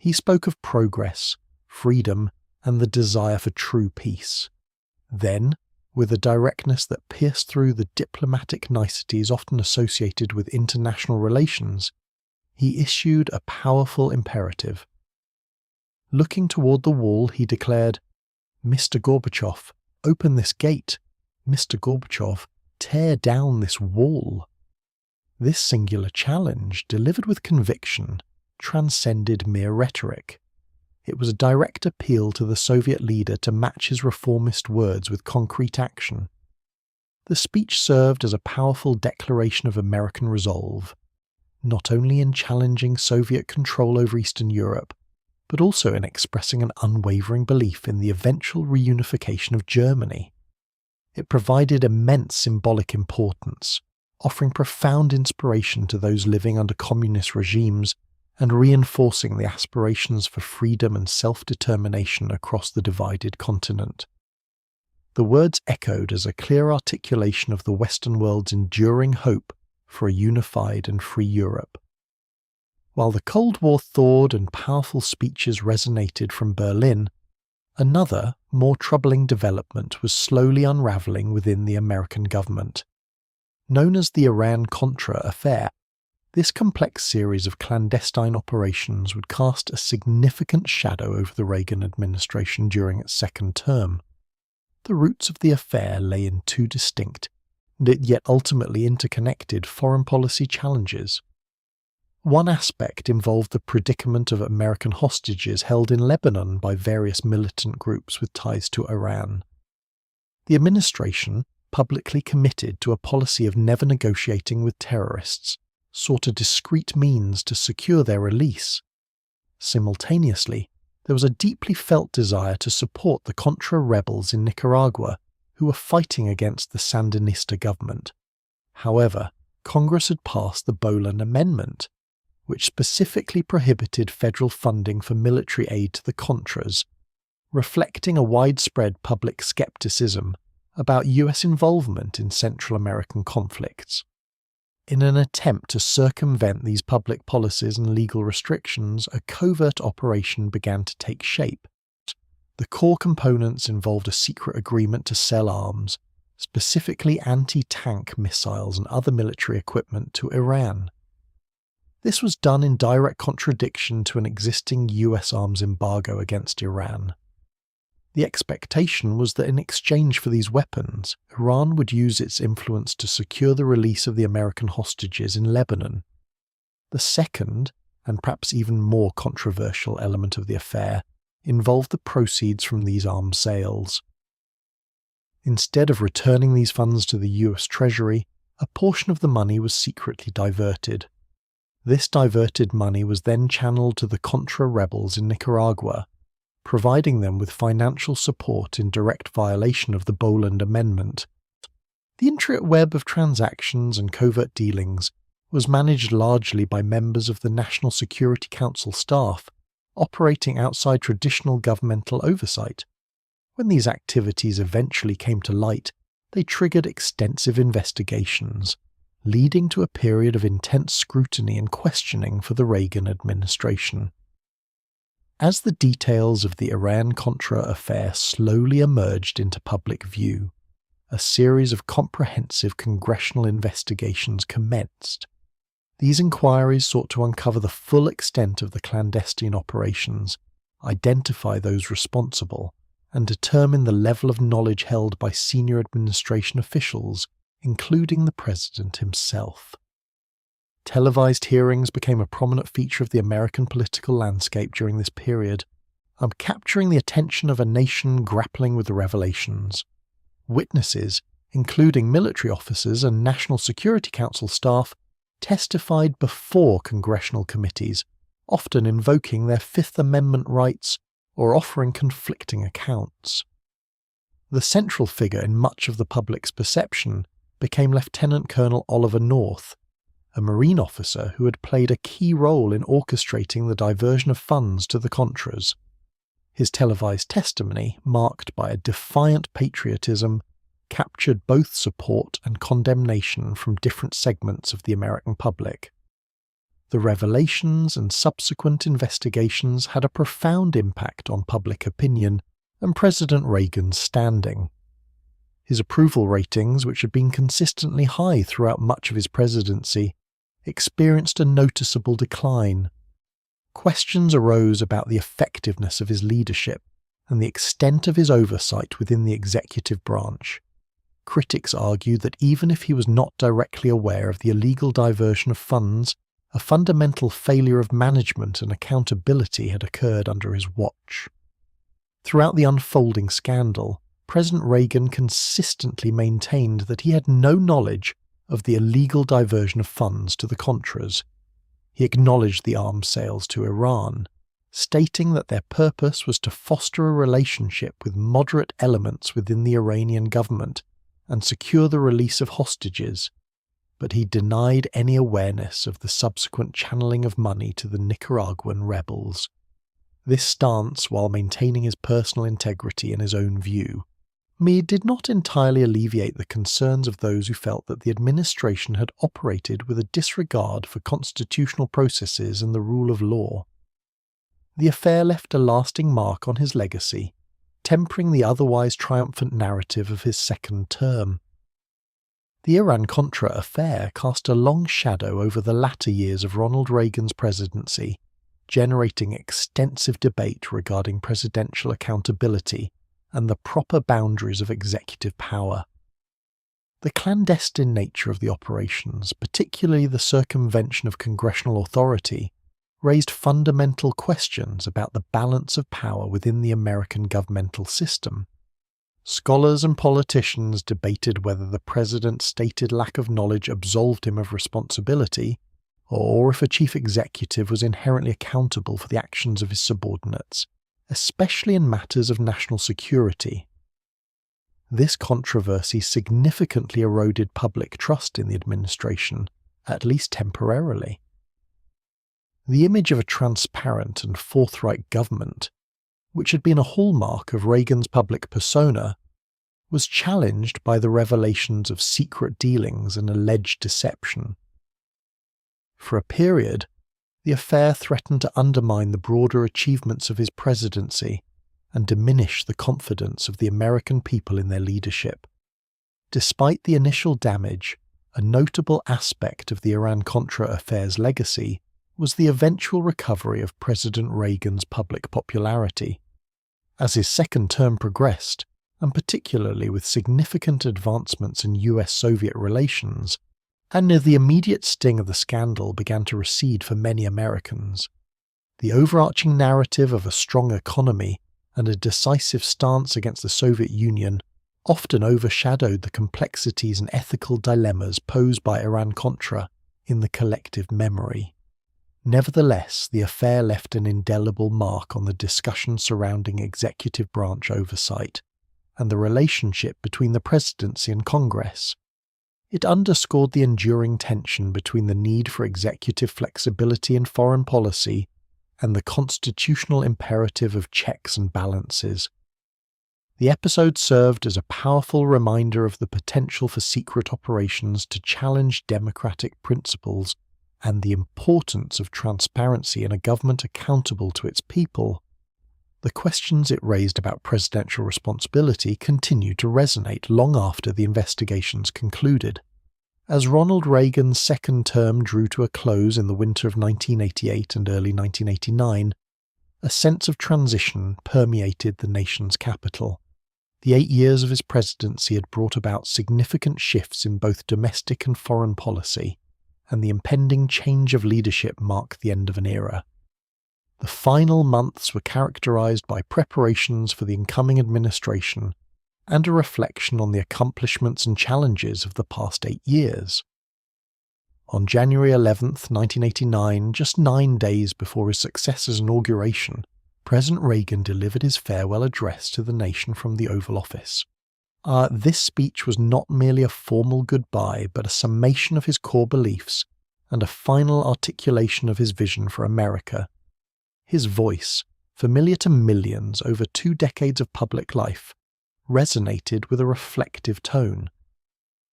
He spoke of progress, freedom, and the desire for true peace. Then, with a directness that pierced through the diplomatic niceties often associated with international relations, he issued a powerful imperative. Looking toward the wall, he declared, "Mr. Gorbachev, open this gate. Mr. Gorbachev, tear down this wall." This singular challenge, delivered with conviction, transcended mere rhetoric. It was a direct appeal to the Soviet leader to match his reformist words with concrete action. The speech served as a powerful declaration of American resolve, not only in challenging Soviet control over Eastern Europe, but also in expressing an unwavering belief in the eventual reunification of Germany. It provided immense symbolic importance, offering profound inspiration to those living under communist regimes and reinforcing the aspirations for freedom and self-determination across the divided continent. The words echoed as a clear articulation of the Western world's enduring hope for a unified and free Europe. While the Cold War thawed and powerful speeches resonated from Berlin, another, more troubling development was slowly unraveling within the American government. Known as the Iran-Contra affair, this complex series of clandestine operations would cast a significant shadow over the Reagan administration during its second term. The roots of the affair lay in two distinct, yet ultimately interconnected foreign policy challenges. One aspect involved the predicament of American hostages held in Lebanon by various militant groups with ties to Iran. The administration, publicly committed to a policy of never negotiating with terrorists, sought a discreet means to secure their release. Simultaneously, there was a deeply felt desire to support the Contra rebels in Nicaragua who were fighting against the Sandinista government. However, Congress had passed the Boland Amendment, which specifically prohibited federal funding for military aid to the Contras, reflecting a widespread public skepticism about US involvement in Central American conflicts. In an attempt to circumvent these public policies and legal restrictions, a covert operation began to take shape. The core components involved a secret agreement to sell arms, specifically anti-tank missiles and other military equipment, to Iran. This was done in direct contradiction to an existing US arms embargo against Iran. The expectation was that in exchange for these weapons, Iran would use its influence to secure the release of the American hostages in Lebanon. The second, and perhaps even more controversial element of the affair, involved the proceeds from these arms sales. Instead of returning these funds to the US Treasury, a portion of the money was secretly diverted. This diverted money was then channeled to the Contra rebels in Nicaragua, providing them with financial support in direct violation of the Boland Amendment. The intricate web of transactions and covert dealings was managed largely by members of the National Security Council staff, operating outside traditional governmental oversight. When these activities eventually came to light, they triggered extensive investigations, leading to a period of intense scrutiny and questioning for the Reagan administration. As the details of the Iran-Contra affair slowly emerged into public view, a series of comprehensive congressional investigations commenced. These inquiries sought to uncover the full extent of the clandestine operations, identify those responsible, and determine the level of knowledge held by senior administration officials, including the president himself. Televised hearings became a prominent feature of the American political landscape during this period, capturing the attention of a nation grappling with the revelations. Witnesses, including military officers and National Security Council staff, testified before congressional committees, often invoking their Fifth Amendment rights or offering conflicting accounts. The central figure in much of the public's perception became Lieutenant Colonel Oliver North, a Marine officer who had played a key role in orchestrating the diversion of funds to the Contras. His televised testimony, marked by a defiant patriotism, captured both support and condemnation from different segments of the American public. The revelations and subsequent investigations had a profound impact on public opinion and President Reagan's standing. His approval ratings, which had been consistently high throughout much of his presidency, experienced a noticeable decline. Questions arose about the effectiveness of his leadership and the extent of his oversight within the executive branch. Critics argued that even if he was not directly aware of the illegal diversion of funds, a fundamental failure of management and accountability had occurred under his watch. Throughout the unfolding scandal, President Reagan consistently maintained that he had no knowledge of the illegal diversion of funds to the Contras. He acknowledged the arms sales to Iran, stating that their purpose was to foster a relationship with moderate elements within the Iranian government and secure the release of hostages, but he denied any awareness of the subsequent channeling of money to the Nicaraguan rebels. This stance, while maintaining his personal integrity and his own view, did not entirely alleviate the concerns of those who felt that the administration had operated with a disregard for constitutional processes and the rule of law. The affair left a lasting mark on his legacy, tempering the otherwise triumphant narrative of his second term. The Iran-Contra affair cast a long shadow over the latter years of Ronald Reagan's presidency, generating extensive debate regarding presidential accountability and the proper boundaries of executive power. The clandestine nature of the operations, particularly the circumvention of congressional authority, raised fundamental questions about the balance of power within the American governmental system. Scholars and politicians debated whether the president's stated lack of knowledge absolved him of responsibility, or if a chief executive was inherently accountable for the actions of his subordinates, especially in matters of national security. This controversy significantly eroded public trust in the administration, at least temporarily. The image of a transparent and forthright government, which had been a hallmark of Reagan's public persona, was challenged by the revelations of secret dealings and alleged deception. For a period, the affair threatened to undermine the broader achievements of his presidency and diminish the confidence of the American people in their leadership. Despite the initial damage, a notable aspect of the Iran-Contra affair's legacy was the eventual recovery of President Reagan's public popularity. As his second term progressed, and particularly with significant advancements in US-Soviet relations, and the immediate sting of the scandal began to recede for many Americans, the overarching narrative of a strong economy and a decisive stance against the Soviet Union often overshadowed the complexities and ethical dilemmas posed by Iran-Contra in the collective memory. Nevertheless, the affair left an indelible mark on the discussion surrounding executive branch oversight and the relationship between the presidency and Congress. It underscored the enduring tension between the need for executive flexibility in foreign policy and the constitutional imperative of checks and balances. The episode served as a powerful reminder of the potential for secret operations to challenge democratic principles and the importance of transparency in a government accountable to its people. The questions it raised about presidential responsibility continued to resonate long after the investigations concluded. As Ronald Reagan's second term drew to a close in the winter of 1988 and early 1989, a sense of transition permeated the nation's capital. The 8 years of his presidency had brought about significant shifts in both domestic and foreign policy, and the impending change of leadership marked the end of an era. The final months were characterized by preparations for the incoming administration and a reflection on the accomplishments and challenges of the past 8 years. On January 11th, 1989, just 9 days before his successor's inauguration, President Reagan delivered his farewell address to the nation from the Oval Office. This speech was not merely a formal goodbye, but a summation of his core beliefs and a final articulation of his vision for America. His voice, familiar to millions over 2 decades of public life, resonated with a reflective tone.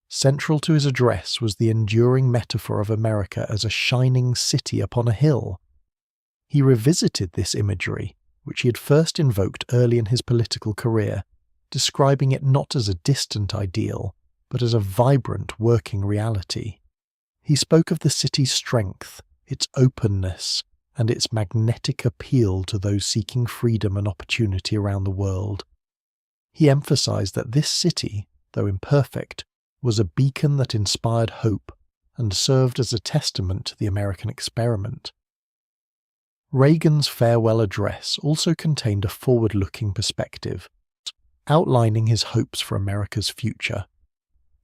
Central to his address was the enduring metaphor of America as a shining city upon a hill. He revisited this imagery, which he had first invoked early in his political career, describing it not as a distant ideal, but as a vibrant working reality. He spoke of the city's strength, its openness, and its magnetic appeal to those seeking freedom and opportunity around the world. He emphasized that this city, though imperfect, was a beacon that inspired hope and served as a testament to the American experiment. Reagan's farewell address also contained a forward-looking perspective, outlining his hopes for America's future.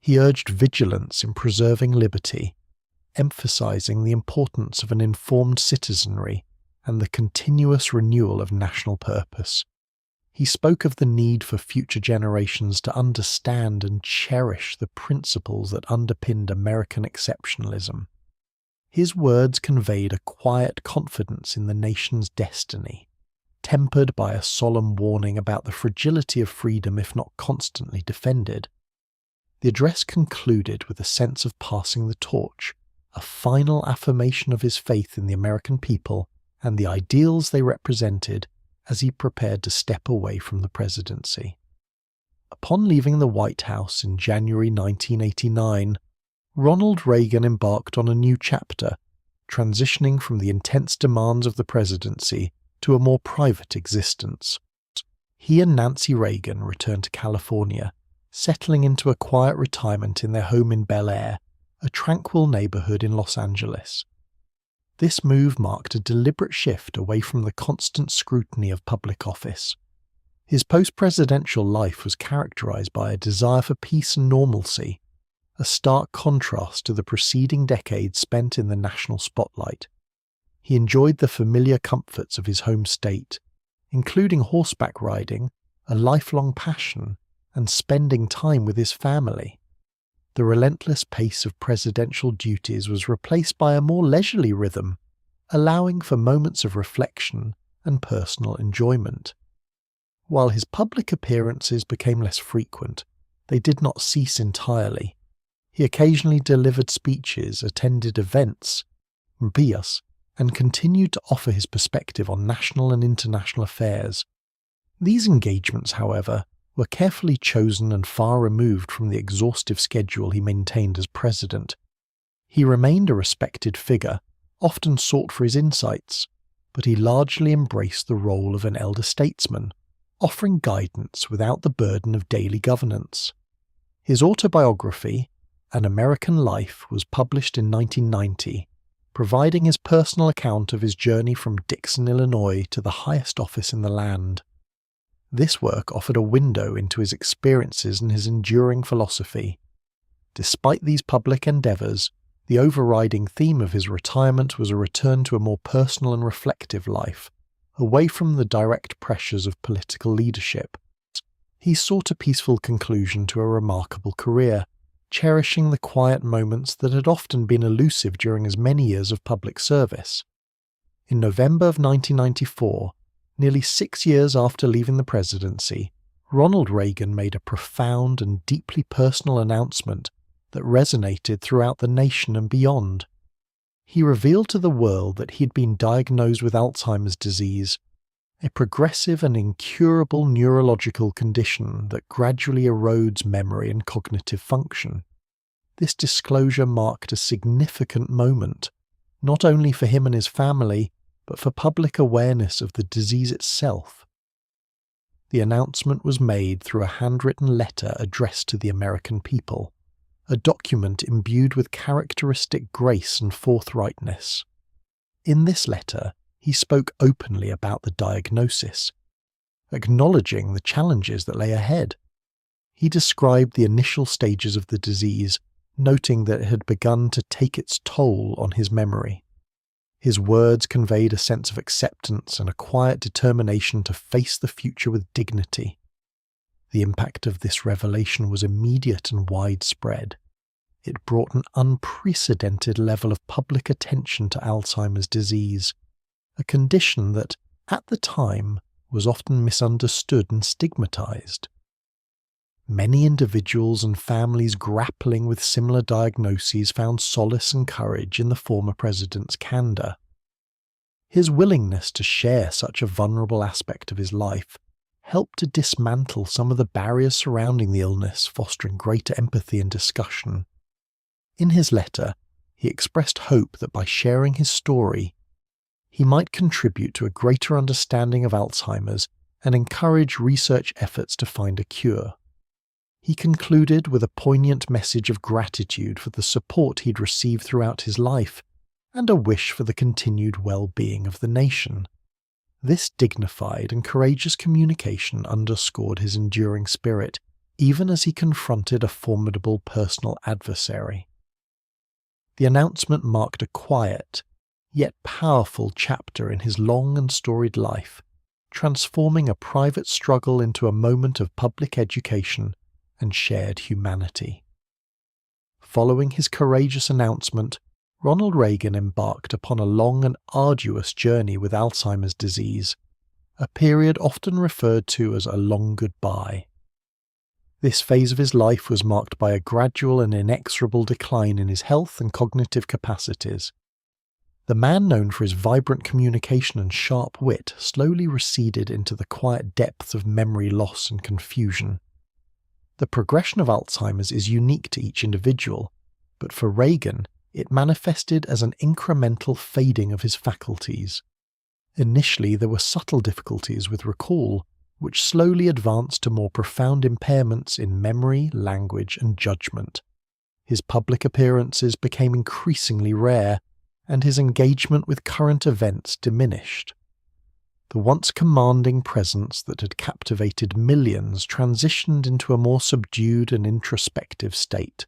He urged vigilance in preserving liberty, emphasizing the importance of an informed citizenry and the continuous renewal of national purpose. He spoke of the need for future generations to understand and cherish the principles that underpinned American exceptionalism. His words conveyed a quiet confidence in the nation's destiny, tempered by a solemn warning about the fragility of freedom if not constantly defended. The address concluded with a sense of passing the torch, a final affirmation of his faith in the American people and the ideals they represented as he prepared to step away from the presidency. Upon leaving the White House in January 1989, Ronald Reagan embarked on a new chapter, transitioning from the intense demands of the presidency to a more private existence. He and Nancy Reagan returned to California, settling into a quiet retirement in their home in Bel Air, a tranquil neighborhood in Los Angeles. This move marked a deliberate shift away from the constant scrutiny of public office. His post-presidential life was characterized by a desire for peace and normalcy, a stark contrast to the preceding decades spent in the national spotlight. He enjoyed the familiar comforts of his home state, including horseback riding, a lifelong passion, and spending time with his family. The relentless pace of presidential duties was replaced by a more leisurely rhythm, allowing for moments of reflection and personal enjoyment. While his public appearances became less frequent, they did not cease entirely. He occasionally delivered speeches, attended events, and continued to offer his perspective on national and international affairs. These engagements, however, were carefully chosen and far removed from the exhaustive schedule he maintained as president. He remained a respected figure, often sought for his insights, but he largely embraced the role of an elder statesman, offering guidance without the burden of daily governance. His autobiography, An American Life, was published in 1990, providing his personal account of his journey from Dixon, Illinois to the highest office in the land. This work offered a window into his experiences and his enduring philosophy. Despite these public endeavors, the overriding theme of his retirement was a return to a more personal and reflective life, away from the direct pressures of political leadership. He sought a peaceful conclusion to a remarkable career, cherishing the quiet moments that had often been elusive during his many years of public service. In November of 1994, nearly 6 years after leaving the presidency, Ronald Reagan made a profound and deeply personal announcement that resonated throughout the nation and beyond. He revealed to the world that he had been diagnosed with Alzheimer's disease, a progressive and incurable neurological condition that gradually erodes memory and cognitive function. This disclosure marked a significant moment, not only for him and his family, but for public awareness of the disease itself. The announcement was made through a handwritten letter addressed to the American people, a document imbued with characteristic grace and forthrightness. In this letter, he spoke openly about the diagnosis, acknowledging the challenges that lay ahead. He described the initial stages of the disease, noting that it had begun to take its toll on his memory. His words conveyed a sense of acceptance and a quiet determination to face the future with dignity. The impact of this revelation was immediate and widespread. It brought an unprecedented level of public attention to Alzheimer's disease, a condition that, at the time, was often misunderstood and stigmatized. many individuals and families grappling with similar diagnoses found solace and courage in the former president's candor. His willingness to share such a vulnerable aspect of his life helped to dismantle some of the barriers surrounding the illness, fostering greater empathy and discussion. In his letter, he expressed hope that by sharing his story, he might contribute to a greater understanding of Alzheimer's and encourage research efforts to find a cure. He concluded with a poignant message of gratitude for the support he'd received throughout his life and a wish for the continued well-being of the nation. This dignified and courageous communication underscored his enduring spirit, even as he confronted a formidable personal adversary. The announcement marked a quiet, yet powerful chapter in his long and storied life, transforming a private struggle into a moment of public education and shared humanity. Following his courageous announcement, Ronald Reagan embarked upon a long and arduous journey with Alzheimer's disease, a period often referred to as a long goodbye. This phase of his life was marked by a gradual and inexorable decline in his health and cognitive capacities. The man known for his vibrant communication and sharp wit slowly receded into the quiet depths of memory loss and confusion. The progression of Alzheimer's is unique to each individual, but for Reagan, it manifested as an incremental fading of his faculties. Initially, there were subtle difficulties with recall, which slowly advanced to more profound impairments in memory, language, and judgment. His public appearances became increasingly rare, and his engagement with current events diminished. The once commanding presence that had captivated millions transitioned into a more subdued and introspective state.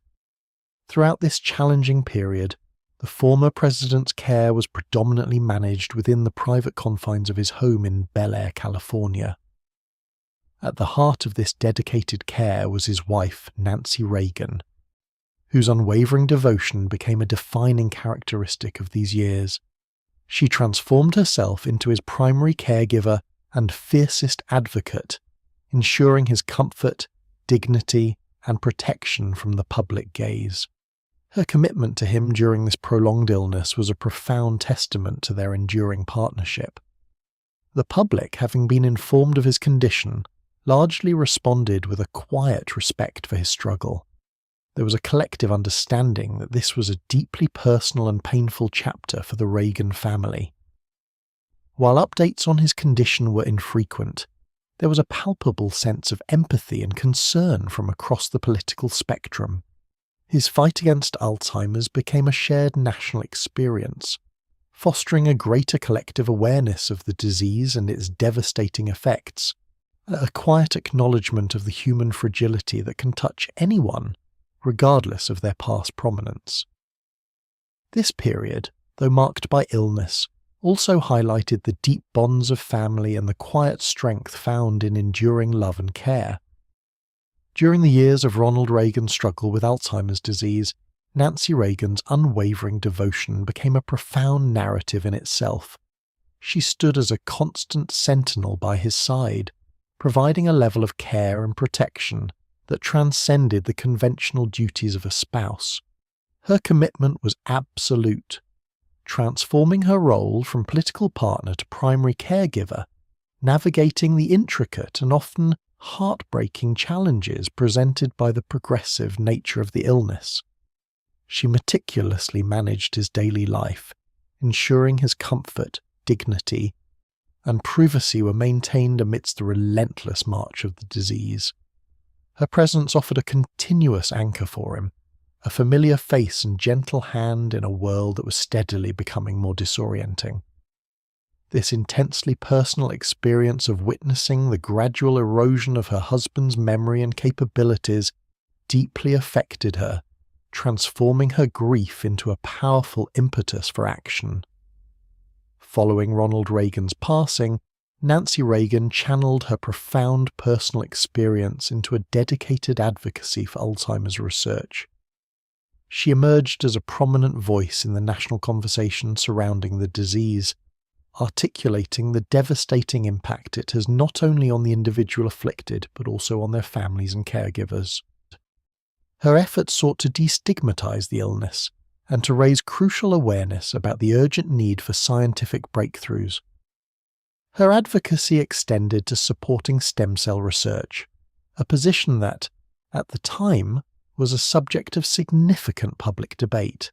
Throughout this challenging period, the former president's care was predominantly managed within the private confines of his home in Bel Air, California. At the heart of this dedicated care was his wife, Nancy Reagan, whose unwavering devotion became a defining characteristic of these years. She transformed herself into his primary caregiver and fiercest advocate, ensuring his comfort, dignity, and protection from the public gaze. Her commitment to him during this prolonged illness was a profound testament to their enduring partnership. The public, having been informed of his condition, largely responded with a quiet respect for his struggle. There was a collective understanding that this was a deeply personal and painful chapter for the Reagan family. While updates on his condition were infrequent, there was a palpable sense of empathy and concern from across the political spectrum. His fight against Alzheimer's became a shared national experience, fostering a greater collective awareness of the disease and its devastating effects, a quiet acknowledgement of the human fragility that can touch anyone, regardless of their past prominence. This period, though marked by illness, also highlighted the deep bonds of family and the quiet strength found in enduring love and care. During the years of Ronald Reagan's struggle with Alzheimer's disease, Nancy Reagan's unwavering devotion became a profound narrative in itself. She stood as a constant sentinel by his side, providing a level of care and protection that transcended the conventional duties of a spouse. Her commitment was absolute, transforming her role from political partner to primary caregiver, navigating the intricate and often heartbreaking challenges presented by the progressive nature of the illness. She meticulously managed his daily life, ensuring his comfort, dignity, and privacy were maintained amidst the relentless march of the disease. Her presence offered a continuous anchor for him, a familiar face and gentle hand in a world that was steadily becoming more disorienting. This intensely personal experience of witnessing the gradual erosion of her husband's memory and capabilities deeply affected her, transforming her grief into a powerful impetus for action. Following Ronald Reagan's passing, Nancy Reagan channeled her profound personal experience into a dedicated advocacy for Alzheimer's research. She emerged as a prominent voice in the national conversation surrounding the disease, articulating the devastating impact it has not only on the individual afflicted but also on their families and caregivers. Her efforts sought to destigmatize the illness and to raise crucial awareness about the urgent need for scientific breakthroughs. Her advocacy extended to supporting stem cell research, a position that, at the time, was a subject of significant public debate.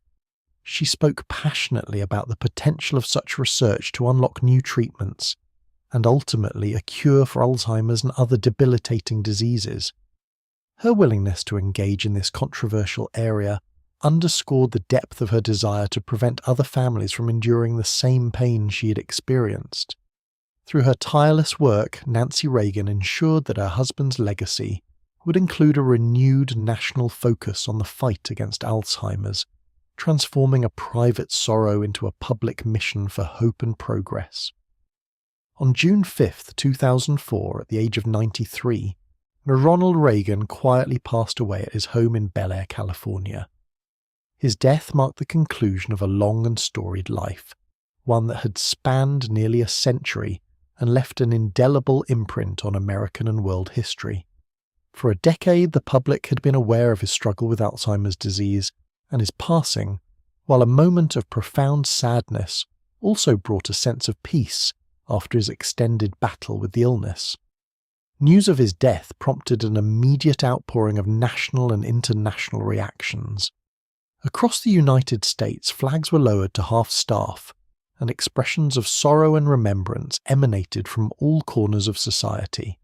She spoke passionately about the potential of such research to unlock new treatments, and ultimately a cure for Alzheimer's and other debilitating diseases. Her willingness to engage in this controversial area underscored the depth of her desire to prevent other families from enduring the same pain she had experienced. Through her tireless work, Nancy Reagan ensured that her husband's legacy would include a renewed national focus on the fight against Alzheimer's, transforming a private sorrow into a public mission for hope and progress. On June 5, 2004, at the age of 93, Ronald Reagan quietly passed away at his home in Bel Air, California. His death marked the conclusion of a long and storied life, one that had spanned nearly a century and left an indelible imprint on American and world history. For a decade, the public had been aware of his struggle with Alzheimer's disease, and his passing, while a moment of profound sadness, also brought a sense of peace after his extended battle with the illness. News of his death prompted an immediate outpouring of national and international reactions. Across the United States, flags were lowered to half-staff, and expressions of sorrow and remembrance emanated from all corners of society.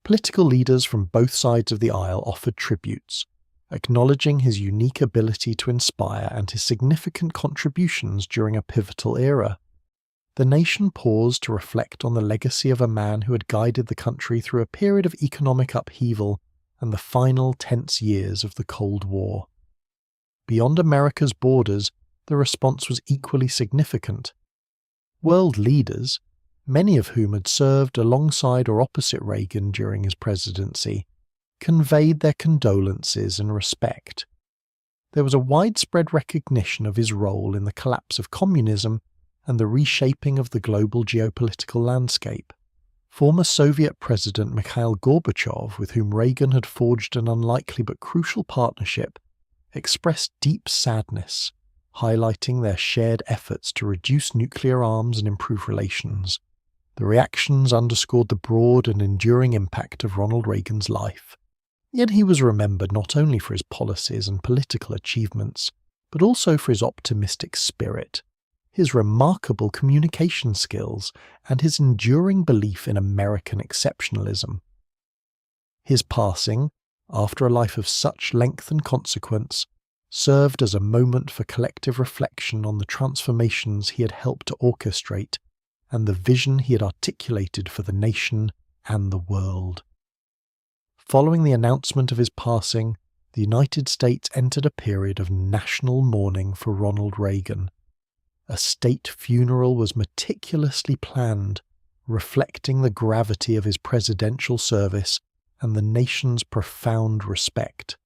Political leaders from both sides of the aisle offered tributes, acknowledging his unique ability to inspire and his significant contributions during a pivotal era. The nation paused to reflect on the legacy of a man who had guided the country through a period of economic upheaval and the final tense years of the Cold War. Beyond America's borders, the response was equally significant. World leaders, many of whom had served alongside or opposite Reagan during his presidency, conveyed their condolences and respect. There was a widespread recognition of his role in the collapse of communism and the reshaping of the global geopolitical landscape. Former Soviet President Mikhail Gorbachev, with whom Reagan had forged an unlikely but crucial partnership, expressed deep sadness, highlighting their shared efforts to reduce nuclear arms and improve relations. The reactions underscored the broad and enduring impact of Ronald Reagan's life. Yet he was remembered not only for his policies and political achievements, but also for his optimistic spirit, his remarkable communication skills, and his enduring belief in American exceptionalism. His passing, after a life of such length and consequence, served as a moment for collective reflection on the transformations he had helped to orchestrate and the vision he had articulated for the nation and the world. Following the announcement of his passing, the United States entered a period of national mourning for Ronald Reagan. A state funeral was meticulously planned, reflecting the gravity of his presidential service and the nation's profound respect.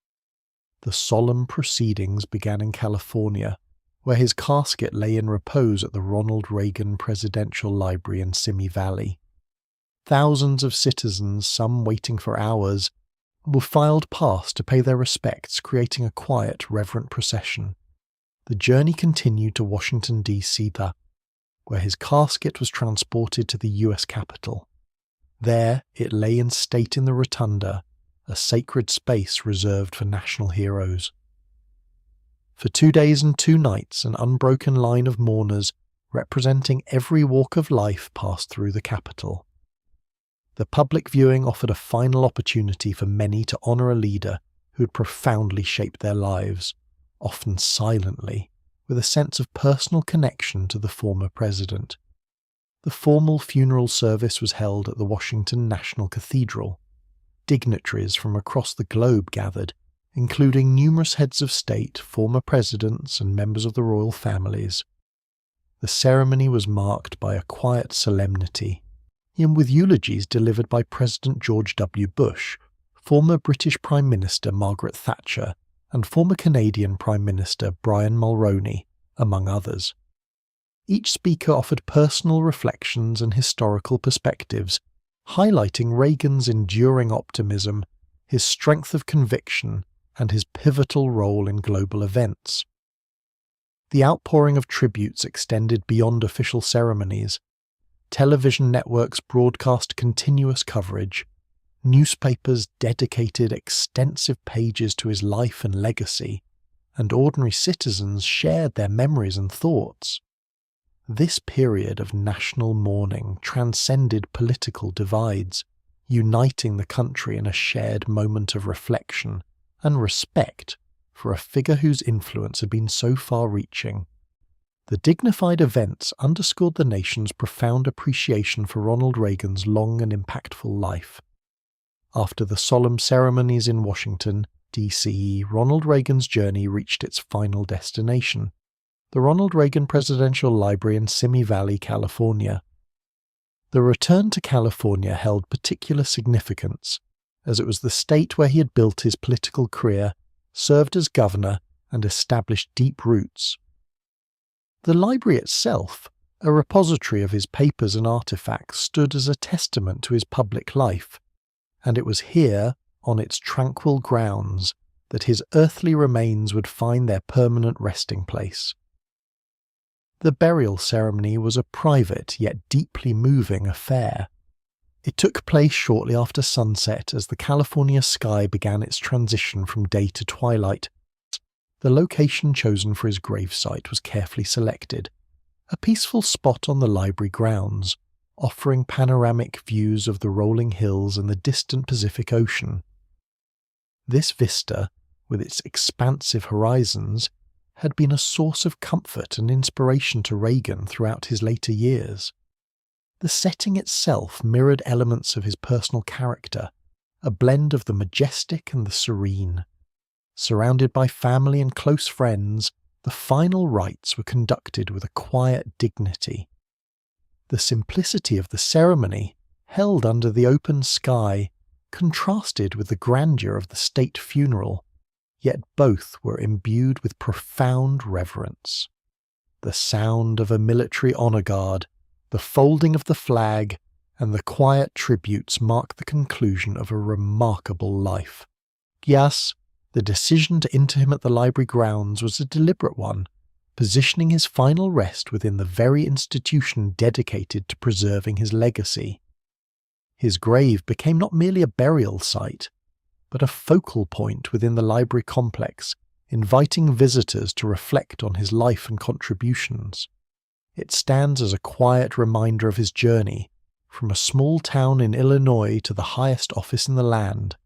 The solemn proceedings began in California, where his casket lay in repose at the Ronald Reagan Presidential Library in Simi Valley. Thousands of citizens, some waiting for hours, were filed past to pay their respects, creating a quiet, reverent procession. The journey continued to Washington, D.C., where his casket was transported to the U.S. Capitol. There it lay in state in the rotunda, a sacred space reserved for national heroes. For 2 days and 2 nights, an unbroken line of mourners representing every walk of life passed through the Capitol. The public viewing offered a final opportunity for many to honour a leader who had profoundly shaped their lives, often silently, with a sense of personal connection to the former president. The formal funeral service was held at the Washington National Cathedral. Dignitaries from across the globe gathered, including numerous heads of state, former presidents, and members of the royal families. The ceremony was marked by a quiet solemnity, and with eulogies delivered by President George W. Bush, former British Prime Minister Margaret Thatcher, and former Canadian Prime Minister Brian Mulroney, among others. Each speaker offered personal reflections and historical perspectives, highlighting Reagan's enduring optimism, his strength of conviction, and his pivotal role in global events. The outpouring of tributes extended beyond official ceremonies. Television networks broadcast continuous coverage. Newspapers dedicated extensive pages to his life and legacy, and ordinary citizens shared their memories and thoughts. This period of national mourning transcended political divides, uniting the country in a shared moment of reflection and respect for a figure whose influence had been so far-reaching. The dignified events underscored the nation's profound appreciation for Ronald Reagan's long and impactful life. After the solemn ceremonies in Washington, D.C., Ronald Reagan's journey reached its final destination, the Ronald Reagan Presidential Library in Simi Valley, California. The return to California held particular significance, as it was the state where he had built his political career, served as governor, and established deep roots. The library itself, a repository of his papers and artifacts, stood as a testament to his public life, and it was here, on its tranquil grounds, that his earthly remains would find their permanent resting place. The burial ceremony was a private yet deeply moving affair. It took place shortly after sunset as the California sky began its transition from day to twilight. The location chosen for his gravesite was carefully selected, a peaceful spot on the library grounds, offering panoramic views of the rolling hills and the distant Pacific Ocean. This vista, with its expansive horizons, had been a source of comfort and inspiration to Reagan throughout his later years. The setting itself mirrored elements of his personal character, a blend of the majestic and the serene. Surrounded by family and close friends, the final rites were conducted with a quiet dignity. The simplicity of the ceremony, held under the open sky, contrasted with the grandeur of the state funeral, yet both were imbued with profound reverence. The sound of a military honor guard, the folding of the flag, and the quiet tributes mark the conclusion of a remarkable life. Yes, the decision to inter him at the library grounds was a deliberate one, positioning his final rest within the very institution dedicated to preserving his legacy. His grave became not merely a burial site, but a focal point within the library complex, inviting visitors to reflect on his life and contributions. It stands as a quiet reminder of his journey, from a small town in Illinois to the highest office in the land,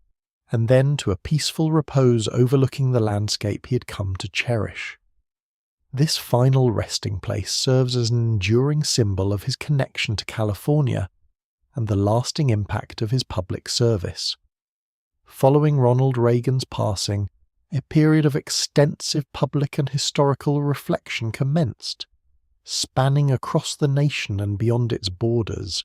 and then to a peaceful repose overlooking the landscape he had come to cherish. This final resting place serves as an enduring symbol of his connection to California and the lasting impact of his public service. Following Ronald Reagan's passing, a period of extensive public and historical reflection commenced, spanning across the nation and beyond its borders.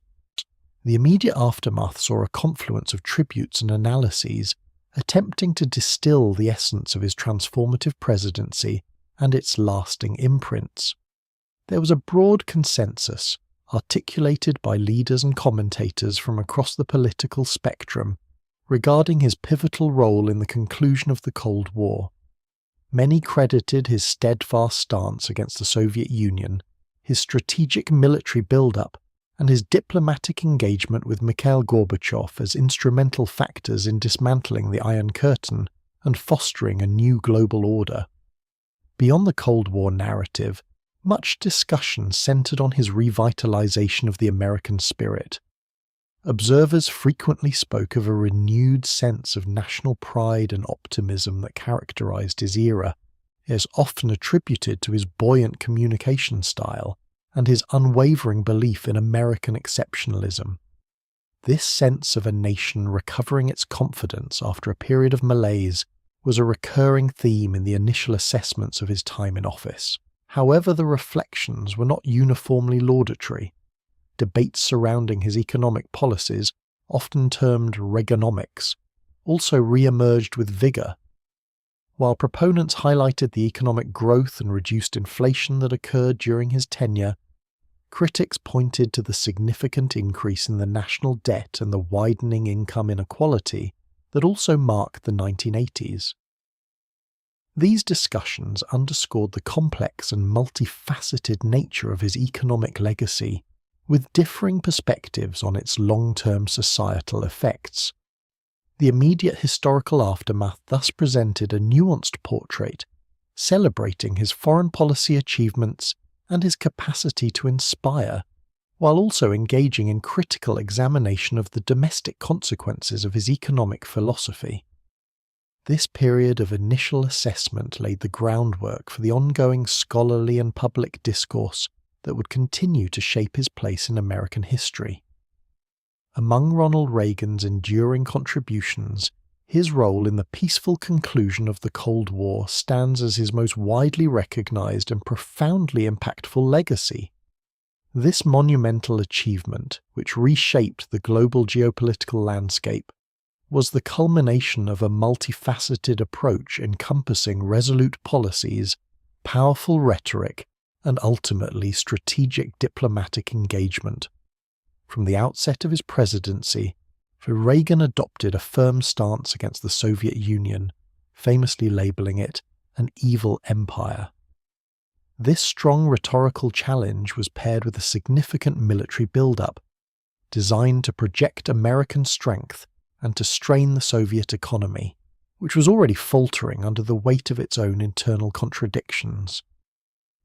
The immediate aftermath saw a confluence of tributes and analyses, attempting to distill the essence of his transformative presidency and its lasting imprints. There was a broad consensus, articulated by leaders and commentators from across the political spectrum, regarding his pivotal role in the conclusion of the Cold War. Many credited his steadfast stance against the Soviet Union, his strategic military build-up, and his diplomatic engagement with Mikhail Gorbachev as instrumental factors in dismantling the Iron Curtain and fostering a new global order. Beyond the Cold War narrative, much discussion centered on his revitalization of the American spirit. Observers frequently spoke of a renewed sense of national pride and optimism that characterized his era. It is often attributed to his buoyant communication style and his unwavering belief in American exceptionalism. This sense of a nation recovering its confidence after a period of malaise was a recurring theme in the initial assessments of his time in office. However, the reflections were not uniformly laudatory. Debates surrounding his economic policies, often termed Reaganomics, also re-emerged with vigour. While proponents highlighted the economic growth and reduced inflation that occurred during his tenure, critics pointed to the significant increase in the national debt and the widening income inequality that also marked the 1980s. These discussions underscored the complex and multifaceted nature of his economic legacy, with differing perspectives on its long-term societal effects. The immediate historical aftermath thus presented a nuanced portrait, celebrating his foreign policy achievements and his capacity to inspire, while also engaging in critical examination of the domestic consequences of his economic philosophy. This period of initial assessment laid the groundwork for the ongoing scholarly and public discourse that would continue to shape his place in American history. Among Ronald Reagan's enduring contributions, his role in the peaceful conclusion of the Cold War stands as his most widely recognized and profoundly impactful legacy. This monumental achievement, which reshaped the global geopolitical landscape, was the culmination of a multifaceted approach encompassing resolute policies, powerful rhetoric, and ultimately strategic diplomatic engagement. From the outset of his presidency, Reagan adopted a firm stance against the Soviet Union, famously labeling it an evil empire. This strong rhetorical challenge was paired with a significant military buildup, designed to project American strength and to strain the Soviet economy, which was already faltering under the weight of its own internal contradictions.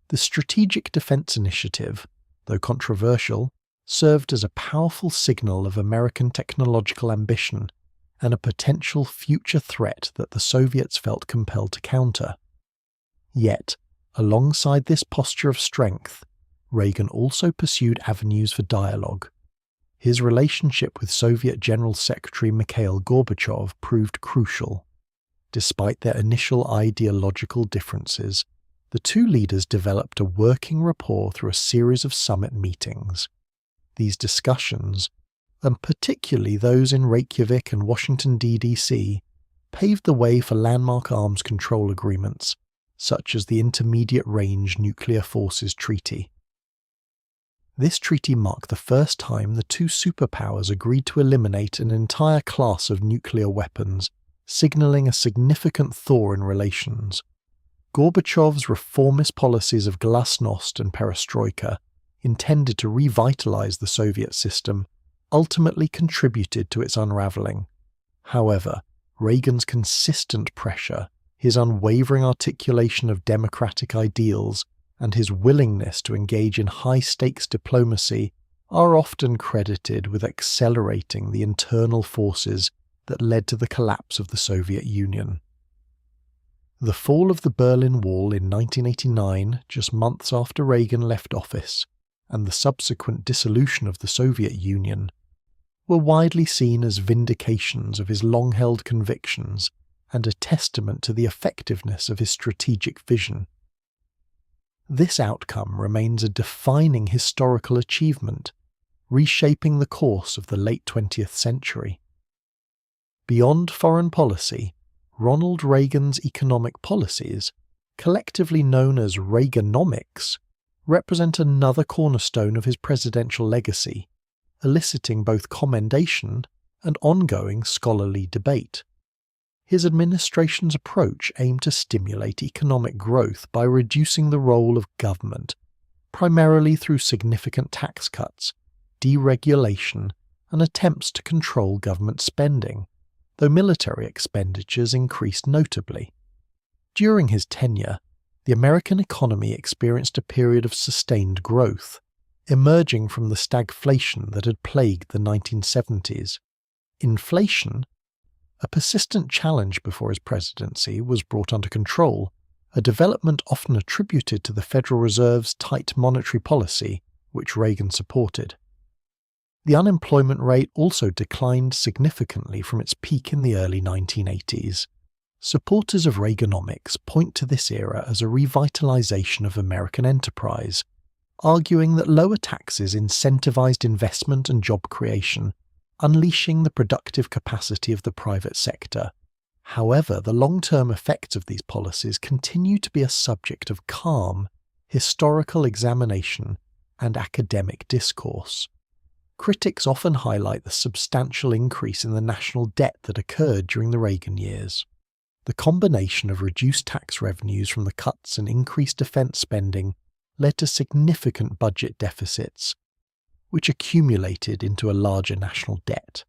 The Strategic Defense Initiative, though controversial, served as a powerful signal of American technological ambition and a potential future threat that the Soviets felt compelled to counter. Yet, alongside this posture of strength, Reagan also pursued avenues for dialogue. His relationship with Soviet General Secretary Mikhail Gorbachev proved crucial. Despite their initial ideological differences, the two leaders developed a working rapport through a series of summit meetings. These discussions, and particularly those in Reykjavik and Washington, D.C., paved the way for landmark arms control agreements, such as the Intermediate Range Nuclear Forces Treaty. This treaty marked the first time the two superpowers agreed to eliminate an entire class of nuclear weapons, signaling a significant thaw in relations. Gorbachev's reformist policies of glasnost and perestroika, intended to revitalize the Soviet system, ultimately contributed to its unraveling. However, Reagan's consistent pressure, his unwavering articulation of democratic ideals, and his willingness to engage in high-stakes diplomacy are often credited with accelerating the internal forces that led to the collapse of the Soviet Union. The fall of the Berlin Wall in 1989, just months after Reagan left office, and the subsequent dissolution of the Soviet Union, were widely seen as vindications of his long-held convictions and a testament to the effectiveness of his strategic vision. This outcome remains a defining historical achievement, reshaping the course of the late 20th century. Beyond foreign policy, Ronald Reagan's economic policies, collectively known as Reaganomics, represent another cornerstone of his presidential legacy, eliciting both commendation and ongoing scholarly debate. His administration's approach aimed to stimulate economic growth by reducing the role of government, primarily through significant tax cuts, deregulation, and attempts to control government spending, though military expenditures increased notably. During his tenure, the American economy experienced a period of sustained growth, emerging from the stagflation that had plagued the 1970s. Inflation, a persistent challenge before his presidency, was brought under control, a development often attributed to the Federal Reserve's tight monetary policy, which Reagan supported. The unemployment rate also declined significantly from its peak in the early 1980s. Supporters of Reaganomics point to this era as a revitalization of American enterprise, arguing that lower taxes incentivized investment and job creation, unleashing the productive capacity of the private sector. However, the long-term effects of these policies continue to be a subject of calm, historical examination and academic discourse. Critics often highlight the substantial increase in the national debt that occurred during the Reagan years. The combination of reduced tax revenues from the cuts and increased defense spending led to significant budget deficits, which accumulated into a larger national debt.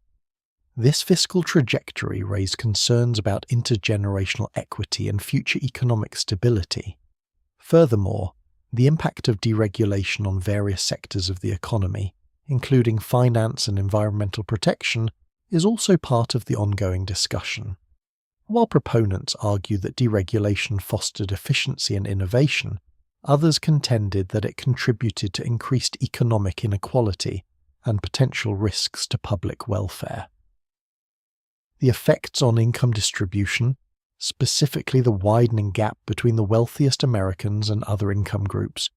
This fiscal trajectory raised concerns about intergenerational equity and future economic stability. Furthermore, the impact of deregulation on various sectors of the economy, including finance and environmental protection, is also part of the ongoing discussion. While proponents argue that deregulation fostered efficiency and innovation, others contended that it contributed to increased economic inequality and potential risks to public welfare. The effects on income distribution, specifically the widening gap between the wealthiest Americans and other income groups,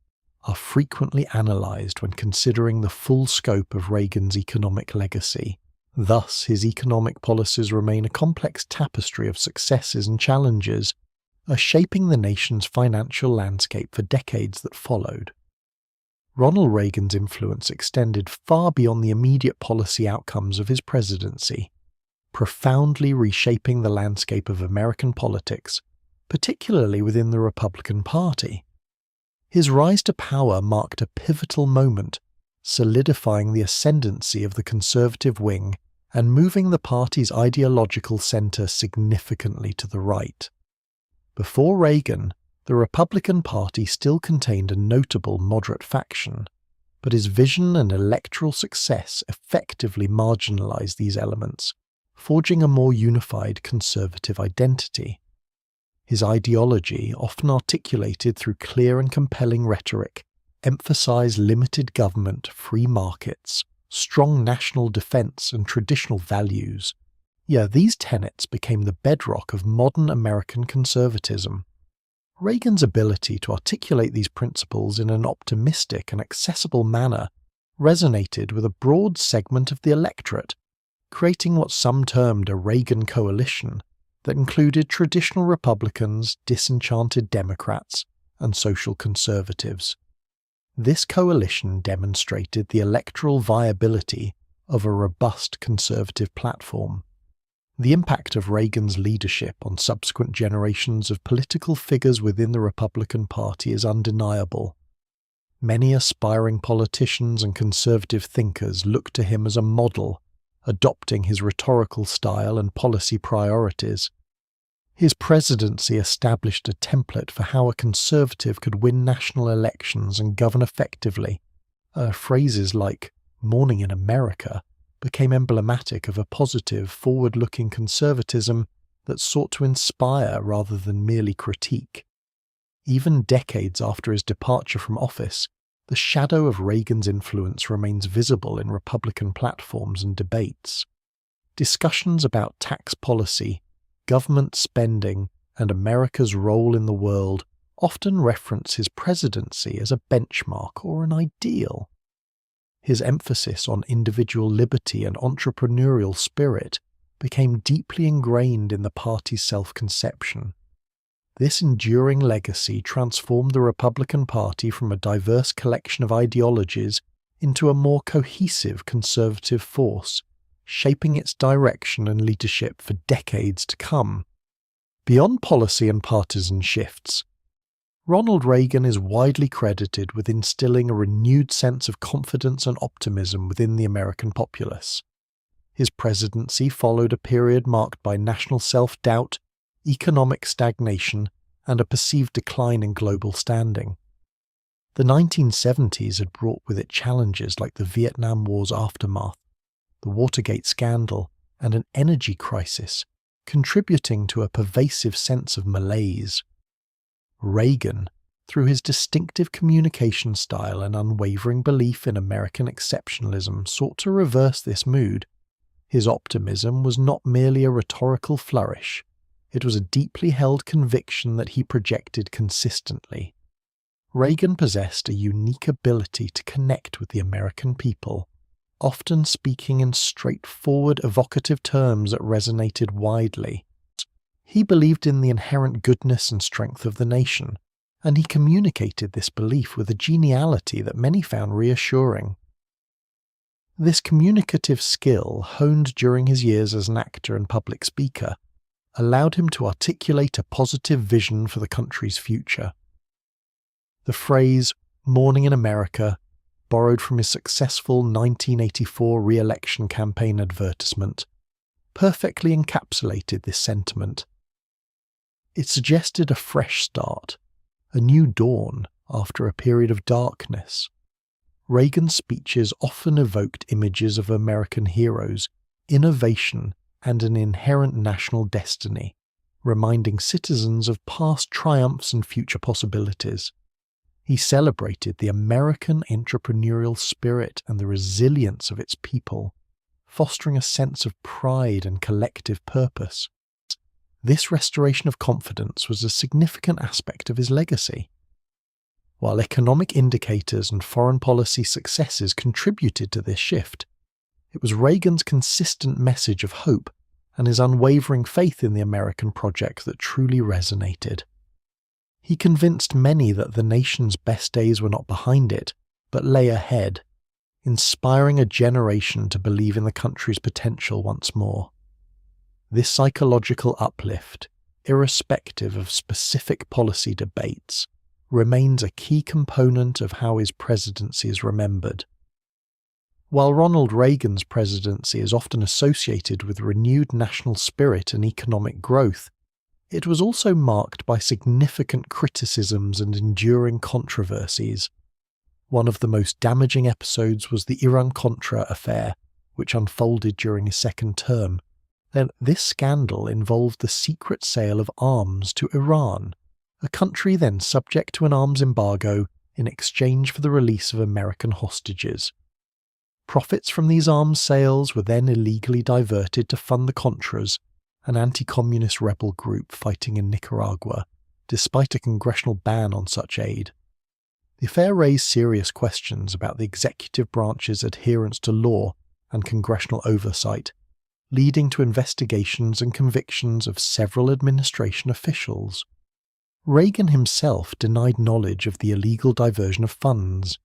are frequently analyzed when considering the full scope of Reagan's economic legacy. Thus, his economic policies remain a complex tapestry of successes and challenges, shaping the nation's financial landscape for decades that followed. Ronald Reagan's influence extended far beyond the immediate policy outcomes of his presidency, profoundly reshaping the landscape of American politics, particularly within the Republican Party. His rise to power marked a pivotal moment, solidifying the ascendancy of the conservative wing and moving the party's ideological center significantly to the right. Before Reagan, the Republican Party still contained a notable moderate faction, but his vision and electoral success effectively marginalized these elements, forging a more unified conservative identity. His ideology, often articulated through clear and compelling rhetoric, emphasized limited government, free markets, strong national defense, and traditional values. These tenets became the bedrock of modern American conservatism. Reagan's ability to articulate these principles in an optimistic and accessible manner resonated with a broad segment of the electorate, creating what some termed a Reagan coalition that included traditional Republicans, disenchanted Democrats, and social conservatives. This coalition demonstrated the electoral viability of a robust conservative platform. The impact of Reagan's leadership on subsequent generations of political figures within the Republican Party is undeniable. Many aspiring politicians and conservative thinkers look to him as a model, adopting his rhetorical style and policy priorities. His presidency established a template for how a conservative could win national elections and govern effectively. Phrases like "morning in America" became emblematic of a positive, forward-looking conservatism that sought to inspire rather than merely critique. Even decades after his departure from office, the shadow of Reagan's influence remains visible in Republican platforms and debates. Discussions about tax policy, government spending, and America's role in the world often reference his presidency as a benchmark or an ideal. His emphasis on individual liberty and entrepreneurial spirit became deeply ingrained in the party's self-conception. This enduring legacy transformed the Republican Party from a diverse collection of ideologies into a more cohesive conservative force, shaping its direction and leadership for decades to come. Beyond policy and partisan shifts, Ronald Reagan is widely credited with instilling a renewed sense of confidence and optimism within the American populace. His presidency followed a period marked by national self-doubt, economic stagnation, and a perceived decline in global standing. The 1970s had brought with it challenges like the Vietnam War's aftermath, the Watergate scandal, and an energy crisis, contributing to a pervasive sense of malaise. Reagan, through his distinctive communication style and unwavering belief in American exceptionalism, sought to reverse this mood. His optimism was not merely a rhetorical flourish. It was a deeply held conviction that he projected consistently. Reagan possessed a unique ability to connect with the American people, often speaking in straightforward, evocative terms that resonated widely. He believed in the inherent goodness and strength of the nation, and he communicated this belief with a geniality that many found reassuring. This communicative skill, honed during his years as an actor and public speaker, allowed him to articulate a positive vision for the country's future. The phrase, "Morning in America," borrowed from his successful 1984 re-election campaign advertisement, perfectly encapsulated this sentiment. It suggested a fresh start, a new dawn after a period of darkness. Reagan's speeches often evoked images of American heroes, innovation, and an inherent national destiny, reminding citizens of past triumphs and future possibilities. He celebrated the American entrepreneurial spirit and the resilience of its people, fostering a sense of pride and collective purpose. This restoration of confidence was a significant aspect of his legacy. While economic indicators and foreign policy successes contributed to this shift, it was Reagan's consistent message of hope and his unwavering faith in the American project that truly resonated. He convinced many that the nation's best days were not behind it, but lay ahead, inspiring a generation to believe in the country's potential once more. This psychological uplift, irrespective of specific policy debates, remains a key component of how his presidency is remembered. While Ronald Reagan's presidency is often associated with renewed national spirit and economic growth, it was also marked by significant criticisms and enduring controversies. One of the most damaging episodes was the Iran-Contra affair, which unfolded during his second term. This scandal involved the secret sale of arms to Iran, a country then subject to an arms embargo in exchange for the release of American hostages. Profits from these arms sales were then illegally diverted to fund the Contras, an anti-communist rebel group fighting in Nicaragua, despite a congressional ban on such aid. The affair raised serious questions about the executive branch's adherence to law and congressional oversight, leading to investigations and convictions of several administration officials. Reagan himself denied knowledge of the illegal diversion of funds.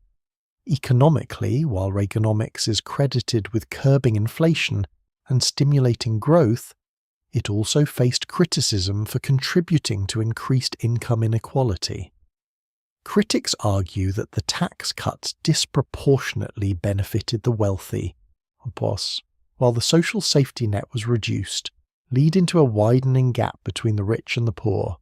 Economically, while Reaganomics is credited with curbing inflation and stimulating growth, it also faced criticism for contributing to increased income inequality. Critics argue that the tax cuts disproportionately benefited the wealthy, while the social safety net was reduced, leading to a widening gap between the rich and the poor.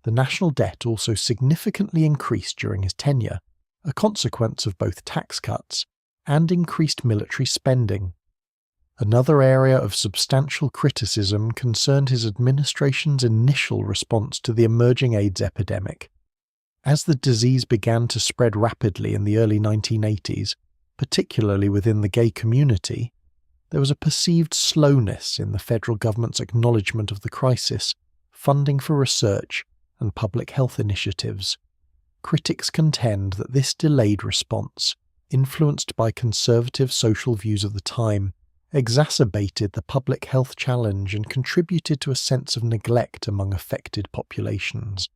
The national debt also significantly increased during his tenure, a consequence of both tax cuts and increased military spending. Another area of substantial criticism concerned his administration's initial response to the emerging AIDS epidemic. As the disease began to spread rapidly in the early 1980s, particularly within the gay community, there was a perceived slowness in the federal government's acknowledgement of the crisis, funding for research, and public health initiatives. Critics contend that this delayed response, influenced by conservative social views of the time, exacerbated the public health challenge and contributed to a sense of neglect among affected populations.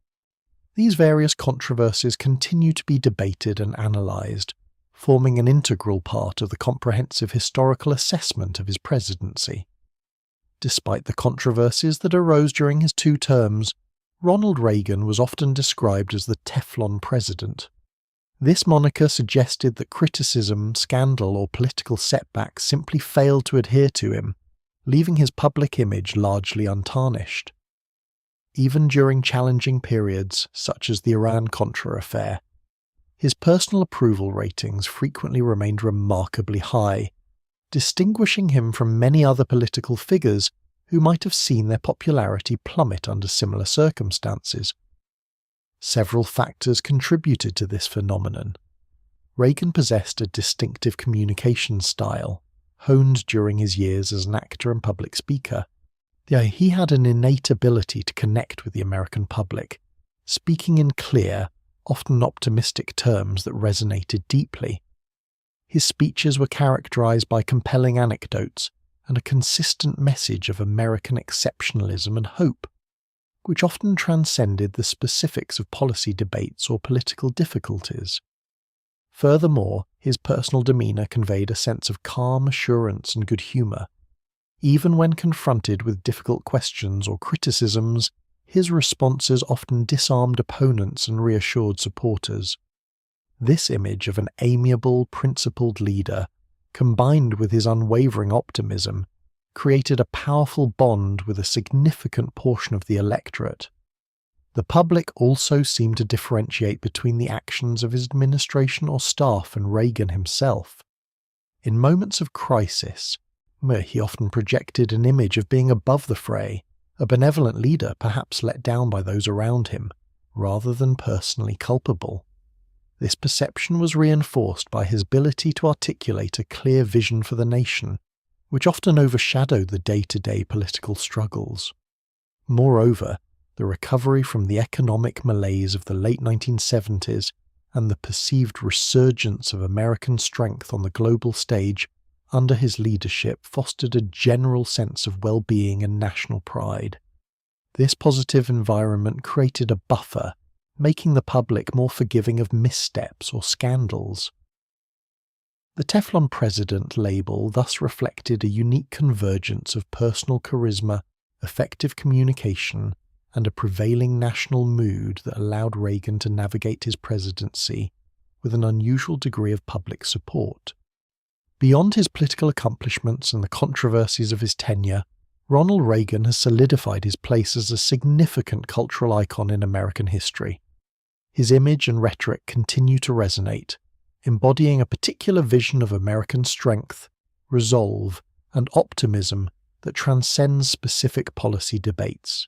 These various controversies continue to be debated and analysed, forming an integral part of the comprehensive historical assessment of his presidency. Despite the controversies that arose during his 2 terms, Ronald Reagan was often described as the Teflon president. This moniker suggested that criticism, scandal, or political setbacks simply failed to adhere to him, leaving his public image largely untarnished. Even during challenging periods, such as the Iran-Contra affair, his personal approval ratings frequently remained remarkably high, distinguishing him from many other political figures who might have seen their popularity plummet under similar circumstances. Several factors contributed to this phenomenon. Reagan possessed a distinctive communication style, honed during his years as an actor and public speaker. He had an innate ability to connect with the American public, speaking in clear, often optimistic terms that resonated deeply. His speeches were characterized by compelling anecdotes and a consistent message of American exceptionalism and hope. which often transcended the specifics of policy debates or political difficulties. Furthermore, his personal demeanour conveyed a sense of calm assurance and good humour. Even when confronted with difficult questions or criticisms, his responses often disarmed opponents and reassured supporters. This image of an amiable, principled leader, combined with his unwavering optimism, created a powerful bond with a significant portion of the electorate. The public also seemed to differentiate between the actions of his administration or staff and Reagan himself. In moments of crisis, where he often projected an image of being above the fray, a benevolent leader perhaps let down by those around him, rather than personally culpable. This perception was reinforced by his ability to articulate a clear vision for the nation, which often overshadowed the day-to-day political struggles. Moreover, the recovery from the economic malaise of the late 1970s and the perceived resurgence of American strength on the global stage under his leadership fostered a general sense of well-being and national pride. This positive environment created a buffer, making the public more forgiving of missteps or scandals. The Teflon President label thus reflected a unique convergence of personal charisma, effective communication, and a prevailing national mood that allowed Reagan to navigate his presidency with an unusual degree of public support. Beyond his political accomplishments and the controversies of his tenure, Ronald Reagan has solidified his place as a significant cultural icon in American history. His image and rhetoric continue to resonate, embodying a particular vision of American strength, resolve, and optimism that transcends specific policy debates.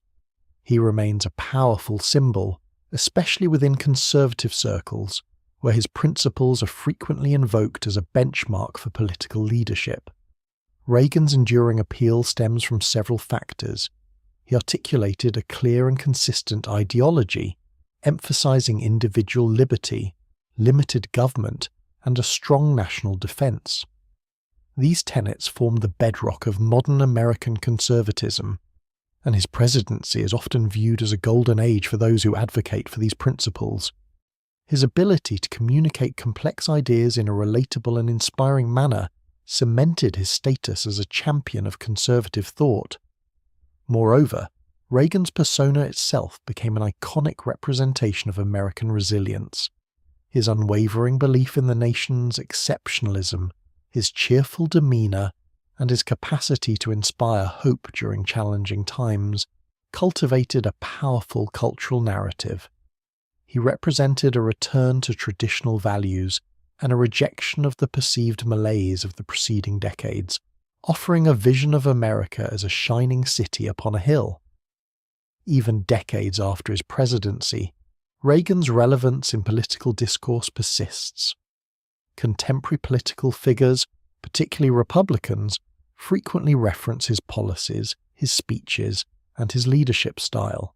He remains a powerful symbol, especially within conservative circles, where his principles are frequently invoked as a benchmark for political leadership. Reagan's enduring appeal stems from several factors. He articulated a clear and consistent ideology, emphasizing individual liberty, limited government, and a strong national defense. These tenets form the bedrock of modern American conservatism, and his presidency is often viewed as a golden age for those who advocate for these principles. His ability to communicate complex ideas in a relatable and inspiring manner cemented his status as a champion of conservative thought. Moreover, Reagan's persona itself became an iconic representation of American resilience. His unwavering belief in the nation's exceptionalism, his cheerful demeanour, and his capacity to inspire hope during challenging times cultivated a powerful cultural narrative. He represented a return to traditional values and a rejection of the perceived malaise of the preceding decades, offering a vision of America as a shining city upon a hill. Even decades after his presidency, Reagan's relevance in political discourse persists. Contemporary political figures, particularly Republicans, frequently reference his policies, his speeches, and his leadership style.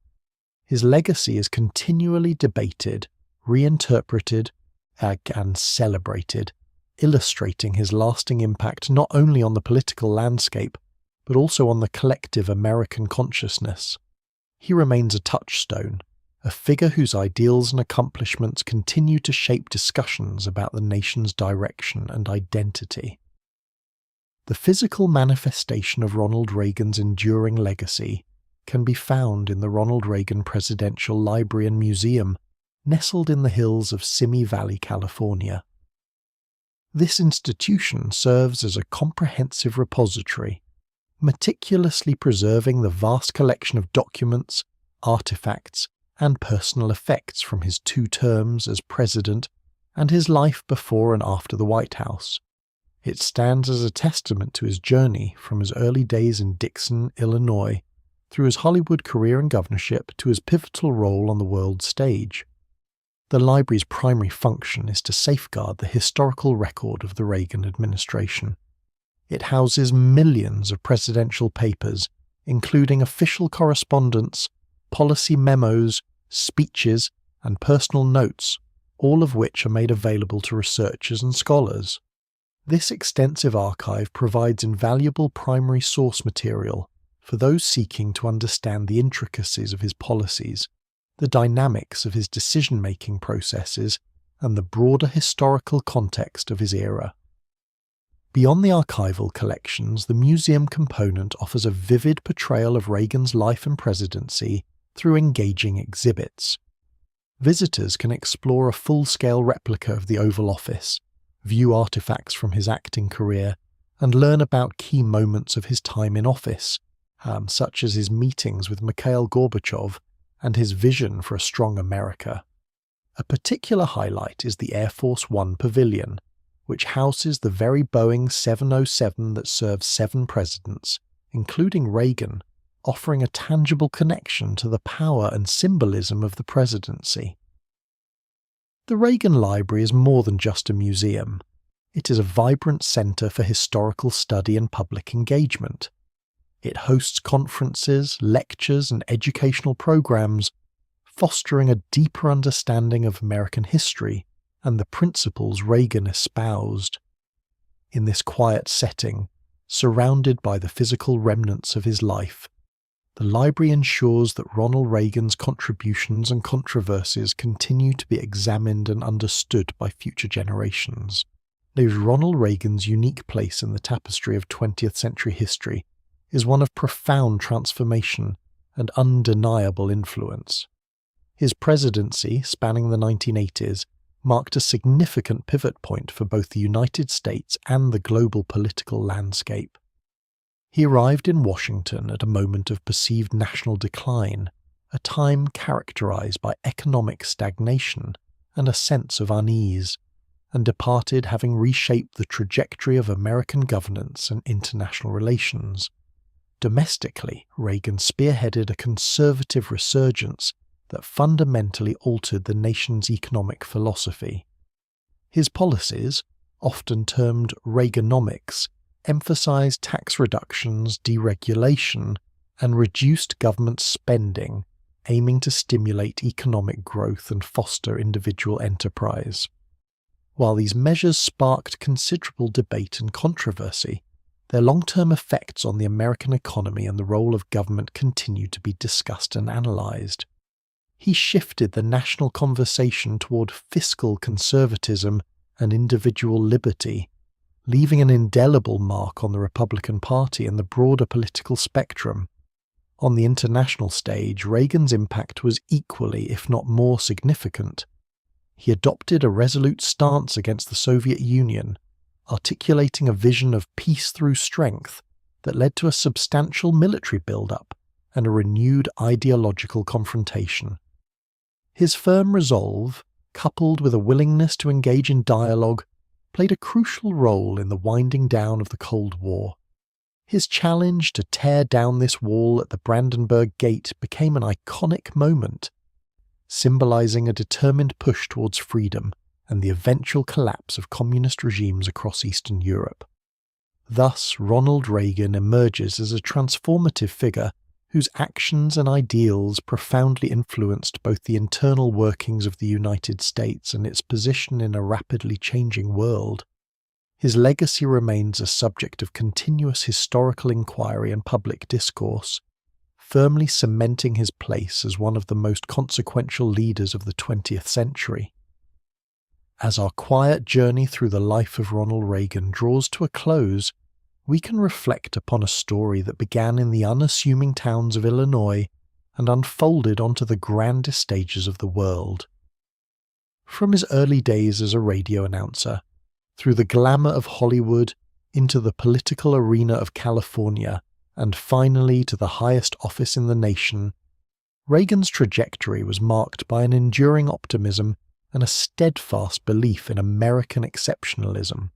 His legacy is continually debated, reinterpreted, and celebrated, illustrating his lasting impact not only on the political landscape, but also on the collective American consciousness. He remains a touchstone, a figure whose ideals and accomplishments continue to shape discussions about the nation's direction and identity. The physical manifestation of Ronald Reagan's enduring legacy can be found in the Ronald Reagan Presidential Library and Museum, nestled in the hills of Simi Valley, California. This institution serves as a comprehensive repository, meticulously preserving the vast collection of documents, artifacts, and personal effects from his 2 terms as president and his life before and after the White House. It stands as a testament to his journey from his early days in Dixon, Illinois, through his Hollywood career and governorship to his pivotal role on the world stage. The library's primary function is to safeguard the historical record of the Reagan administration. It houses millions of presidential papers, including official correspondence, policy memos, speeches, and personal notes, all of which are made available to researchers and scholars. This extensive archive provides invaluable primary source material for those seeking to understand the intricacies of his policies, the dynamics of his decision-making processes, and the broader historical context of his era. Beyond the archival collections, the museum component offers a vivid portrayal of Reagan's life and presidency through engaging exhibits. Visitors can explore a full-scale replica of the Oval Office, view artifacts from his acting career, and learn about key moments of his time in office, such as his meetings with Mikhail Gorbachev and his vision for a strong America. A particular highlight is the Air Force One Pavilion, which houses the very Boeing 707 that served 7 presidents, including Reagan, offering a tangible connection to the power and symbolism of the presidency. The Reagan Library is more than just a museum. It is a vibrant centre for historical study and public engagement. It hosts conferences, lectures, and educational programs, fostering a deeper understanding of American history and the principles Reagan espoused. In this quiet setting, surrounded by the physical remnants of his life, the library ensures that Ronald Reagan's contributions and controversies continue to be examined and understood by future generations. Ronald Reagan's unique place in the tapestry of 20th century history is one of profound transformation and undeniable influence. His presidency, spanning the 1980s, marked a significant pivot point for both the United States and the global political landscape. He arrived in Washington at a moment of perceived national decline, a time characterized by economic stagnation and a sense of unease, and departed having reshaped the trajectory of American governance and international relations. Domestically, Reagan spearheaded a conservative resurgence that fundamentally altered the nation's economic philosophy. His policies, often termed Reaganomics, emphasized tax reductions, deregulation, and reduced government spending, aiming to stimulate economic growth and foster individual enterprise. While these measures sparked considerable debate and controversy, their long-term effects on the American economy and the role of government continued to be discussed and analyzed. He shifted the national conversation toward fiscal conservatism and individual liberty, leaving an indelible mark on the Republican Party and the broader political spectrum. On the international stage, Reagan's impact was equally, if not more, significant. He adopted a resolute stance against the Soviet Union, articulating a vision of peace through strength that led to a substantial military build-up and a renewed ideological confrontation. His firm resolve, coupled with a willingness to engage in dialogue, played a crucial role in the winding down of the Cold War. His challenge to tear down this wall at the Brandenburg Gate became an iconic moment, symbolizing a determined push towards freedom and the eventual collapse of communist regimes across Eastern Europe. Thus, Ronald Reagan emerges as a transformative figure whose actions and ideals profoundly influenced both the internal workings of the United States and its position in a rapidly changing world. His legacy remains a subject of continuous historical inquiry and public discourse, firmly cementing his place as one of the most consequential leaders of the 20th century. As our quiet journey through the life of Ronald Reagan draws to a close, we can reflect upon a story that began in the unassuming towns of Illinois and unfolded onto the grandest stages of the world. From his early days as a radio announcer, through the glamour of Hollywood, into the political arena of California, and finally to the highest office in the nation, Reagan's trajectory was marked by an enduring optimism and a steadfast belief in American exceptionalism.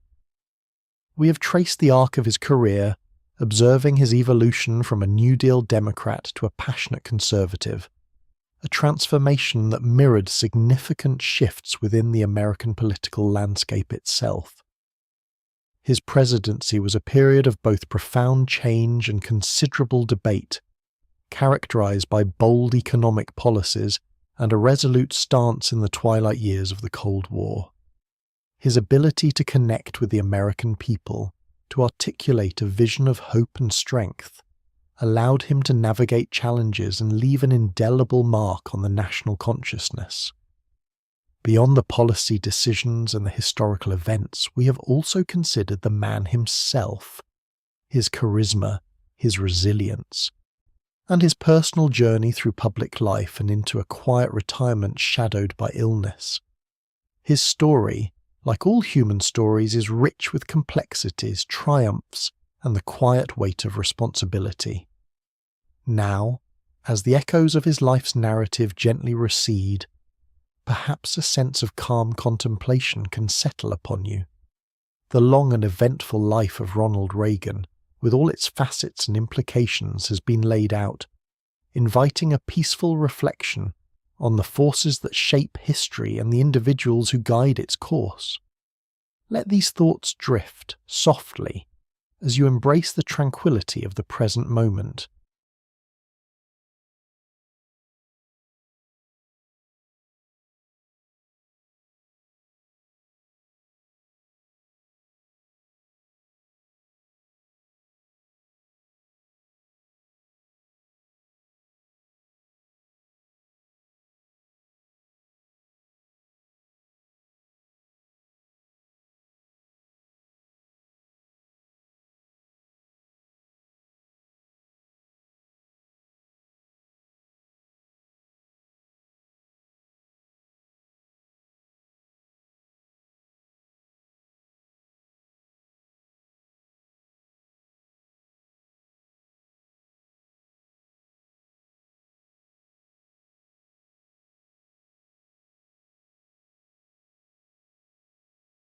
We have traced the arc of his career, observing his evolution from a New Deal Democrat to a passionate conservative, a transformation that mirrored significant shifts within the American political landscape itself. His presidency was a period of both profound change and considerable debate, characterized by bold economic policies and a resolute stance in the twilight years of the Cold War. His ability to connect with the American people, to articulate a vision of hope and strength, allowed him to navigate challenges and leave an indelible mark on the national consciousness. Beyond the policy decisions and the historical events, we have also considered the man himself, his charisma, his resilience, and his personal journey through public life and into a quiet retirement shadowed by illness. His story, like all human stories, is rich with complexities, triumphs, and the quiet weight of responsibility. Now, as the echoes of his life's narrative gently recede, perhaps a sense of calm contemplation can settle upon you. The long and eventful life of Ronald Reagan, with all its facets and implications, has been laid out, inviting a peaceful reflection on the forces that shape history and the individuals who guide its course. Let these thoughts drift softly as you embrace the tranquility of the present moment,